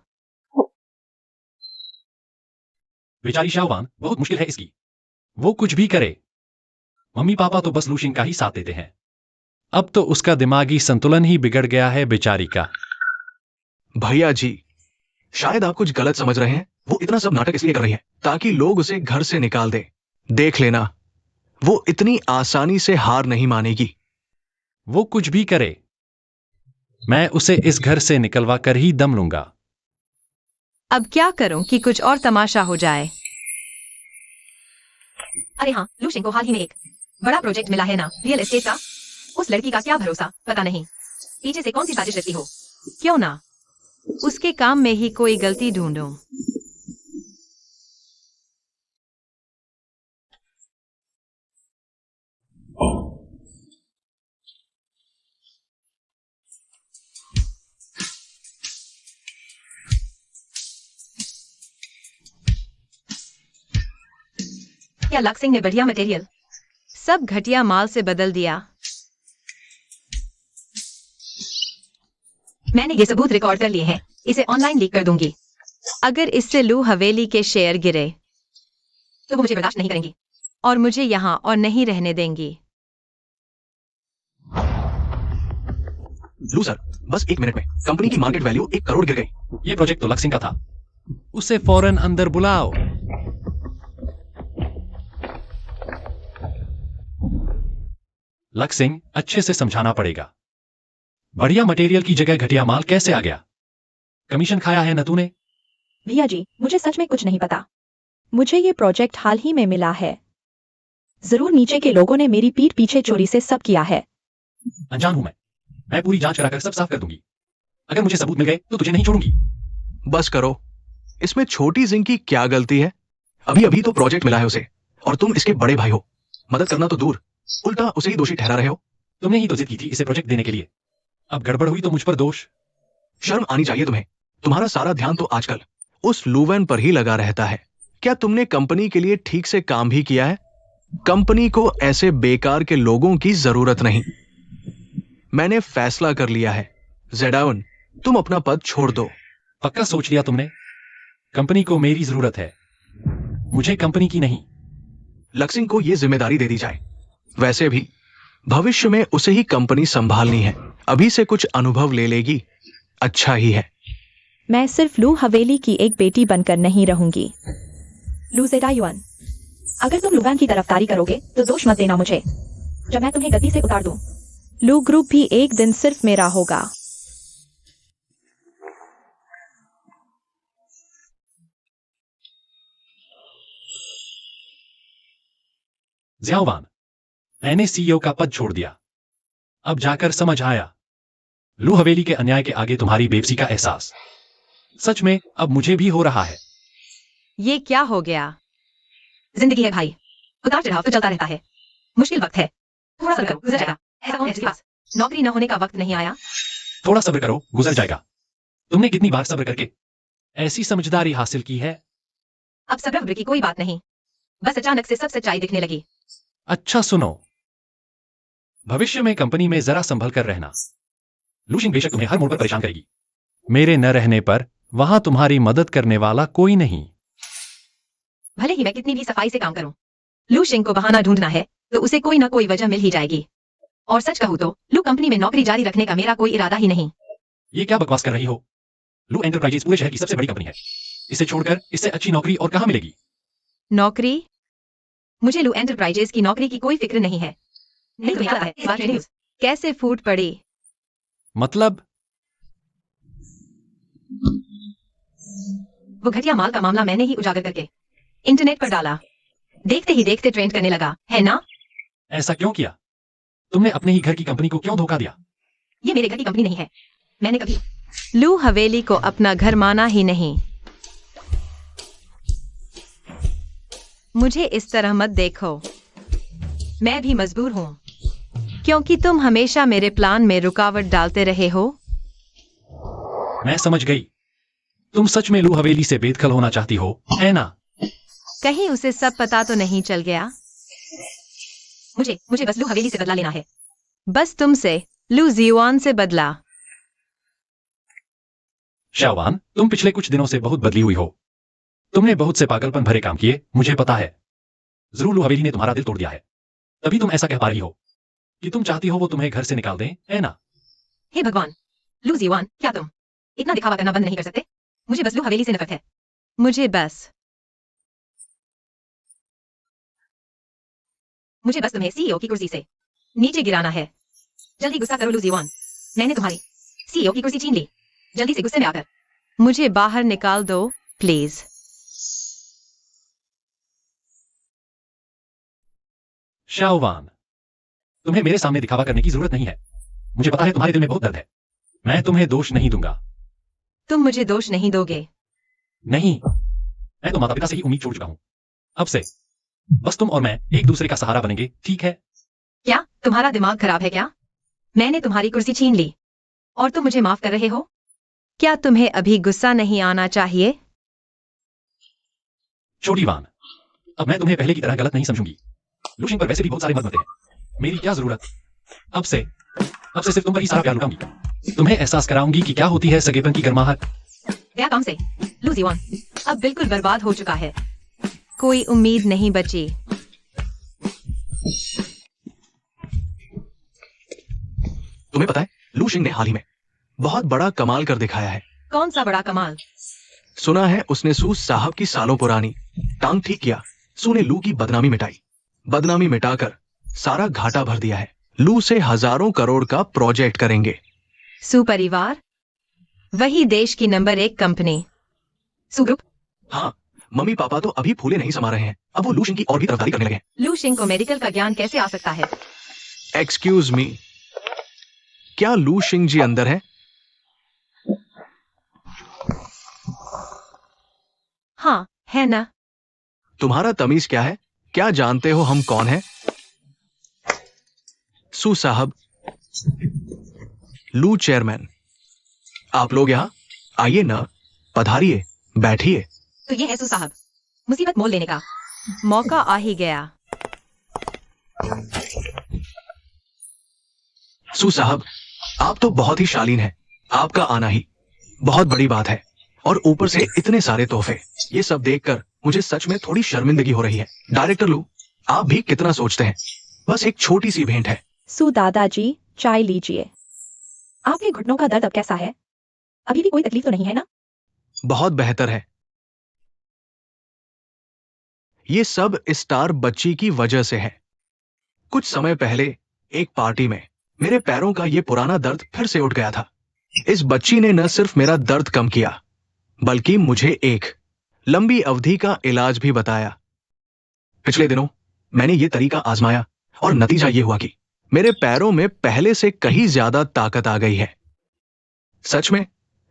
बेचारी शाओवान बहुत मुश्किल है इसकी। वो कुछ भी करे, मम्मी पापा तो बस लूशिंग का ही साथ देते हैं। अब तो उसका दिमागी संतुलन ही बिगड़ गया है बेचारी का। भैया जी, शायद आप कुछ गलत समझ रहे हैं। वो इतना सब नाटक इसलिए कर रही है ताकि लोग उसे घर से निकाल दे। देख लेना, वो इतनी आसानी से हार नहीं मानेगी। वो कुछ भी करे, मैं उसे इस घर से निकलवा कर ही दम लूंगा। अब क्या करूं कि कुछ और तमाशा हो जाए? अरे हाँ, लूशिंग को हाल ही में एक बड़ा प्रोजेक्ट मिला है ना, रियल एस्टेट का। उस लड़की का क्या भरोसा, पता नहीं पीछे से कौन सी साजिश रची हो। क्यों ना उसके काम में ही कोई गलती ढूंढूं। क्या लक्सिंग ने बढ़िया मटेरियल सब घटिया माल से बदल दिया? मैंने ये सबूत रिकॉर्ड कर लिए हैं, इसे ऑनलाइन लीक कर दूंगी। अगर इससे लू हवेली के शेयर गिरे तो वो मुझे बर्दाश्त नहीं करेंगी और मुझे यहाँ और नहीं रहने देंगी। लू सर, बस 1 मिनट में कंपनी की मार्केट वैल्यू 1 करोड़ गिर गई। ये प्रोजेक्ट तो लक्सिंग का था, उसे फौरन अंदर बुलाओ। लक्सिंग, अच्छे से समझाना पड़ेगा। बढ़िया मटेरियल की जगह घटिया माल कैसे आ गया? कमीशन खाया है न तूने? भैया जी, मुझे सच में कुछ नहीं पता। मुझे ये प्रोजेक्ट हाल ही में मिला है। जरूर नीचे के लोगों ने मेरी पीठ पीछे चोरी से सब किया है। अनजान हूं मैं पूरी जांच कराकर सब साफ कर दूंगी। अगर मुझे सबूत मिल गए तो तुझे नहीं छोड़ूंगी। बस करो, इसमें छोटी जिंग की क्या गलती है? अभी अभी तो प्रोजेक्ट मिला है उसे, और तुम इसके बड़े भाई हो। मदद करना तो दूर, उल्टा उसे ही दोषी ठहरा रहे हो। तुमने ही तो जिद की थी इसे प्रोजेक्ट देने के लिए। अब गड़बड़ हुई तो मुझ पर दोष। शर्म आनी चाहिए तुम्हें। तुम्हारा सारा ध्यान तो आजकल उस लूवेन पर ही लगा रहता है। क्या तुमने कंपनी के लिए ठीक से काम भी किया है? कंपनी को ऐसे बेकार के लोगों की जरूरत नहीं। मैंने फैसला कर लिया है। जेडायोन, तुम अपना पद छोड़ दो। पक्का सोच लिया तुमने? कंपनी को मेरी जरूरत है, मुझे कंपनी की नहीं। लक्सिंग को यह जिम्मेदारी दे दी जाए। वैसे भी भविष्य में उसे ही कंपनी संभालनी है। अभी से कुछ अनुभव ले लेगी, अच्छा ही है। मैं सिर्फ लू हवेली की एक बेटी बनकर नहीं रहूंगी। लू जेडायोन, अगर तुम लुवैन की तरफदारी करोगे तो दोष मत देना मुझे। जब मैं तुम्हें गति से उतार दूं। लू ग्रुप भी एक दिन सिर्फ मेरा होगा। ज़ियाओवान, मैंने सीईओ का पद छोड़ दिया। अब जाकर समझ आया, लू हवेली के अन्याय के आगे तुम्हारी बेबसी का एहसास सच में अब मुझे भी हो रहा है। ये क्या हो गया? जिंदगी है भाई, उतार चढ़ाव तो चलता रहता है। मुश्किल वक्त है, थोड़ा सब्र करो, गुजर जाएगा। ऐसा कौन है जिसके पास नौकरी न होने का वक्त नहीं आया? थोड़ा सब्र करो, गुजर जाएगा। तुमने कितनी बार सब्र करके ऐसी समझदारी हासिल की है? अब सब्र की कोई बात नहीं, बस अचानक से सब सच्चाई दिखने लगी। अच्छा सुनो, भविष्य में कंपनी में जरा संभल कर रहना। लूशिंग बेशक तुम्हें हर मोड़ पर परेशान करेगी। मेरे न रहने पर वहां तुम्हारी मदद करने वाला कोई नहीं। भले ही मैं कितनी भी सफाई से काम करूं, लू शिंग को बहाना ढूंढना है तो उसे कोई ना कोई वजह मिल ही जाएगी। और सच कहूं तो लू कंपनी में नौकरी जारी रखने का मेरा कोई इरादा ही नहीं। ये क्या बकवास कर रही हो? लू एंटरप्राइजेज पूरे शहर की सबसे बड़ी कंपनी है। इसे छोड़कर इससे अच्छी नौकरी और कहां मिलेगी? नौकरी? मुझे लू एंटरप्राइजेज की नौकरी की कोई फिक्र नहीं है। नहीं तो याद है इस बार न्यूज़ कैसे फूट पड़ी। मतलब वो घटिया माल का मामला मैंने ही उजागर करके इंटरनेट पर डाला। देखते ही देखते ट्रेंड करने लगा, है ना? ऐसा क्यों किया? तुमने अपने ही घर की कंपनी को क्यों धोखा दिया? ये मेरे घर की कंपनी नहीं है। मैंने कभी लू हवेली को अपना घर माना ही नहीं। मुझे इस तरह मत देखो, मैं भी मजबूर हूं क्योंकि तुम हमेशा मेरे प्लान में रुकावट डालते रहे हो। मैं समझ गई, तुम सच में लू हवेली से बेदखल होना चाहती हो, है ना? कहीं उसे सब पता तो नहीं चल गया? मुझे बस लू हवेली से बदला लेना है। बस तुमसे लू जियुआन से बदला। शाओवान, तुम पिछले कुछ दिनों से बहुत बदली हुई हो। तुमने बहुत से पागलपन भरे काम किए, मुझे पता है। जरूर लू हवेली ने तुम्हारा दिल तोड़ दिया है, तभी तुम ऐसा कह पा रही हो कि तुम चाहती हो वो तुम्हें घर से निकाल दें, है ना? हे भगवान, लू जियुआन, क्या तुम इतना दिखावा करना बंद नहीं कर सकते? मुझे बस लू हवेली से नफरत है। मुझे बस तुम्हें सीईओ की कुर्सी से नीचे गिराना है। जल्दी गुस्सा करो लू जियुआन, मैंने तुम्हारी सीईओ की कुर्सी छीन ली। जल्दी से गुस्से में आकर मुझे बाहर निकाल दो प्लीज। शाओवान, तुम्हें मेरे सामने दिखावा करने की जरूरत नहीं है। मुझे पता है तुम्हारे दिल में बहुत दर्द है। मैं तुम्हें दोष नहीं दूंगा। तुम मुझे दोष नहीं दोगे। नहीं, मैं तो माता पिता से ही उम्मीद छोड़ चुका हूं। अब से बस तुम और मैं एक दूसरे का सहारा बनेंगे, ठीक है? क्या तुम्हारा दिमाग खराब है क्या? मैंने तुम्हारी कुर्सी छीन ली और तुम मुझे माफ कर रहे हो? क्या तुम्हें अभी गुस्सा नहीं आना चाहिए? छोटी वान, अब मैं तुम्हें पहले की तरह गलत नहीं समझूंगी। लूशिंग पर वैसे भी बहुत सारे मत मते हैं। मेरी क्या जरूरत? अब से सिर्फ तुम पर ही सारा प्यार लुटाऊंगी। तुम्हें एहसास कराऊंगी कि क्या होती है सगेपन की गर्माहट। क्या काम से लू जियुआन अब बिल्कुल बर्बाद हो चुका है। कोई उम्मीद नहीं बची। तुम्हें पता है, लू शिंग ने हाल ही में बहुत बड़ा कमाल कर दिखाया है। कौन सा बड़ा कमाल? सुना है उसने सू साहब की सालों पुरानी टांग ठीक किया। सू ने लू की बदनामी मिटाई। बदनामी मिटाकर सारा घाटा भर दिया है। लू से हजारों करोड़ का प्रोजेक्ट करेंगे। सुपरिवार, वही देश की नंबर 1 कंपनी। सू ग्रुप? हाँ, मम्मी पापा तो अभी फूले नहीं समा रहे हैं, अब वो लू शिंग की और भी तरफदारी करने लगे हैं। लू शिंग को मेडिकल का ज्ञान कैसे आ सकता है? एक्सक्यूज मी, क्या लू शिंग जी अंदर है? हाँ, है ना? तुम्हारा तमीज क्या है? क्या जानते हो हम कौन हैं? सू साहब, लू चेयरमैन, आप लोग यहां आइए ना, पधारिए, बैठिए। तो ये है सू साहब, मुसीबत मोल लेने का मौका आ ही गया। सू साहब, आप तो बहुत ही शालीन हैं। आपका आना ही बहुत बड़ी बात है, और ऊपर से इतने सारे तोहफे। ये सब देखकर मुझे सच में थोड़ी शर्मिंदगी हो रही है। डायरेक्टर लू, आप भी कितना सोचते हैं। बस एक छोटी सी भेंट है। सू दादाजी, चाय लीजिए। आपके घुटनों का दर्द अब कैसा है? अभी भी कोई तकलीफ तो नहीं है ना? बहुत बेहतर है। ये सब स्टार बच्ची की वजह से है। कुछ समय पहले एक पार्टी में मेरे पैरों का ये पुराना दर्द फिर से उठ गया था। इस बच्ची ने न सिर्फ मेरा दर्द कम किया, बल्कि मुझे एक लंबी अवधि का इलाज भी बताया। पिछले दिनों मैंने ये तरीका आजमाया और नतीजा ये हुआ कि मेरे पैरों में पहले से कहीं ज्यादा ताकत आ गई है। सच में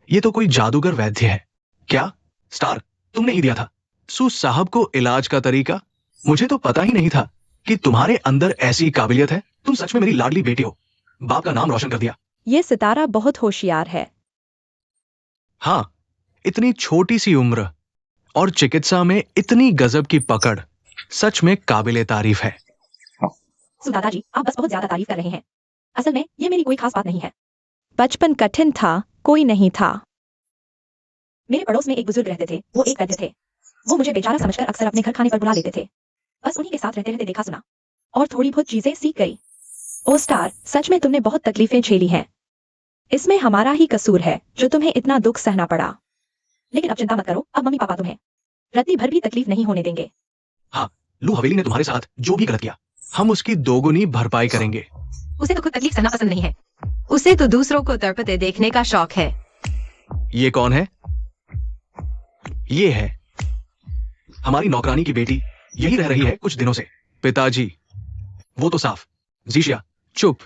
ये तो कोई जादूगर वैद्य है। क्या स्टार, तुमने ही दिया था सू साहब को इलाज का तरीका? मुझे तो पता ही नहीं था कि तुम्हारे अंदर ऐसी काबिलियत है। तुम सच में मेरी लाडली बेटी हो। बाप का नाम रोशन कर दिया। ये सितारा बहुत होशियार है। हाँ, इतनी छोटी सी उम्र और चिकित्सा में इतनी गजब की पकड़ सच में काबिले तारीफ है। दादाजी, आप बस बहुत ज्यादा तारीफ कर रहे हैं। असल में ये मेरी कोई खास बात नहीं है। बचपन कठिन था, कोई नहीं था। मेरे पड़ोस में एक बुजुर्ग रहते थे। वो एक वैद्य थे। वो मुझे बेचारा समझकर अक्सर अपने घर खाने पर बुला लेते थे। बस उन्हीं के साथ रहते रहते देखा सुना और थोड़ी बहुत चीजें सीख गई। ओ स्टार, सच में तुमने बहुत तकलीफें झेली हैं। इसमें हमारा ही कसूर है जो तुम्हें इतना दुख सहना पड़ा। लेकिन अब चिंता मत करो, अब मम्मी पापा तुम्हें रत्ती भर भी तकलीफ नहीं होने देंगे। हाँ, लू हवेली ने तुम्हारे साथ जो भी गलत किया, हम उसकी दोगुनी भरपाई करेंगे। उसे तो खुद तकलीफ सहना पसंद नहीं है। उसे तो दूसरों को तड़पते देखने का शौक है। ये कौन है? ये है हमारी नौकरानी की बेटी। यही रह रही है कुछ दिनों से। पिताजी, वो तो साफ। जीशिया, चुप।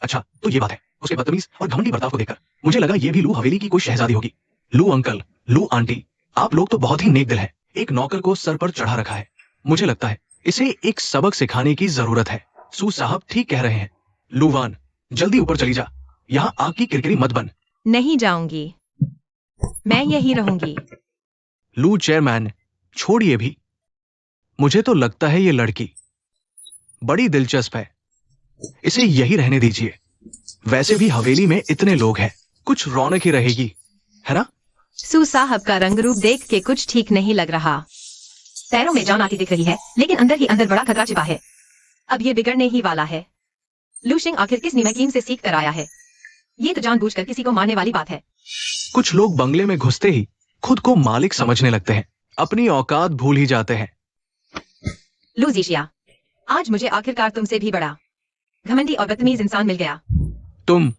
अच्छा, तो ये बात है। उसके बदतमीज और घमंडी बर्ताव को देखकर मुझे लगा ये भी लू हवेली की कोई शहजादी होगी। लू अंकल, लू आंटी, आप लोग तो बहुत ही नेक दिल हैं। एक नौकर को सर पर चढ़ा रखा है। मुझे लगता है इसे एक सबक सिखाने की जरूरत है। सू साहब ठीक कह रहे हैं। लूवान, जल्दी ऊपर चली जा। यहाँ आग की किरकिरी मत बन। नहीं जाऊंगी, मैं यही रहूंगी। लू चेयरमैन, छोड़िए भी। मुझे तो लगता है ये लड़की बड़ी दिलचस्प है। इसे यही रहने दीजिए। वैसे भी हवेली में इतने लोग हैं, कुछ रौनक ही रहेगी, है ना? सू साहब का रंग रूप देख के कुछ ठीक नहीं लग रहा। पैरों में जान आती दिख रही है, लेकिन अंदर ही अंदर बड़ा खतरा छिपा है। अब ये बिगड़ने ही वाला है। लू शिंग आखिर किस निमकीन से सीख कर आया है? ये तो जानबूझकर किसी को मारने वाली बात है। कुछ लोग बंगले में घुसते ही खुद को मालिक समझने लगते हैं, अपनी औकात भूल ही जाते हैं। लू जीशिया, आज मुझे आखिरकार तुमसे भी बड़ा घमंडी और बदतमीज इंसान मिल गया। तुम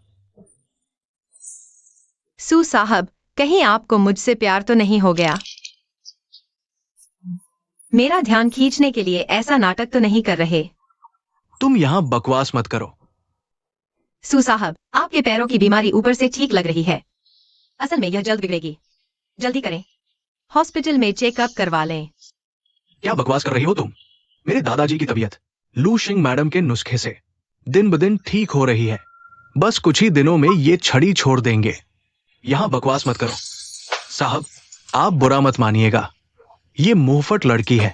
सू साहब, कहीं आपको मुझसे प्यार तो नहीं हो गया? मेरा ध्यान खींचने के लिए ऐसा नाटक तो नहीं कर रहे? तुम यहाँ बकवास मत करो। सू साहब, आपके पैरों की बीमारी ऊपर से ठीक लग रही है। असल में यह जल्द बिगड़ेगी। जल्दी करें, हॉस्पिटल में चेकअप करवा लें। क्या बकवास कर रही हो तुम? मेरे दादाजी की तबीयत लू शिंग मैडम के नुस्खे से दिन ब दिन ठीक हो रही है। बस कुछ ही दिनों में ये छड़ी छोड़ देंगे। यहाँ बकवास मत करो। साहब, आप बुरा मत मानिएगा, ये मुंहफट लड़की है।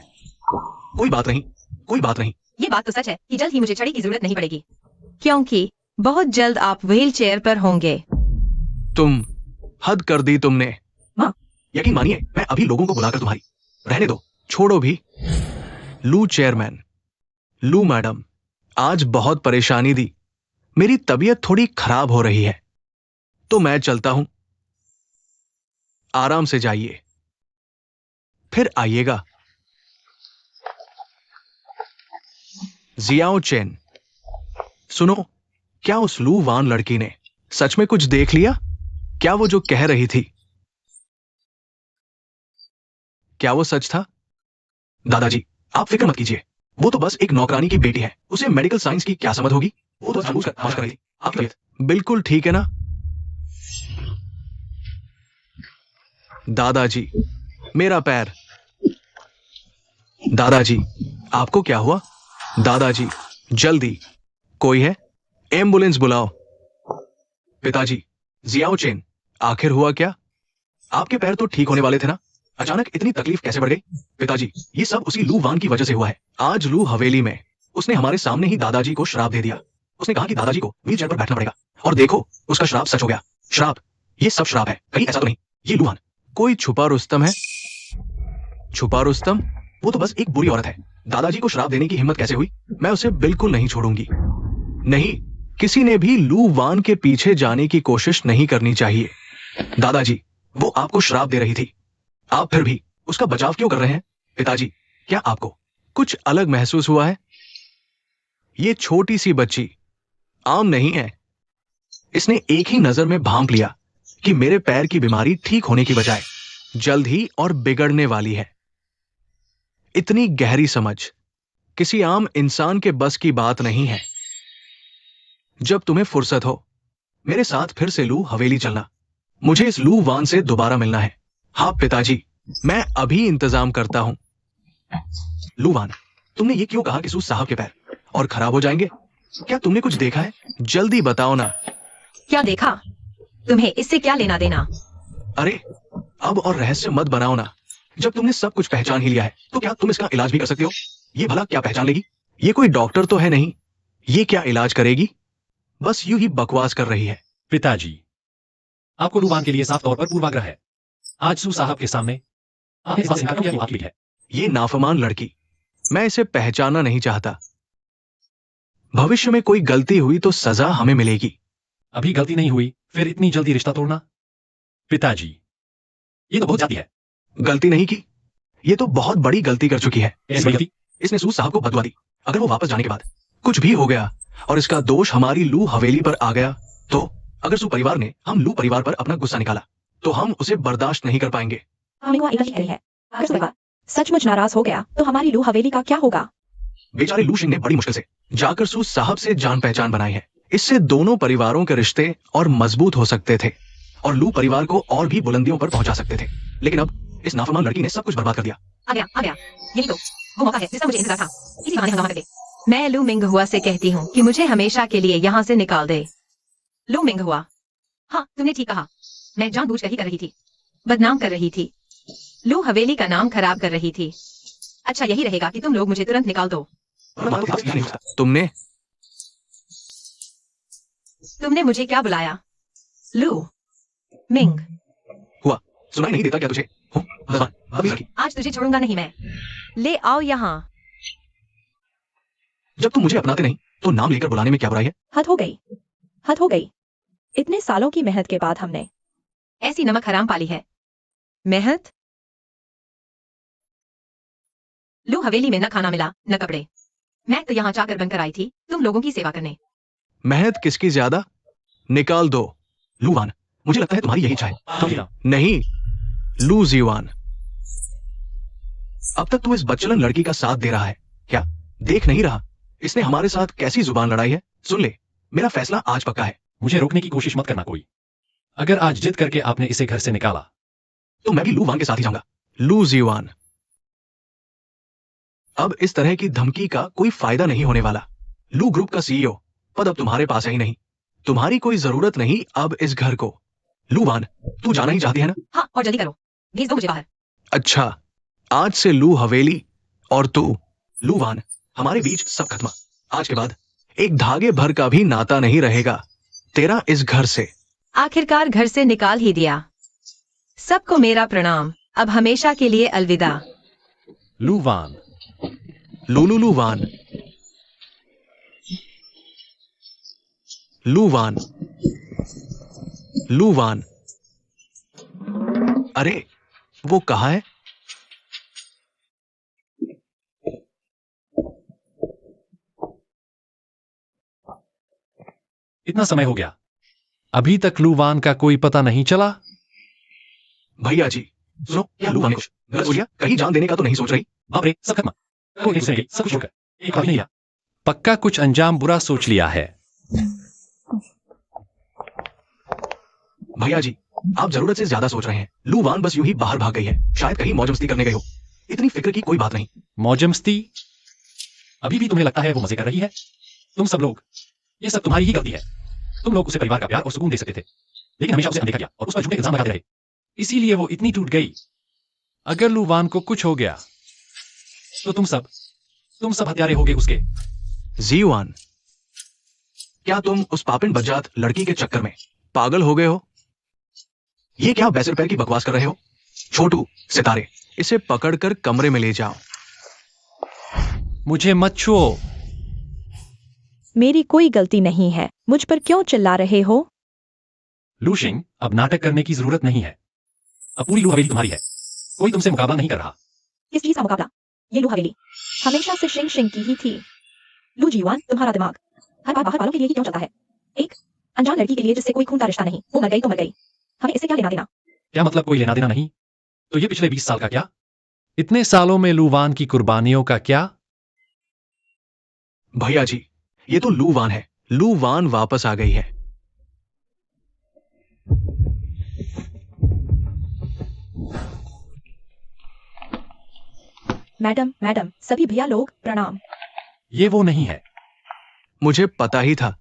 कोई बात नहीं, कोई बात नहीं। ये बात तो सच है कि जल्द ही मुझे छड़ी की जरूरत नहीं पड़ेगी, क्योंकि बहुत जल्द आप व्हील चेयर पर होंगे। तुम हद कर दी तुमने। माँ, यकीन मानिए, मैं अभी लोगों को बुलाकर तुम्हारी रहने दो, छोड़ो भी। लू चेयरमैन, लू मैडम, आज बहुत परेशानी दी। मेरी तबीयत थोड़ी खराब हो रही है, तो मैं चलता हूं। आराम से जाइए, फिर आइएगा। जियाओ चेन, सुनो, क्या उस लू वान लड़की ने सच में कुछ देख लिया? क्या वो जो कह रही थी, क्या वो सच था? दादाजी, आप फिक्र मत कीजिए। वो तो बस एक नौकरानी की बेटी है। उसे मेडिकल साइंस की क्या समझ होगी? वो तो जानबूझकर तमाशा कर रही थी। आपकी तबीयत बिल्कुल ठीक है ना? दादाजी, मेरा पैर। दादाजी, आपको क्या हुआ? दादाजी, जल्दी, कोई है? एम्बुलेंस बुलाओ। पिताजी, जियाओ चेन, आखिर हुआ क्या? आपके पैर तो ठीक होने वाले थे ना? अचानक इतनी तकलीफ कैसे बढ़ गई? पिताजी, ये सब उसी लू वान की वजह से हुआ है। आज लू हवेली में उसने हमारे सामने ही दादाजी को श्राप दे दिया। उसने कहा कि दादाजी को व्हीलचेयर पर बैठना पड़ेगा, और देखो, उसका श्राप सच हो गया। श्राप? ये सब श्राप है, कहीं ऐसा तो नहीं ये लू वान कोई छुपा रुस्तम है? छुपा रुस्तम? वो तो बस एक बुरी औरत है। दादाजी को श्राप देने की हिम्मत कैसे हुई? मैं उसे बिल्कुल नहीं छोड़ूंगी। नहीं, किसी ने भी लू वान के पीछे जाने की कोशिश नहीं करनी चाहिए। दादाजी, वो आपको श्राप दे रही थी, आप फिर भी उसका बचाव क्यों कर रहे हैं? पिताजी, क्या आपको कुछ अलग महसूस हुआ है? ये छोटी सी बच्ची आम नहीं है। इसने एक ही नजर में भांप लिया कि मेरे पैर की बीमारी ठीक होने की बजाय जल्द ही और बिगड़ने वाली है। इतनी गहरी समझ किसी आम इंसान के बस की बात नहीं है। जब तुम्हें फुर्सत हो मेरे साथ फिर से लू हवेली चलना। मुझे इस लू वान से दोबारा मिलना है। हाँ पिताजी, मैं अभी इंतजाम करता हूं। लू वान, तुमने ये क्यों कहा कि सूस साहब के पैर और खराब हो जाएंगे? क्या तुमने कुछ देखा है? जल्दी बताओ ना। क्या देखा? तुम्हें इससे क्या लेना देना? अरे अब और रहस्य मत बनाओ ना। जब तुमने सब कुछ पहचान ही लिया है तो क्या तुम इसका इलाज भी कर सकते हो? ये भला क्या पहचान लेगी? ये कोई डॉक्टर तो है नहीं। ये क्या इलाज करेगी? बस यूं ही बकवास कर रही है। पिताजी, आपको लू वान के लिए साफ तौर पर पूर्वाग्रह है। आज सू साहब के सामने आपने इस बात से इनकार क्यों किया कि वो आपकी है? ये नाफरमान लड़की, मैं इसे पहचानना नहीं चाहता। भविष्य में कोई गलती हुई तो सजा हमें मिलेगी। अभी गलती नहीं हुई, फिर इतनी जल्दी रिश्ता तोड़ना? पिताजी, ये तो बहुत ज्यादा है। गलती नहीं की, ये तो बहुत बड़ी गलती कर चुकी है। ऐसी गलती? इसने सूस साहब को बदुआ दी। अगर वो वापस जाने के बाद कुछ भी हो गया और इसका दोष हमारी लू हवेली पर आ गया तो अगर सू परिवार ने हम लू परिवार पर अपना गुस्सा निकाला तो हम उसे बर्दाश्त नहीं कर पाएंगे। अगर परिवार सचमुच नाराज हो गया तो हमारी लू हवेली का क्या होगा? बेचारे लू सिंह ने बड़ी मुश्किल से जाकर सूस साहब से जान पहचान बनाई है। इससे दोनों परिवारों के रिश्ते और मजबूत हो सकते थे और लू परिवार को और भी बुलंदियों पर पहुंचा सकते थे। लेकिन अब इस नाफरमान लड़की ने सब कुछ बर्बाद कर दिया। आ गया। यही तो वो मौका है जिसका मुझे इंतजार था। इसी बहाने हंगामा कर दे। मैं लू मिंग हुआ से कहती हूँ कि मुझे हमेशा के लिए यहाँ से निकाल दे। लू मिंग हुआ, हाँ तुमने ठीक कहा। मैं जानबूझकर ही कर रही थी, बदनाम कर रही थी, लू हवेली का नाम खराब कर रही थी। अच्छा यही रहेगा कि तुम लोग मुझे तुरंत निकाल दो। तुमने मुझे क्या बुलाया? लू मिंग। हुआ सुनाई नहीं देता क्या तुझे? अभी लड़की, आज तुझे छोड़ूंगा नहीं मैं। ले आओ यहाँ। जब तुम मुझे अपनाते नहीं तो नाम लेकर बुलाने में क्या बुराई है? हद हो गई। इतने सालों की मेहनत के बाद हमने ऐसी नमक हराम पाली है। मेहनत? लू हवेली में न खाना मिला न कपड़े। मैं तो यहाँ चाकर बनकर आई थी तुम लोगों की सेवा करने। मेहनत किसकी ज्यादा? निकाल दो। लूवान, मुझे लगता है तुम्हारी यही इच्छा है। नहीं लू जीवान, अब तक तू इस बच्चलन लड़की का साथ दे रहा है क्या? देख नहीं रहा इसने हमारे साथ कैसी जुबान लड़ाई है? सुन ले, मेरा फैसला आज पक्का है। मुझे रोकने की कोशिश मत करना कोई। अगर आज जिद करके आपने इसे घर से निकाला तो मैं भी लू वान के साथ ही जाऊंगा। लू जीवान, अब इस तरह की धमकी का कोई फायदा नहीं होने वाला। लू ग्रुप का सीईओ पद अब तुम्हारे पास है ही नहीं। तुम्हारी कोई जरूरत नहीं अब इस घर को। लू वान, तू जाना ही चाहती है ना? हाँ और जल्दी करो, भेज दो मुझे बाहर। अच्छा, आज से लू हवेली और तू लू वान, हमारे बीच सब खत्म। आज के बाद एक धागे भर का भी नाता नहीं रहेगा तेरा इस घर से। आखिरकार घर से निकाल ही दिया। सबको मेरा प्रणाम। अब हमेशा के लिए अलविदा। लू वान। लू वान, लू वान, लू वान। अरे वो कहाँ है? इतना समय हो गया, अभी तक लू वान का कोई पता नहीं चला? भैया जी सुनो, क्या लू वान कुछ गलत बोलिया? कहीं जान देने का तो नहीं सोच रही? बाप रे, सब खत्म। कोई नहीं सुनेगी, सब कुछ छोड़कर एक बात नहीं लिया। पक्का कुछ अंजाम बुरा सोच लिया है। भैया जी, आप जरूरत से ज्यादा सोच रहे हैं। लू वान बस यूं ही बाहर भाग गई है। शायद कहीं मौज मस्ती करने गई हो। इतनी फिक्र की कोई बात नहीं। मौज मस्ती? अभी भी तुम्हें लगता है वो मजे कर रही है? तुम सब लोग, ये सब तुम्हारी ही गलती है। तुम लोग उसे परिवार का प्यार और सुकून दे सकते थे, लेकिन हमेशा उसे अनदेखा किया और उस पर झूठे इल्जाम लगाते रहे। इसीलिए वो इतनी टूट गई। अगर लू वान को कुछ हो गया तो तुम सब हत्यारे होगे उसके। जीवान, क्या तुम उस पापिन बज्जात लड़की के चक्कर में पागल हो गए हो? ये क्या बैसर पैर की बकवास कर रहे हो? छोटू, सितारे, इसे पकड़कर कमरे में ले जाओ। मुझे मत छुओ। मेरी कोई गलती नहीं है, मुझ पर क्यों चिल्ला रहे हो? लू शिंग, अब नाटक करने की जरूरत नहीं है। अब पूरी लू हवेली तुम्हारी है, कोई तुमसे मुकाबला नहीं कर रहा। किस चीज का मुकाबला? ये लू हवेली हमेशा से शिंग शिंग की ही थी। लू जीवान, तुम्हारा दिमाग हर बार बाहर वालों के लिए ही क्यों चलता है? एक अनजान लड़की के लिए जिससे कोई खून का रिश्ता नहीं, वो मर गई तो मर गई, हमें इससे क्या लेना देना? क्या मतलब कोई लेना देना नहीं? तो ये पिछले 20 साल का क्या? इतने सालों में लू वान की कुर्बानियों का क्या? भैया जी, ये तो लू वान है। लू वान वापस आ गई है। मैडम मैडम, सभी भैया लोग प्रणाम। ये वो नहीं है। मुझे पता ही था।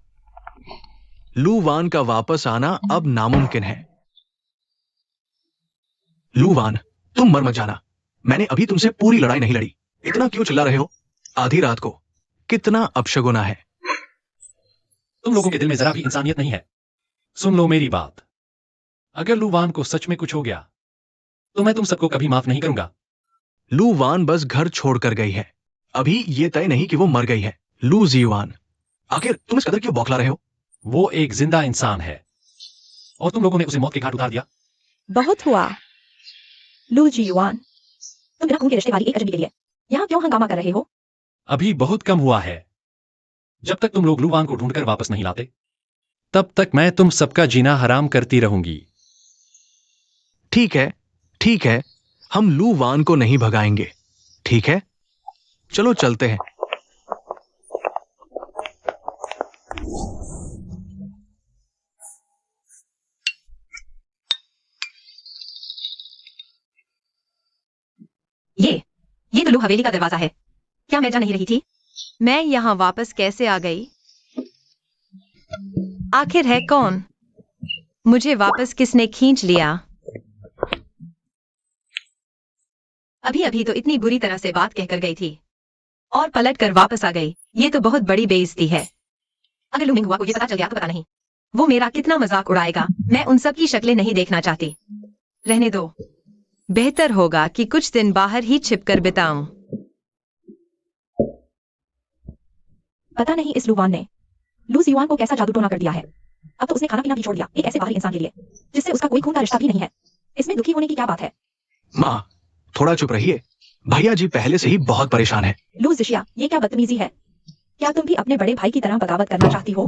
लू वान का वापस आना अब नामुमकिन है। लू वान, तुम मर मत जाना। मैंने अभी तुमसे पूरी लड़ाई नहीं लड़ी। इतना क्यों चिल्ला रहे हो आधी रात को? कितना अपशगुना है। तुम लोगों के दिल में जरा भी इंसानियत नहीं है। सुन लो मेरी बात। अगर लू वान को सच में कुछ हो गया तो मैं तुम सबको कभी माफ नहीं करूंगा। लू वान बस घर छोड़कर गई है। अभी ये तय नहीं कि वो मर गई है। लू जीवान, आखिर तुम इस कदर क्यों बौखला रहे हो? वो एक जिंदा इंसान है और तुम लोगों ने उसे मौत के घाट उतार दिया। बहुत हुआ। लू जीवान, तुम बिना खून के रिश्ते वाली एक अजनबी के लिए यहाँ क्यों हंगामा कर रहे हो? अभी बहुत कम हुआ है। जब तक तुम लोग लू वान को ढूंढकर वापस नहीं लाते तब तक मैं तुम सबका जीना हराम करती रहूंगी। ठीक है, ठीक है, हम लू वान को नहीं भगाएंगे। ठीक है, चलो चलते हैं। ये तो लू हवेली का दरवाजा है। क्या मैं जा नहीं रही थी? मैं यहाँ वापस कैसे आ गई? आखिर है कौन? मुझे वापस किसने खींच लिया? अभी अभी तो इतनी बुरी तरह से बात कहकर गई थी और पलट कर वापस आ गई। ये तो बहुत बड़ी बेइज्जती है। अगर लू मिंगहुआ को ये पता चल गया तो पता नहीं वो मेरा कितना मजाक उड़ाएगा। मैं उन सब की शक्लें नहीं देखना चाहती। रहने दो। बेहतर होगा कि कुछ दिन बाहर ही छिपकर बिताऊं। पता नहीं इस लू वान ने लू जीवान को कैसा जादू टोना कर दिया है। अब तो उसने खाना पीना भी छोड़ दिया, एक ऐसे बाहरी इंसान के लिए जिससे उसका कोई खून का रिश्ता भी नहीं है। इसमें दुखी होने की क्या बात है? माँ, थोड़ा चुप रहिए। भैया जी पहले से ही बहुत परेशान है। लू जिशिया, ये क्या बदतमीजी है? क्या तुम भी अपने बड़े भाई की तरह बगावत करना चाहती हो?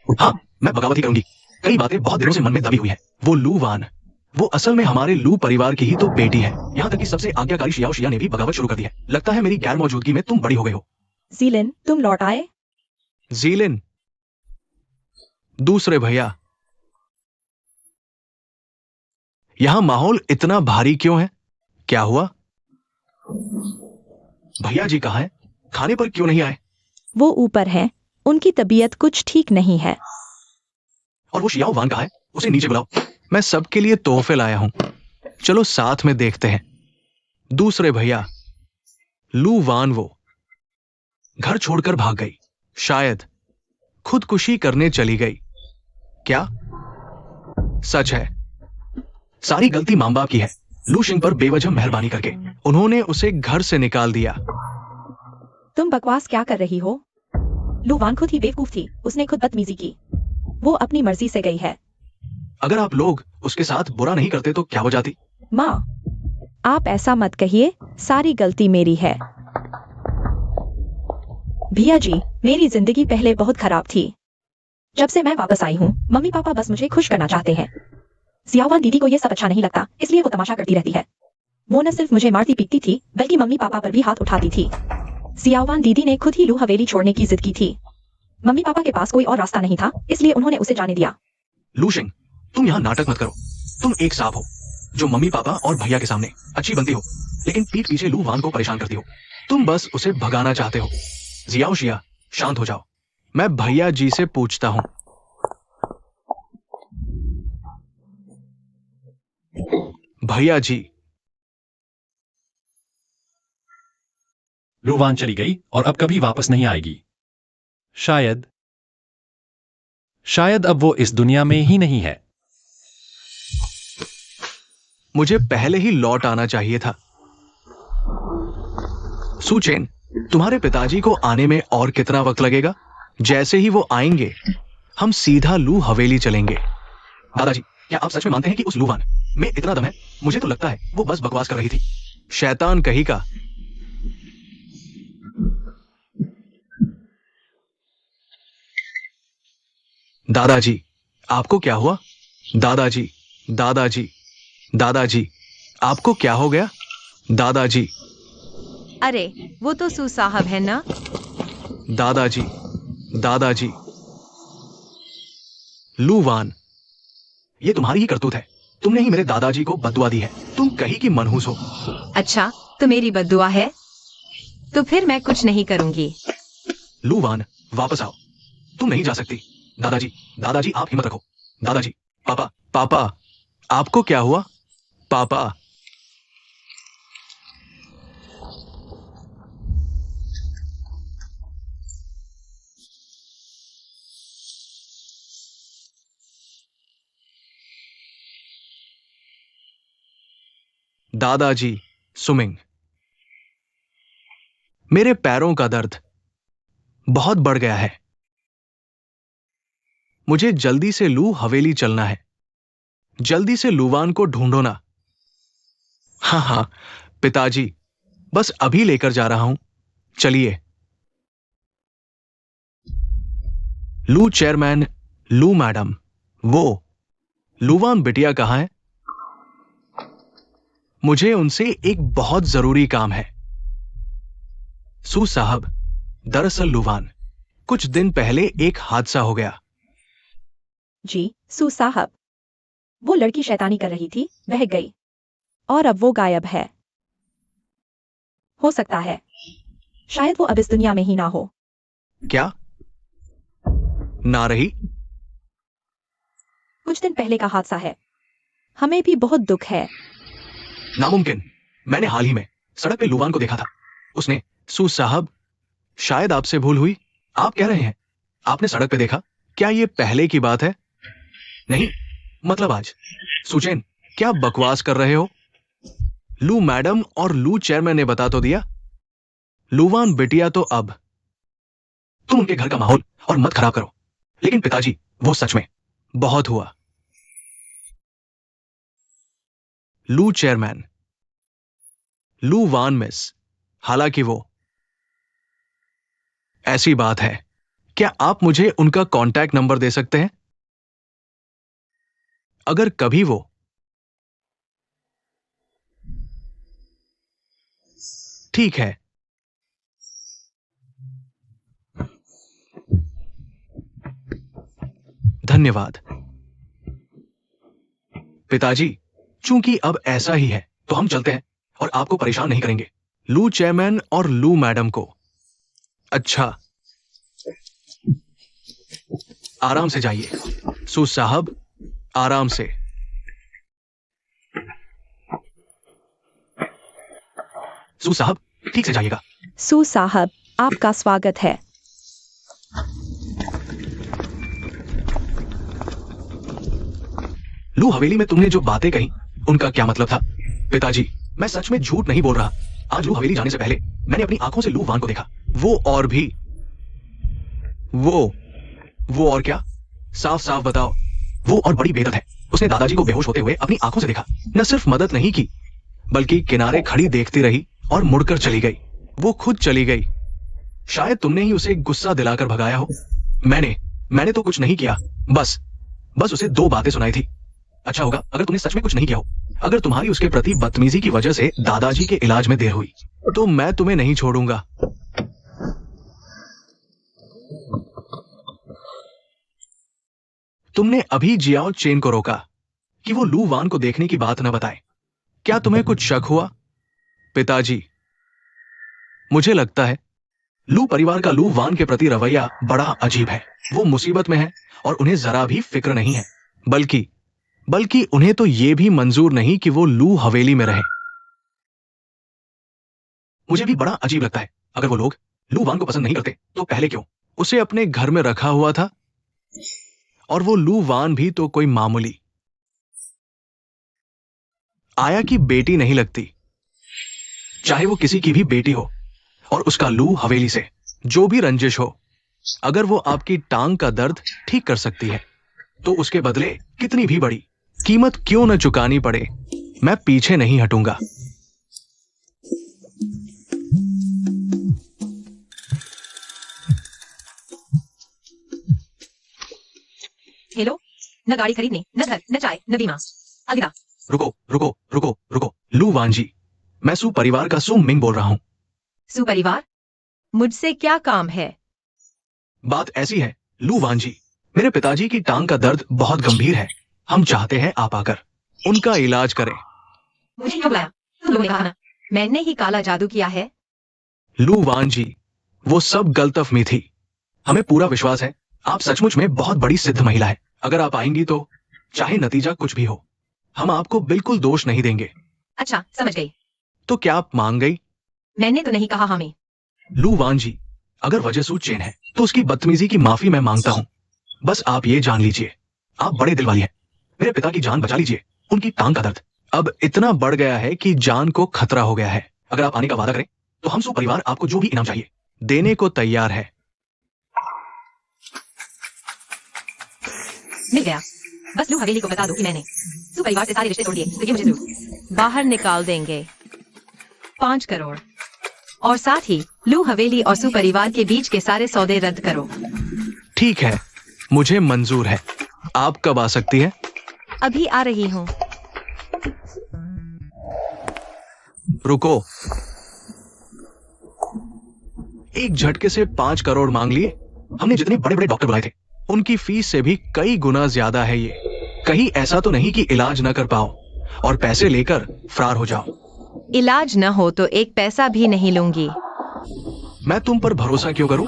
हाँ, मैं बगावत ही करूंगी। कई बातें बहुत दिनों से मन में दबी हुई है। वो लू वान, वो असल में हमारे लू परिवार की ही तो बेटी है। यहाँ तक कि सबसे आज्ञाकारी शियाओ शिया ने भी बगावत शुरू कर दी है। लगता है मेरी गैर मौजूदगी में तुम बड़ी हो गई हो। जीलिन, तुम लौट आए? जीलिन, दूसरे भैया, यहां माहौल इतना भारी क्यों है? क्या हुआ? भैया जी कहाँ हैं? खाने पर क्यों नहीं आए? वो ऊपर हैं, उनकी तबीयत कुछ ठीक नहीं है। और वो शियाओ वान कहाँ है? उसे नीचे बुलाओ। मैं सबके लिए तोहफे लाया हूं। चलो साथ में देखते हैं। दूसरे भैया, लू वान वो घर छोड़कर भाग गई। शायद खुदकुशी करने चली गई। क्या? सच है। सारी गलती मां बाप की है। लू शिंग पर बेवजह मेहरबानी करके उन्होंने उसे घर से निकाल दिया। तुम बकवास क्या कर रही हो? लू वान खुद ही बेवकूफ थी, उसने खुद बदतमीजी की। वो अपनी मर्जी से गई है। अगर आप लोग उसके साथ बुरा नहीं करते तो क्या हो जाती? माँ, आप ऐसा मत कहिए, सारी गलती मेरी है। भैया जी, मेरी जिंदगी पहले बहुत खराब थी। जब से मैं वापस आई हूँ, मम्मी पापा बस मुझे खुश करना चाहते हैं। जियावान दीदी को ये सब अच्छा नहीं लगता, इसलिए वो तमाशा करती रहती है। वो न सिर्फ मुझे मारती पीटती थी, बल्कि मम्मी पापा पर भी हाथ उठाती थी। जियावान दीदी ने खुद ही लू हवेली छोड़ने की जिद की थी। मम्मी पापा के पास कोई और रास्ता नहीं था, इसलिए उन्होंने उसे जाने दिया। लू शिंग, तुम यहाँ नाटक मत करो। तुम एक सांप हो जो मम्मी पापा और भैया के सामने अच्छी बनती हो, लेकिन पीठ पीछे लू वान को परेशान करती हो। तुम बस उसे भगाना चाहते हो। जियाओ शिया, शांत हो जाओ। मैं भैया जी से पूछता हूं। भैया जी, लू वान चली गई और अब कभी वापस नहीं आएगी। शायद अब वो इस दुनिया में ही नहीं है। मुझे पहले ही लौट आना चाहिए था। सुचेन, तुम्हारे पिताजी को आने में और कितना वक्त लगेगा? जैसे ही वो आएंगे हम सीधा लू हवेली चलेंगे। दादाजी, क्या आप सच में मानते हैं कि उस लू वान में इतना दम है? मुझे तो लगता है वो बस बकवास कर रही थी। शैतान कहीं का। दादाजी, आपको क्या हुआ? दादाजी, दादाजी, दादाजी, आपको क्या हो गया? दादाजी, अरे वो तो सू साहब है ना। दादाजी, दादाजी। लू वान, ये तुम्हारी ही करतूत है। तुमने ही मेरे दादाजी को बद्दुआ दी है। तुम कहीं की मनहूस हो। अच्छा तो मेरी बद्दुआ है, तो फिर मैं कुछ नहीं करूंगी। लू वान, वापस आओ। तुम नहीं जा सकती। दादाजी, दादाजी, आप हिम्मत रखो। दादाजी, पापा, पापा, आपको क्या हुआ? पापा, दादाजी, सुमिंग, मेरे पैरों का दर्द बहुत बढ़ गया है। मुझे जल्दी से लू हवेली चलना है। जल्दी से लूवान को ढूंढो ना। हाँ हाँ पिताजी, बस अभी लेकर जा रहा हूं। चलिए। लू चेयरमैन, लू मैडम, वो लूवान बिटिया कहां है? मुझे उनसे एक बहुत जरूरी काम है। सू साहब, दरअसल लूवान, कुछ दिन पहले एक हादसा हो गया। जी सू साहब, वो लड़की शैतानी कर रही थी, बह गई और अब वो गायब है। हो सकता है शायद वो अब इस दुनिया में ही ना हो। क्या? ना रही? कुछ दिन पहले का हादसा है। हमें भी बहुत दुख है। नामुमकिन। मैंने हाल ही में सड़क पे लूवान को देखा था। उसने, सू साहब, शायद आपसे भूल हुई। आप कह रहे हैं आपने सड़क पे देखा? क्या ये पहले की बात है? नहीं, मतलब आज। सुचेन, क्या बकवास कर रहे हो? लू मैडम और लू चेयरमैन ने बता तो दिया। लूवान बिटिया तो अब। तुम उनके घर का माहौल और मत खराब करो। लेकिन पिताजी, वो सच में बहुत हुआ। लू चेयरमैन, लू वान मिस, हालांकि वो। ऐसी बात है, क्या आप मुझे उनका कांटेक्ट नंबर दे सकते हैं? अगर कभी वो। ठीक है। धन्यवाद पिताजी। चूंकि अब ऐसा ही है तो हम चलते हैं और आपको परेशान नहीं करेंगे। लू चेयरमैन और लू मैडम को। अच्छा, आराम से जाइए। सू साहब, आराम से। सू साहब, ठीक से जाइएगा। सू साहब, आपका स्वागत है। लू हवेली में तुमने जो बातें कही, उनका क्या मतलब था? पिताजी, मैं सच में झूठ नहीं बोल रहा। आज लू हवेली जाने से पहले मैंने अपनी आंखों से लू वान को देखा। वो और भी। वो और क्या? साफ साफ बताओ। वो और बड़ी बेदत है। उसने दादाजी को बेहोश होते हुए अपनी आंखों से देखा। न सिर्फ मदद नहीं की, बल्कि किनारे खड़ी देखती रही और मुड़कर चली गई। वो खुद चली गई। शायद तुमने ही उसे गुस्सा दिलाकर भगाया हो। मैंने तो कुछ नहीं किया। बस उसे दो बातें सुनाई थी। अच्छा होगा अगर तुमने सच में कुछ नहीं किया हो। अगर तुम्हारी उसके प्रति बदतमीजी की वजह से दादाजी के इलाज में देर हुई, तो मैं तुम्हें नहीं छोड़ूंगा। तुमने अभी जियाओ चेन को रोका कि वो लू वान को देखने की बात न बताए। क्या तुम्हें कुछ शक हुआ? पिताजी, मुझे लगता है लू परिवार का लू वान के प्रति रवैया बड़ा अजीब है। वो मुसीबत में है और उन्हें जरा भी फिक्र नहीं है। बल्कि उन्हें तो यह भी मंजूर नहीं कि वो लू हवेली में रहे। मुझे भी बड़ा अजीब लगता है। अगर वो लोग लू वान को पसंद नहीं करते तो पहले क्यों उसे अपने घर में रखा हुआ था? और वो लू वान भी तो कोई मामूली आया की बेटी नहीं लगती। चाहे वो किसी की भी बेटी हो और उसका लू हवेली से जो भी रंजिश हो, अगर वो आपकी टांग का दर्द ठीक कर सकती है, तो उसके बदले कितनी भी बड़ी कीमत क्यों न चुकानी पड़े, मैं पीछे नहीं हटूंगा। न गाड़ी खरीदने, न घर, न चाय, न बीमा। अलविदा। रुको रुको रुको रुको, लू वान जी, मैं सू परिवार का सू मिंग बोल रहा हूँ। सुपरिवार, मुझसे क्या काम है? बात ऐसी है लू वान जी, मेरे पिताजी की टांग का दर्द बहुत गंभीर है। हम चाहते हैं आप आकर उनका इलाज करें। मुझे क्यों बुलाया? तुम लोगों ने कहा ना, मैंने ही काला जादू किया है। लू वान जी, वो सब गलतफहमी थी। हमें पूरा विश्वास है आप सचमुच में बहुत बड़ी सिद्ध महिला है। अगर आप आएंगी तो चाहे नतीजा कुछ भी हो, हम आपको बिल्कुल दोष नहीं देंगे। अच्छा, समझ गई। तो क्या आप मान गई? मैंने तो नहीं कहा हमें। लू वान जी, अगर वजह सू चेन है तो उसकी बदतमीजी की माफी मैं मांगता हूँ। बस आप ये जान लीजिए, आप बड़े दिल वाली हैं। मेरे पिता की जान बचा लीजिए। उनकी टांग का दर्द अब इतना बढ़ गया है कि जान को खतरा हो गया है। अगर आप आने का वादा करें तो हम सू परिवार आपको जो भी इनाम चाहिए देने को तैयार है। मिल गया। बस लू हवेली को बता दो कि मैंने सुपरिवार से सारे रिश्ते तोड़ दिए, तो ये मुझे जरूर बाहर निकाल देंगे। 5 करोड़। और साथ ही लू हवेली और सुपरिवार के बीच के सारे सौदे रद्द करो। ठीक है, मुझे मंजूर है। आप कब आ सकती है? अभी आ रही हूँ। रुको, एक झटके से 5 करोड़ मांग लिए। हमने जितने बड़े बड़े डॉक्टर बुलाए थे उनकी फीस से भी कई गुना ज्यादा है ये। कहीं ऐसा तो नहीं कि इलाज न कर पाओ और पैसे लेकर फरार हो जाओ। इलाज न हो तो एक पैसा भी नहीं लूंगी। मैं तुम पर भरोसा क्यों करूं?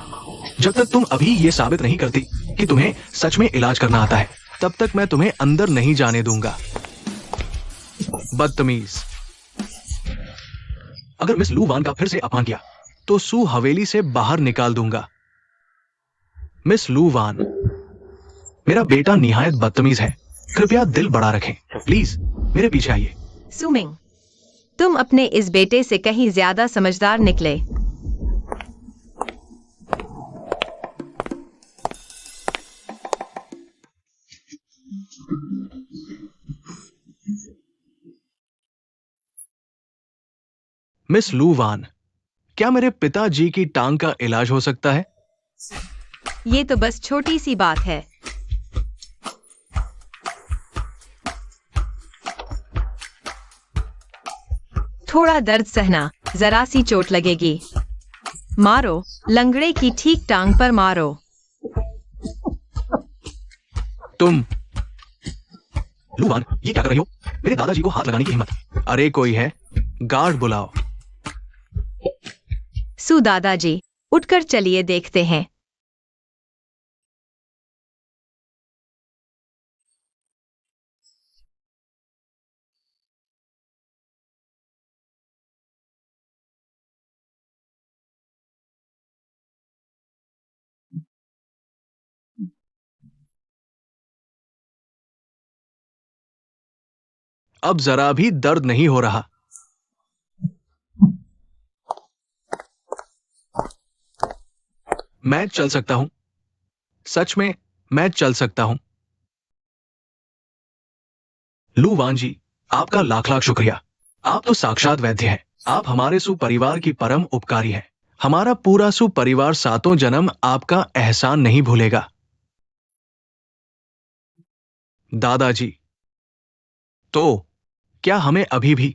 जब तक तुम अभी ये साबित नहीं करती कि तुम्हें सच में इलाज करना आता है, तब तक मैं तुम्हें अंदर नहीं जाने दूंगा। बदतमीज। अगर मिस लू वान का फिर से अपमान किया तो सू हवेली से बाहर निकाल दूंगा। मिस लू वान, मेरा बेटा निहायत बदतमीज है। कृपया दिल बड़ा रखें। प्लीज मेरे पीछे आइए। सुमिंग, तुम अपने इस बेटे से कहीं ज्यादा समझदार निकले। मिस लू वान, क्या मेरे पिताजी की टांग का इलाज हो सकता है? ये तो बस छोटी सी बात है। थोड़ा दर्द सहना, जरा सी चोट लगेगी। मारो, लंगड़े की ठीक टांग पर मारो। तुम लू वान, ये क्या कर रही हो? मेरे दादाजी को हाथ लगाने की हिम्मत। अरे कोई है, गार्ड बुलाओ। सु दादाजी, उठकर चलिए देखते हैं। अब जरा भी दर्द नहीं हो रहा। मैं चल सकता हूं। सच में मैं चल सकता हूं। लू वान जी, आपका लाख लाख शुक्रिया। आप तो साक्षात वैद्य हैं। आप हमारे सुपरिवार की परम उपकारी हैं। हमारा पूरा सुपरिवार सातों जन्म आपका एहसान नहीं भूलेगा। दादाजी, तो क्या हमें अभी भी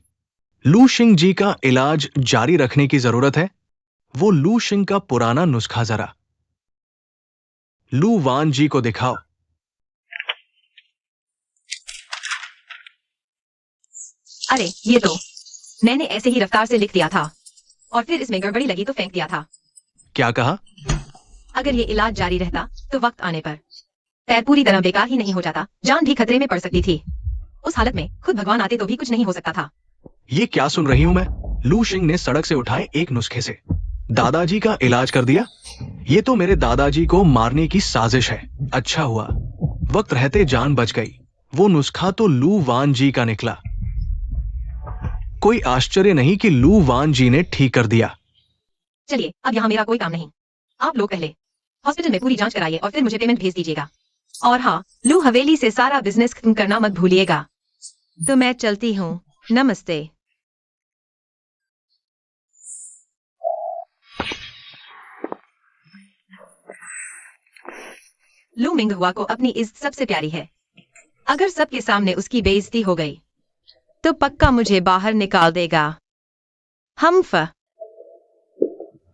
लू शिंग जी का इलाज जारी रखने की जरूरत है? वो लू शिंग का पुराना नुस्खा जरा लू वान जी को दिखाओ। अरे ये तो मैंने ऐसे ही रफ्तार से लिख दिया था और फिर इसमें गड़बड़ी लगी तो फेंक दिया था। क्या कहा? अगर ये इलाज जारी रहता तो वक्त आने पर पैर पूरी तरह बेकार ही नहीं हो जाता, जान भी खतरे में पड़ सकती थी। उस हालत में खुद भगवान आते तो भी कुछ नहीं हो सकता था। ये क्या सुन रही हूं मैं? लू शिंग ने सड़क से उठाए एक नुस्खे से दादाजी का इलाज कर दिया। ये तो मेरे दादाजी को मारने की साजिश है। अच्छा हुआ वक्त रहते जान बच गई। वो नुस्खा तो लू वान जी का निकला। कोई आश्चर्य नहीं कि लू वान जी ने ठीक कर दिया। चलिए, अब यहाँ मेरा कोई काम नहीं। आप लोग पहले हॉस्पिटल में पूरी जांच कराइए और फिर मुझे पेमेंट भेज दीजिएगा। और हाँ, लू हवेली से सारा बिजनेस खत्म करना मत भूलिएगा। तो मैं चलती हूँ। नमस्ते। लू मिंग हुआ को अपनी इज्जत सबसे प्यारी है। अगर सबके सामने उसकी बेइज्जती हो गई तो पक्का मुझे बाहर निकाल देगा। हम्फ।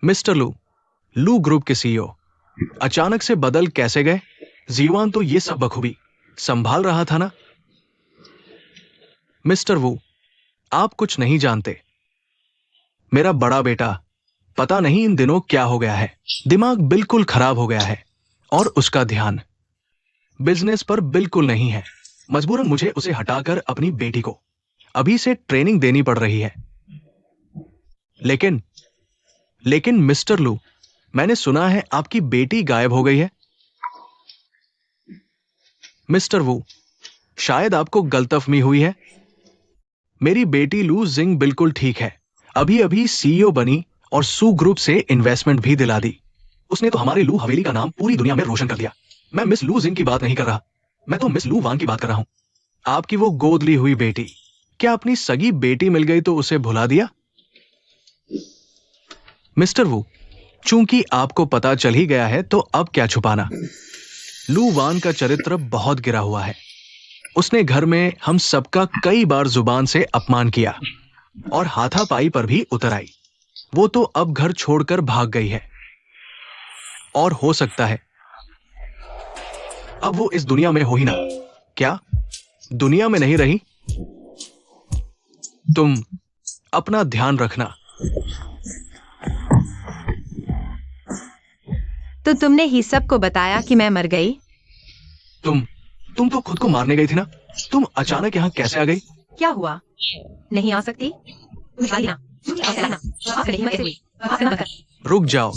मिस्टर लू ग्रुप के सीईओ अचानक से बदल कैसे गए? जीवान तो ये सब बखूबी संभाल रहा था ना। मिस्टर वू, आप कुछ नहीं जानते। मेरा बड़ा बेटा पता नहीं इन दिनों क्या हो गया है, दिमाग बिल्कुल खराब हो गया है और उसका ध्यान बिजनेस पर बिल्कुल नहीं है। मजबूरन मुझे उसे हटाकर अपनी बेटी को अभी से ट्रेनिंग देनी पड़ रही है। लेकिन मिस्टर लू, मैंने सुना है आपकी बेटी गायब हो गई है। मिस्टर वू, शायद आपको गलतफहमी हुई है। मेरी बेटी लू जिंग बिल्कुल ठीक है, अभी अभी सीईओ बनी और सू ग्रुप से इन्वेस्टमेंट भी दिला दी। उसने तो हमारे लू हवेली का नाम पूरी दुनिया में रोशन कर दिया। मैं मिस लू जिंग की बात नहीं कर रहा, मैं तो मिस लू वान की बात कर रहा हूं। आपकी वो गोद ली हुई बेटी, क्या अपनी सगी बेटी मिल गई तो उसे भुला दिया? मिस्टर वू, चूंकि आपको पता चल ही गया है तो अब क्या छुपाना। लू वान का चरित्र बहुत गिरा हुआ है। उसने घर में हम सबका कई बार जुबान से अपमान किया और हाथापाई पर भी उतर आई। वो तो अब घर छोड़कर भाग गई है और हो सकता है अब वो इस दुनिया में हो ही ना। क्या दुनिया में नहीं रही? तुम अपना ध्यान रखना। तो तुमने ही सबको बताया कि मैं मर गई? तुम तो खुद को मारने गई थी ना। तुम अचानक यहाँ कैसे आ गई? क्या हुआ? नहीं आ सकती? रुक जाओ।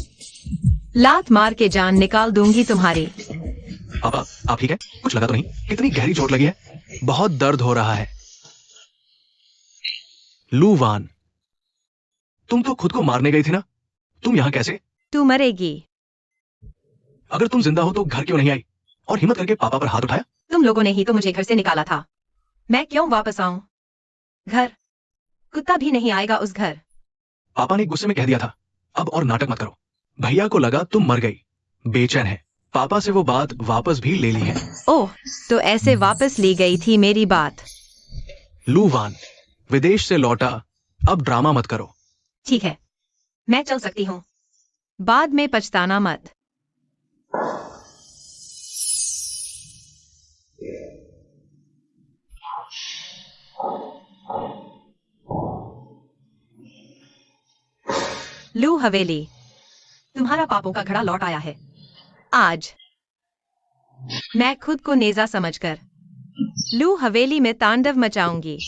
लात मार के जान निकाल दूंगी तुम्हारी। पापा, आप ठीक है? कुछ लगा तो नहीं? कितनी गहरी चोट लगी है? बहुत दर्द हो रहा है। लू वान, तुम तो खुद को मारने गई थी ना। तुम यहाँ कैसे? तू मरेगी। अगर तुम जिंदा हो तो घर क्यों नहीं आई और हिम्मत करके पापा पर हाथ उठाया? तुम लोगों ने ही तो मुझे घर से निकाला था। मैं क्यों वापस आऊं? घर कुत्ता भी नहीं आएगा उस घर। पापा ने गुस्से में कह दिया था। अब और नाटक मत करो। भैया को लगा तुम मर गई, बेचैन है। पापा से वो बात वापस भी ले ली है। ओह, तो ऐसे वापस ली गई थी मेरी बात। लू वान विदेश से लौटा, अब ड्रामा मत करो। ठीक है, मैं चल सकती हूँ। बाद में पछताना मत। लू हवेली, तुम्हारा पापों का घड़ा लौट आया है। आज मैं खुद को नेजा समझकर लू हवेली में तांडव मचाऊंगी।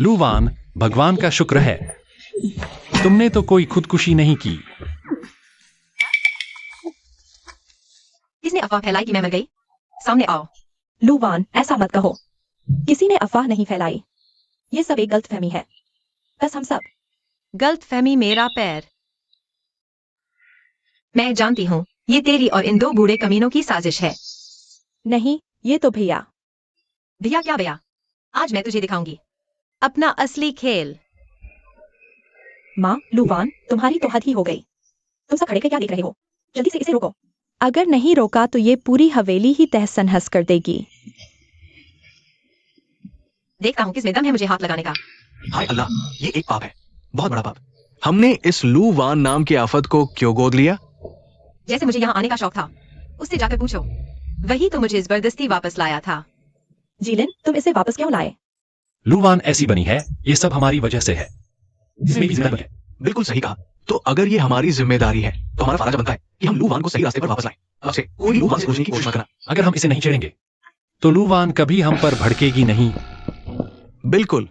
लूवान, भगवान का शुक्र है तुमने तो कोई खुदकुशी नहीं की। किसने अफवाह फैलाई कि मैं मर गई? सामने आओ। लू वान, ऐसा मत कहो। किसी ने अफवाह नहीं फैलाई। ये सब एक गलतफहमी है। बस हम सब। गलतफहमी मेरा पैर। मैं जानती हूँ ये तेरी और इन दो बूढ़े कमीनों की साजिश है। नहीं, ये तो भैया। भैया क्या भैया? आज मैं तुझे दिखाऊंगी अपना असली खेल। माँ, लू वान, तुम्हारी तो हद ही हो गई। तुम सब खड़े क्या देख रहे हो? जल्दी से इसे रोको। अगर नहीं रोका तो ये पूरी हवेली ही तहस नहस कर देगी। देखता हूँ किसमें दम है मुझे हाथ लगाने का। हाय अल्लाह, ये एक पाप है, बहुत बड़ा पाप। हमने इस लू वान नाम की आफत को क्यों गोद लिया? जैसे मुझे यहाँ आने का शौक था, उससे जाकर पूछो। वही तो मुझे जबरदस्ती वापस लाया था। जीलिन, तुम इसे वापस क्यों लाए? लूवान ऐसी बनी है, ये सब हमारी वजह से है। इसमें भी जिम्मेदारी है। बिल्कुल सही कहा। तो अगर ये हमारी जिम्मेदारी है तो हमारा फर्ज बनता है कि हम लू वान को सही रास्ते पर वापस लाएं। अब से कोई लू वान से पूछने की कोशिश मत करना। अगर हम इसे नहीं छेड़ेंगे तो लूवान कभी हम पर भड़केगी नहीं। बिल्कुल।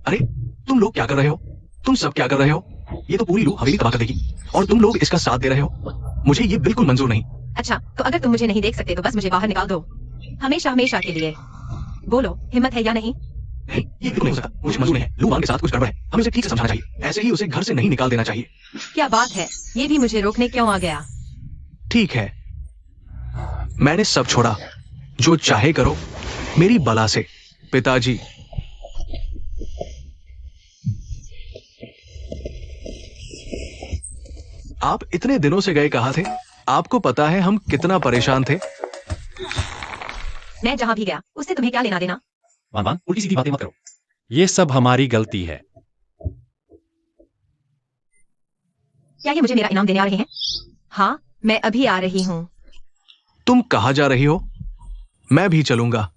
अरे तुम लोग क्या कर रहे हो? तुम सब क्या कर रहे हो? ये तो पूरी लू हवेली तबाह कर देगी और तुम लोग इसका साथ दे रहे हो। मुझे ये बिल्कुल मंजूर नहीं। अच्छा, तो अगर तुम मुझे नहीं देख सकते तो बस मुझे बाहर निकाल दो, हमेशा हमेशा के लिए। बोलो, हिम्मत है या नहीं? ये बिल्कुल नहीं हो सकता। मुझे मंजूर नहीं है। लू वान के साथ कुछ गड़बड़ है। हमें उसे ठीक से समझाना चाहिए। ऐसे ही उसे घर से नहीं निकाल देना चाहिए। क्या बात है, ये भी मुझे रोकने क्यों आ गया? ठीक है, मैंने सब छोड़ा। जो चाहे करो मेरी बला से। पिताजी, आप इतने दिनों से गए कहाँ थे? आपको पता है हम कितना परेशान थे। मैं जहां भी गया उससे तुम्हें क्या लेना देना? वान वान, उल्टी सीधी बातें मत करो। ये सब हमारी गलती है। क्या ये मुझे मेरा इनाम देने आ रहे हैं? हाँ, मैं अभी आ रही हूँ। तुम कहाँ जा रही हो? मैं भी चलूंगा।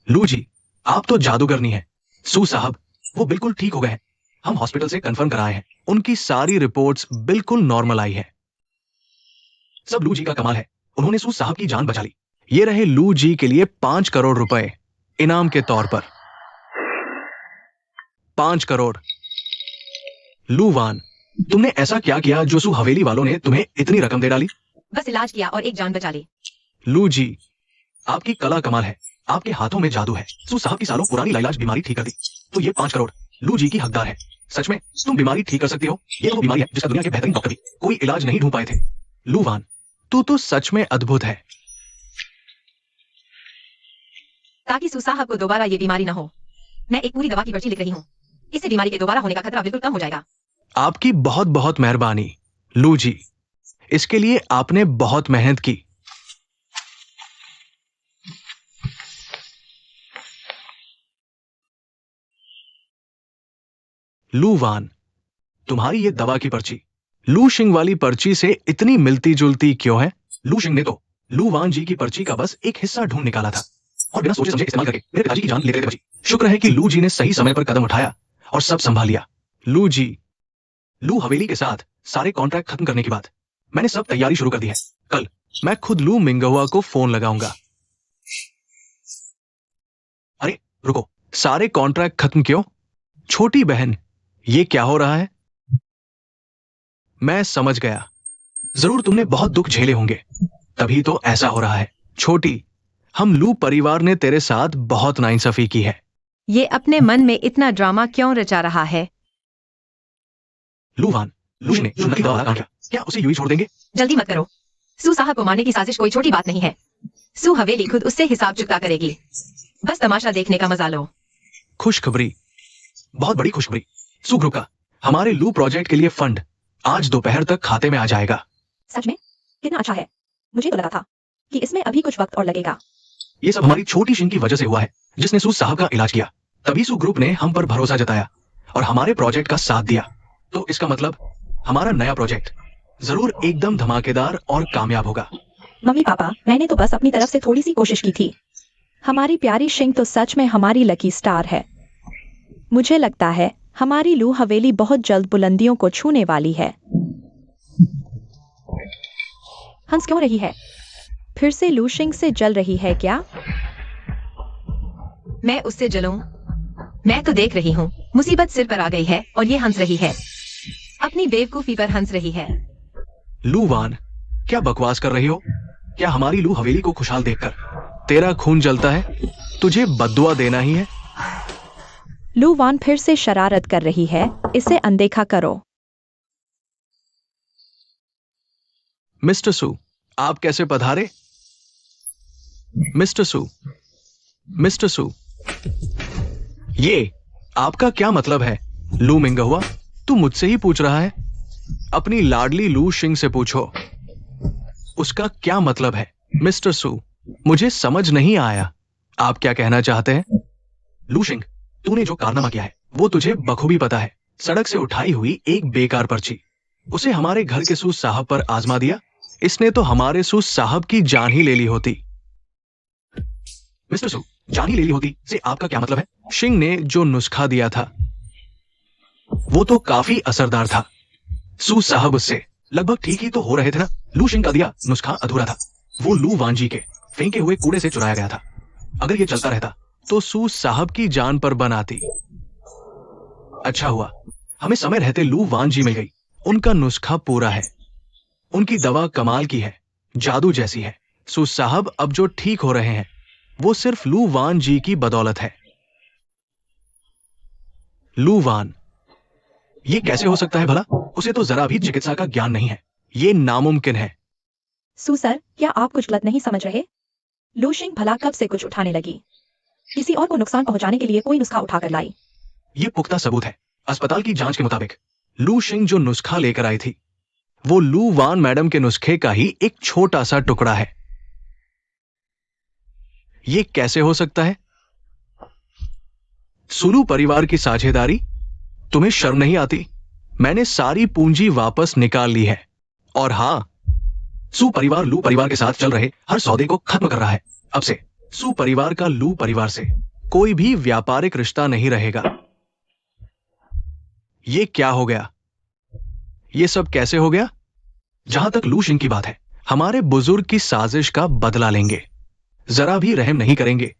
लू जी, आप तो जादूगरनी हैं। सू साहब, वो बिल्कुल ठीक हो गए हैं। हम हॉस्पिटल से कंफर्म कराए हैं। उनकी सारी रिपोर्ट्स बिल्कुल नॉर्मल आई है। सब लू जी का कमाल है। उन्होंने सू साहब की जान बचा ली। ये रहे लू जी के लिए 5 करोड़ रुपए इनाम के तौर पर। 5 करोड़। लू वान, तुमने ऐसा क्या किया जो सू हवेली वालों ने तुम्हें इतनी रकम दे डाली? बस इलाज किया और एक जान बचा ली। लू जी, आपकी कला कमाल है। आपके हाथों में जादू है। सू साहब की सालों पुरानी लाइलाज बीमारी ठीक कर दी। तो ये 5 करोड़ लू जी की हकदार है। सच में तुम बीमारी ठीक कर सकती हो? ये वो बीमारी है जिसका दुनिया के बेहतरीन डॉक्टर भी कोई इलाज नहीं ढूंढ पाए थे। लू वान, तू तो सच में अद्भुत है। ताकि सू साहब को दोबारा ये बीमारी न हो, मैं एक पूरी दवा की पर्ची लिख रही हूँ। इससे बीमारी के दोबारा होने का खतरा बिल्कुल कम हो जाएगा। आपकी बहुत बहुत मेहरबानी लू जी। इसके लिए आपने बहुत मेहनत की। लू वान, तुम्हारी ये दवा की पर्ची लू शिंग वाली पर्ची से इतनी मिलती जुलती क्यों है? लू शिंग ने तो लू वान जी की पर्ची का बस एक हिस्सा ढूंढ निकाला था और बिना सोचे समझे इस्तेमाल करके मेरे पिताजी की जान ले लेते बची। शुक्र है कि लू जी ने सही समय पर कदम उठाया और सब संभाल लिया। लू जी, लू हवेली के साथ सारे कॉन्ट्रैक्ट खत्म करने के बाद मैंने सब तैयारी शुरू कर दी है। कल मैं खुद लू मिंगहुआ को फोन लगाऊंगा। अरे रुको, सारे कॉन्ट्रैक्ट खत्म क्यों? छोटी बहन, ये क्या हो रहा है? मैं समझ गया। जरूर तुमने बहुत दुख झेले होंगे, तभी तो ऐसा हो रहा है। छोटी, हम लू परिवार ने तेरे साथ बहुत नाइंसाफी की है। ये अपने मन में इतना ड्रामा क्यों रचा रहा है? लू वान, लू ने जो नकली दवा वाला काम किया, क्या उसे यूं ही छोड़ देंगे? जल्दी मत करो। सू साहब को मारने की साजिश कोई छोटी बात नहीं है। सू हवेली खुद उससे हिसाब चुकता करेगी। बस तमाशा देखने का मजा लो। खुशखबरी, बहुत बड़ी खुशखबरी। सू ग्रुप का हमारे लू प्रोजेक्ट के लिए फंड आज दोपहर तक खाते में आ जाएगा। सच में? कितना अच्छा है। मुझे तो लगा था कि इसमें अभी कुछ वक्त और लगेगा। ये सब हमारी छोटी शिंग की वजह से हुआ है, जिसने सू साहब का इलाज किया। तभी सू ग्रुप ने हम पर भरोसा जताया और हमारे प्रोजेक्ट का साथ दिया। तो इसका मतलब हमारा नया प्रोजेक्ट जरूर एकदम धमाकेदार और कामयाब होगा। मम्मी पापा, मैंने तो बस अपनी तरफ से थोड़ी सी कोशिश की थी। हमारी प्यारी शिंग तो सच में हमारी लकी स्टार है। मुझे लगता है हमारी लू हवेली बहुत जल्द बुलंदियों को छूने वाली है। हंस क्यों रही है? फिर से लू शिंग से जल रही है क्या? मैं उससे जलूं? मैं तो देख रही हूँ मुसीबत सिर पर आ गई है और ये हंस रही है। अपनी बेवकूफी पर हंस रही है। लू वान, क्या बकवास कर रही हो? क्या हमारी लू हवेली को खुशहाल देखकर तेरा खून जलता है? तुझे बद्दुआ देना ही है? लू वान फिर से शरारत कर रही है, इसे अनदेखा करो। मिस्टर सू, आप कैसे पधारे? मिस्टर सू, मिस्टर सू, ये आपका क्या मतलब है? लू मिंगहुआ, तू मुझसे ही पूछ रहा है? अपनी लाडली लू शिंग से पूछो, उसका क्या मतलब है। मिस्टर सू, मुझे समझ नहीं आया, आप क्या कहना चाहते हैं? लू शिंग, तूने जो कारनामा किया है वो तुझे बखूबी पता है। सड़क से उठाई हुई एक बेकार पर्ची, उसे हमारे घर के सू साहब पर आजमा दिया। इसने तो हमारे सू साहब की जान ही ले ली होती। मिस्टर सू, जान ही ले ली होती से आपका क्या मतलब है? शिंग ने जो नुस्खा दिया था वो तो काफी असरदार था। सू साहब उससे लगभग ठीक ही तो हो रहे थे ना। लू शिंग का दिया नुस्खा अधूरा था। वो लू वानजी के फेंके हुए कूड़े से चुराया गया था। अगर ये चलता रहता तो सू साहब की जान पर बन आती। अच्छा हुआ हमें समय रहते लू वानजी मिल गई। उनका नुस्खा पूरा है, उनकी दवा कमाल की है, जादू जैसी है। सू साहब अब जो ठीक हो रहे हैं वो सिर्फ लू वान जी की बदौलत है। लू वान, ये कैसे हो सकता है भला? उसे तो जरा भी चिकित्सा का ज्ञान नहीं है। ये नामुमकिन है। सू सर, क्या आप कुछ गलत नहीं समझ रहे? लू शिंग भला कब से कुछ उठाने लगी? किसी और को नुकसान पहुंचाने के लिए कोई नुस्खा उठाकर लाई। ये पुख्ता सबूत है। अस्पताल की जांच के मुताबिक लू शिंग जो नुस्खा लेकर आई थी वो लू वान मैडम के नुस्खे का ही एक छोटा सा टुकड़ा है। ये कैसे हो सकता है? सुलू परिवार की साझेदारी? तुम्हें शर्म नहीं आती? मैंने सारी पूंजी वापस निकाल ली है। और हां, सू परिवार लू परिवार के साथ चल रहे हर सौदे को खत्म कर रहा है। अब से सू परिवार का लू परिवार से कोई भी व्यापारिक रिश्ता नहीं रहेगा। ये क्या हो गया? ये सब कैसे हो गया? जहां तक लू शिंग की बात है, हमारे बुजुर्ग की साजिश का बदला लेंगे। जरा भी रहम नहीं करेंगे,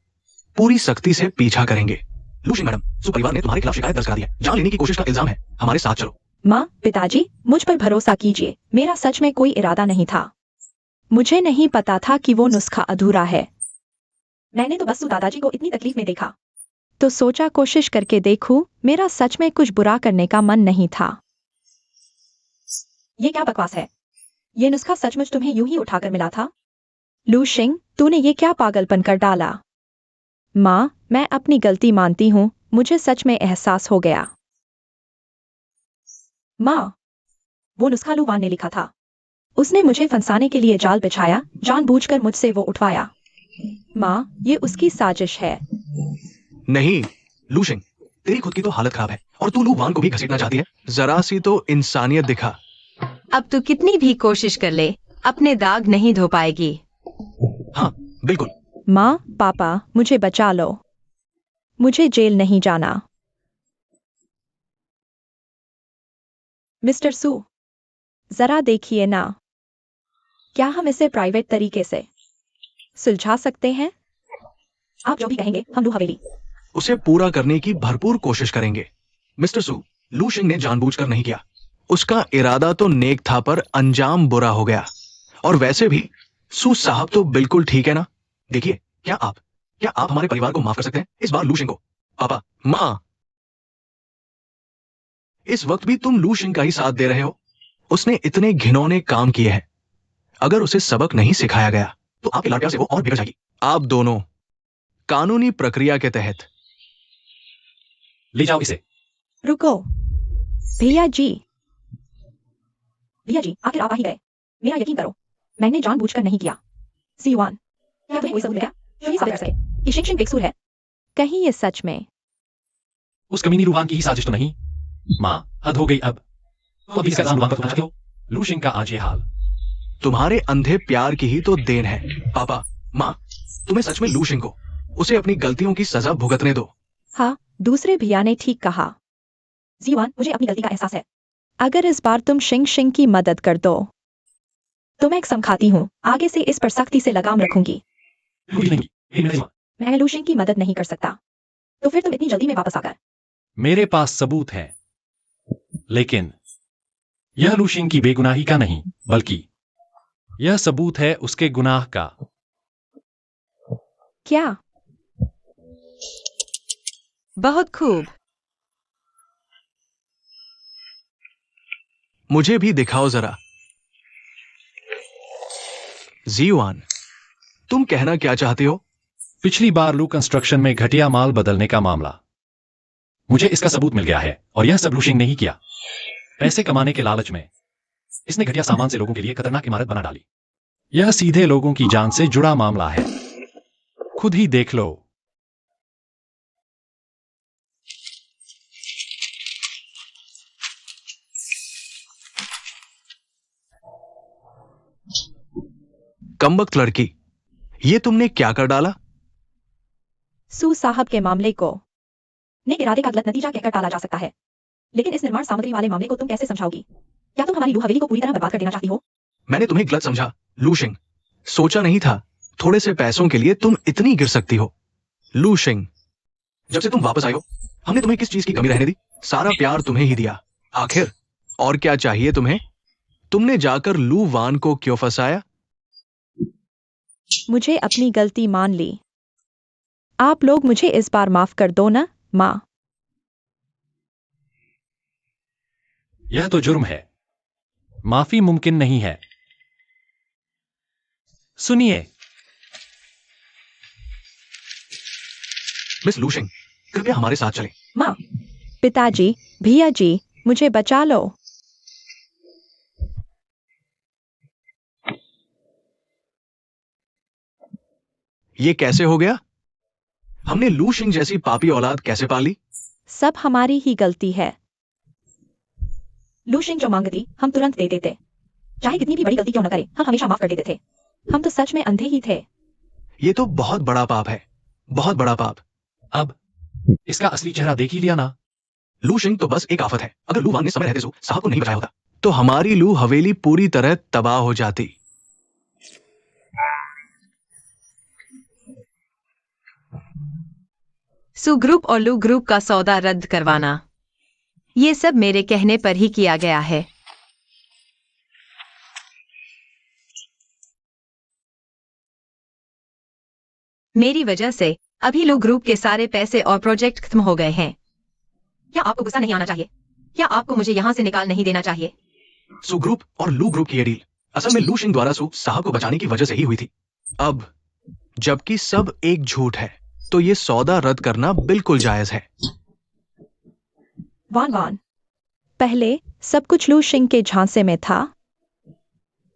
पूरी सख्ती से पीछा करेंगे। लू शिंग मैडम, सू परिवार ने तुम्हारे खिलाफ शिकायत दर्ज करा दी है। जान लेने की कोशिश का इल्जाम है। हमारे साथ चलो। माँ, पिताजी, मुझ पर भरोसा कीजिए, मेरा सच में कोई इरादा नहीं था। मुझे नहीं पता था कि वो नुस्खा अधूरा है। मैंने तो बस दादाजी को इतनी तकलीफ में देखा तो सोचा कोशिश करके देखूं। मेरा सच में कुछ बुरा करने का मन नहीं था। ये क्या बकवास है? ये नुस्खा सचमुच तुम्हें यूं ही उठाकर मिला था? लू शिंग, तूने ये क्या पागलपन कर डाला? माँ, मैं अपनी गलती मानती हूँ, मुझे सच में एहसास हो गया। माँ, वो नुस्खा लू वान ने लिखा था। उसने मुझे फंसाने के लिए जाल बिछाया, जानबूझकर मुझसे वो उठवाया। माँ, ये उसकी साजिश है। नहीं लू शिंग, तेरी खुद की तो हालत खराब है और तू लू वान को भी घसीटना चाहती है। जरा सी तो इंसानियत दिखा। अब तू कितनी भी कोशिश कर ले, अपने दाग नहीं धो पाएगी। हाँ बिल्कुल। माँ, पापा, मुझे बचा लो। मुझे जेल नहीं जाना। मिस्टर सू, जरा देखिए ना, क्या हम इसे प्राइवेट तरीके से सुलझा सकते हैं? आप जो भी कहेंगे, हम लू हवेली उसे पूरा करने की भरपूर कोशिश करेंगे। मिस्टर सू, लू शिंग ने जानबूझकर नहीं किया। उसका इरादा तो नेक था पर अंजाम बुरा हो गया। और वैसे भी सू साहब तो बिल्कुल ठीक है ना? देखिए, क्या आप हमारे परिवार को माफ कर सकते हैं? इस बार लू शिंग को। पापा, माँ, इस वक्त भी तुम लू शिंग का ही साथ दे रहे हो। उसने इतने घिनौने काम किए हैं। अगर उसे सबक नहीं सिखाया गया तो आपके लाड प्यार से वो और बिगड़ जाएगी। आप दोनों कानूनी प्रक्रिया के तहत ले जाओ इसे। रुको। भैया जी, आखिर आप आ ही गए। मेरा यकीन करो, मैंने जानबूझकर नहीं किया। सीवान, क्या तुम्हें कोई सबूत है जो ये साबित कर सके कि शिंग शिंग बेकसूर है? कहीं ये सच में उस कमीनी लू वान की ही साजिश तो नहीं? माँ, हद हो गई अब। तो अभी इसका इल्जाम लू वान पर थोपना चाहते हो? लू शिंग का आज ये हाल तुम्हारे अंधे प्यार की ही तो देन है। पापा, माँ, तुम्हें सच में लू शिंग को उसे अपनी गलतियों की सजा भुगतने दो। हाँ, दूसरे भैया ने ठीक कहा। जीवान, मुझे अपनी गलती का एहसास है। अगर इस बार तुम शिंग शिंग की मदद कर दो तो मैं कसम खाती हूँ, आगे से इस पर सख्ती से लगाम रखूंगी। मैं लू शिंग की मदद नहीं कर सकता। तो फिर तुम इतनी जल्दी में वापस आकर? मेरे पास सबूत है, लेकिन यह लू शिंग की बेगुनाही का नहीं, बल्कि यह सबूत है उसके गुनाह का। क्या? बहुत खूब। मुझे भी दिखाओ जरा। जीवान, तुम कहना क्या चाहते हो? पिछली बार लू कंस्ट्रक्शन में घटिया माल बदलने का मामला, मुझे इसका सबूत मिल गया है और यह सब लू शिंग ने ही किया। पैसे कमाने के लालच में इसने घटिया सामान से लोगों के लिए खतरनाक इमारत बना डाली। यह सीधे लोगों की जान से जुड़ा मामला है, खुद ही देख लो। कमबख्त लड़की, ये तुमने क्या कर डाला? सू साहब के मामले को नेक इरादे का गलत नतीजा कहकर टाला जा सकता है, लेकिन इस निर्माण सामग्री वाले मामले को तुम कैसे समझाओगी? क्या तुम हमारी लू हवेली को पूरी तरह बर्बाद कर देना चाहती हो? मैंने तुम्हें गलत समझा लू शिंग। सोचा नहीं था थोड़े से पैसों के लिए तुम इतनी गिर सकती हो। लू शिंग, जब से तुम वापस आए हो हमने तुम्हें किस चीज की कमी रहने दी? सारा प्यार तुम्हें ही दिया। आखिर और क्या चाहिए तुम्हें? तुमने जाकर लू वान को क्यों फंसाया? मुझे अपनी गलती मान ली। आप लोग मुझे इस बार माफ कर दो ना, माँ। यह तो जुर्म है, माफी मुमकिन नहीं है। सुनिए मिस लू शिंग, कृपया हमारे साथ चलें। माँ, पिताजी, भैया जी, मुझे बचा लो। ये कैसे हो गया? हमने लू शिंग जैसी पापी औलाद कैसे पाली? सब हमारी ही गलती है। लू शिंग जो मांगती हम तुरंत दे देते, चाहे कितनी भी बड़ी गलती क्यों न करे, हम हमेशा माफ कर देते थे। हम तो सच में अंधे ही थे। ये तो बहुत बड़ा पाप है, बहुत बड़ा पाप। अब इसका असली चेहरा देख ही लिया ना। लू शिंग तो बस एक आफत है। अगर लू वांग ने समय रहते साहब को नहीं बचाया होता तो हमारी लू हवेली पूरी तरह तबाह हो जाती। सू ग्रुप और लू ग्रुप का सौदा रद्द करवाना, ये सब मेरे कहने पर ही किया गया है। मेरी वजह से अभी लू ग्रुप के सारे पैसे और प्रोजेक्ट खत्म हो गए हैं। क्या आपको गुस्सा नहीं आना चाहिए? क्या आपको मुझे यहां से निकाल नहीं देना चाहिए? सू ग्रुप और लू ग्रुप की ये डील असल में लू शिंग द्वारा सू साहब को बचाने की वजह से ही हुई थी। अब जबकि सब एक झूठ है तो ये सौदा रद्द करना बिल्कुल जायज है। वान वान, पहले सब कुछ लू शिंग के झांसे में था।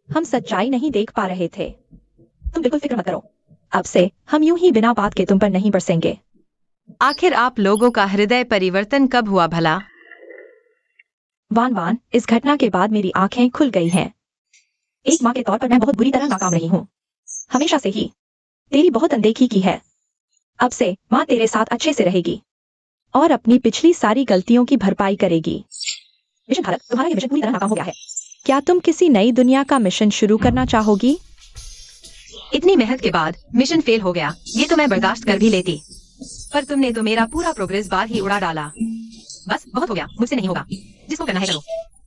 हम सच्चाई नहीं देख पा रहे थे। तुम बिल्कुल फिक्र मत करो, अब से हम यूं ही बिना बात के तुम पर नहीं बरसेंगे। आखिर आप लोगों का हृदय परिवर्तन कब हुआ भला? वान वान, इस घटना के बाद मेरी आंखें खुल गई हैं। एक माँ के तौर पर मैं बहुत बुरी तरह नाकाम रही हूँ, हमेशा से ही तेरी बहुत अनदेखी की है। अब से माँ तेरे साथ अच्छे से रहेगी और अपनी पिछली सारी गलतियों की भरपाई करेगी। मिशन भारत, तुम्हारा ये मिशन पूरी तरह नाकाम हो गया है। क्या तुम किसी नई दुनिया का मिशन शुरू करना चाहोगी? इतनी मेहनत के बाद मिशन फेल हो गया, ये तो मैं बर्दाश्त कर भी लेती, पर तुमने तो मेरा पूरा प्रोग्रेस बार ही उड़ा डाला। बस बहुत हो गया, मुझसे नहीं होगा, जिसको करना है करो।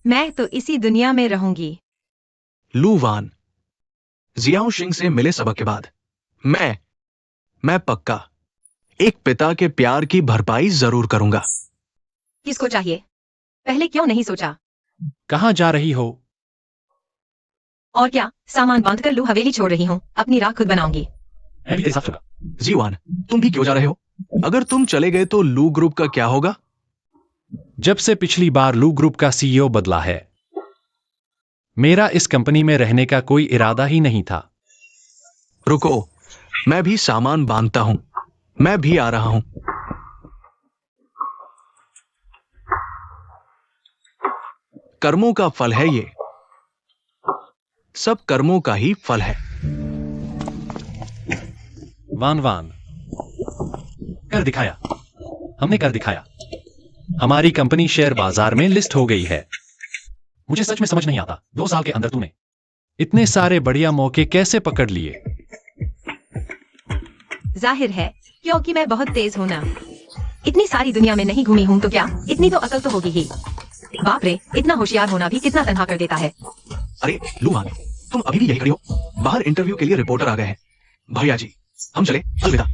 मैं तो इसी दुनिया में रहूंगी। लू वान, जियाओ शिंग से मिले सबक के बाद मैं पक्का एक पिता के प्यार की भरपाई जरूर करूंगा। किसको चाहिए? पहले क्यों नहीं सोचा? कहाँ जा रही हो? और क्या, सामान बांधकर लू हवेली छोड़ रही हूँ, अपनी राह खुद बनाऊंगी। मैं भी तेरे साथ चलूंगा। जीवान, तुम भी क्यों जा रहे हो? अगर तुम चले गए तो लू ग्रुप का क्या होगा? जब से पिछली बार लू ग्रुप का सीईओ बदला है, मेरा इस कंपनी में रहने का कोई इरादा ही नहीं था। रुको, मैं भी सामान बांधता हूं, मैं भी आ रहा हूं। कर्मों का फल है ये, सब कर्मों का ही फल है। वान वान, कर दिखाया, हमने कर दिखाया। हमारी कंपनी शेयर बाजार में लिस्ट हो गई है। मुझे सच में समझ नहीं आता, 2 साल के अंदर तूने इतने सारे बढ़िया मौके कैसे पकड़ लिए? जाहिर है क्योंकि मैं बहुत तेज हूं ना। इतनी सारी दुनिया में नहीं घूमी हूं तो क्या इतनी तो अकल तो होगी ही। बाप रे, इतना होशियार होना भी कितना तन्हा कर देता है। अरे लू वान, तुम अभी भी यही खड़ी हो? बाहर इंटरव्यू के लिए रिपोर्टर आ गए हैं। भैया जी, हम चले, अलविदा।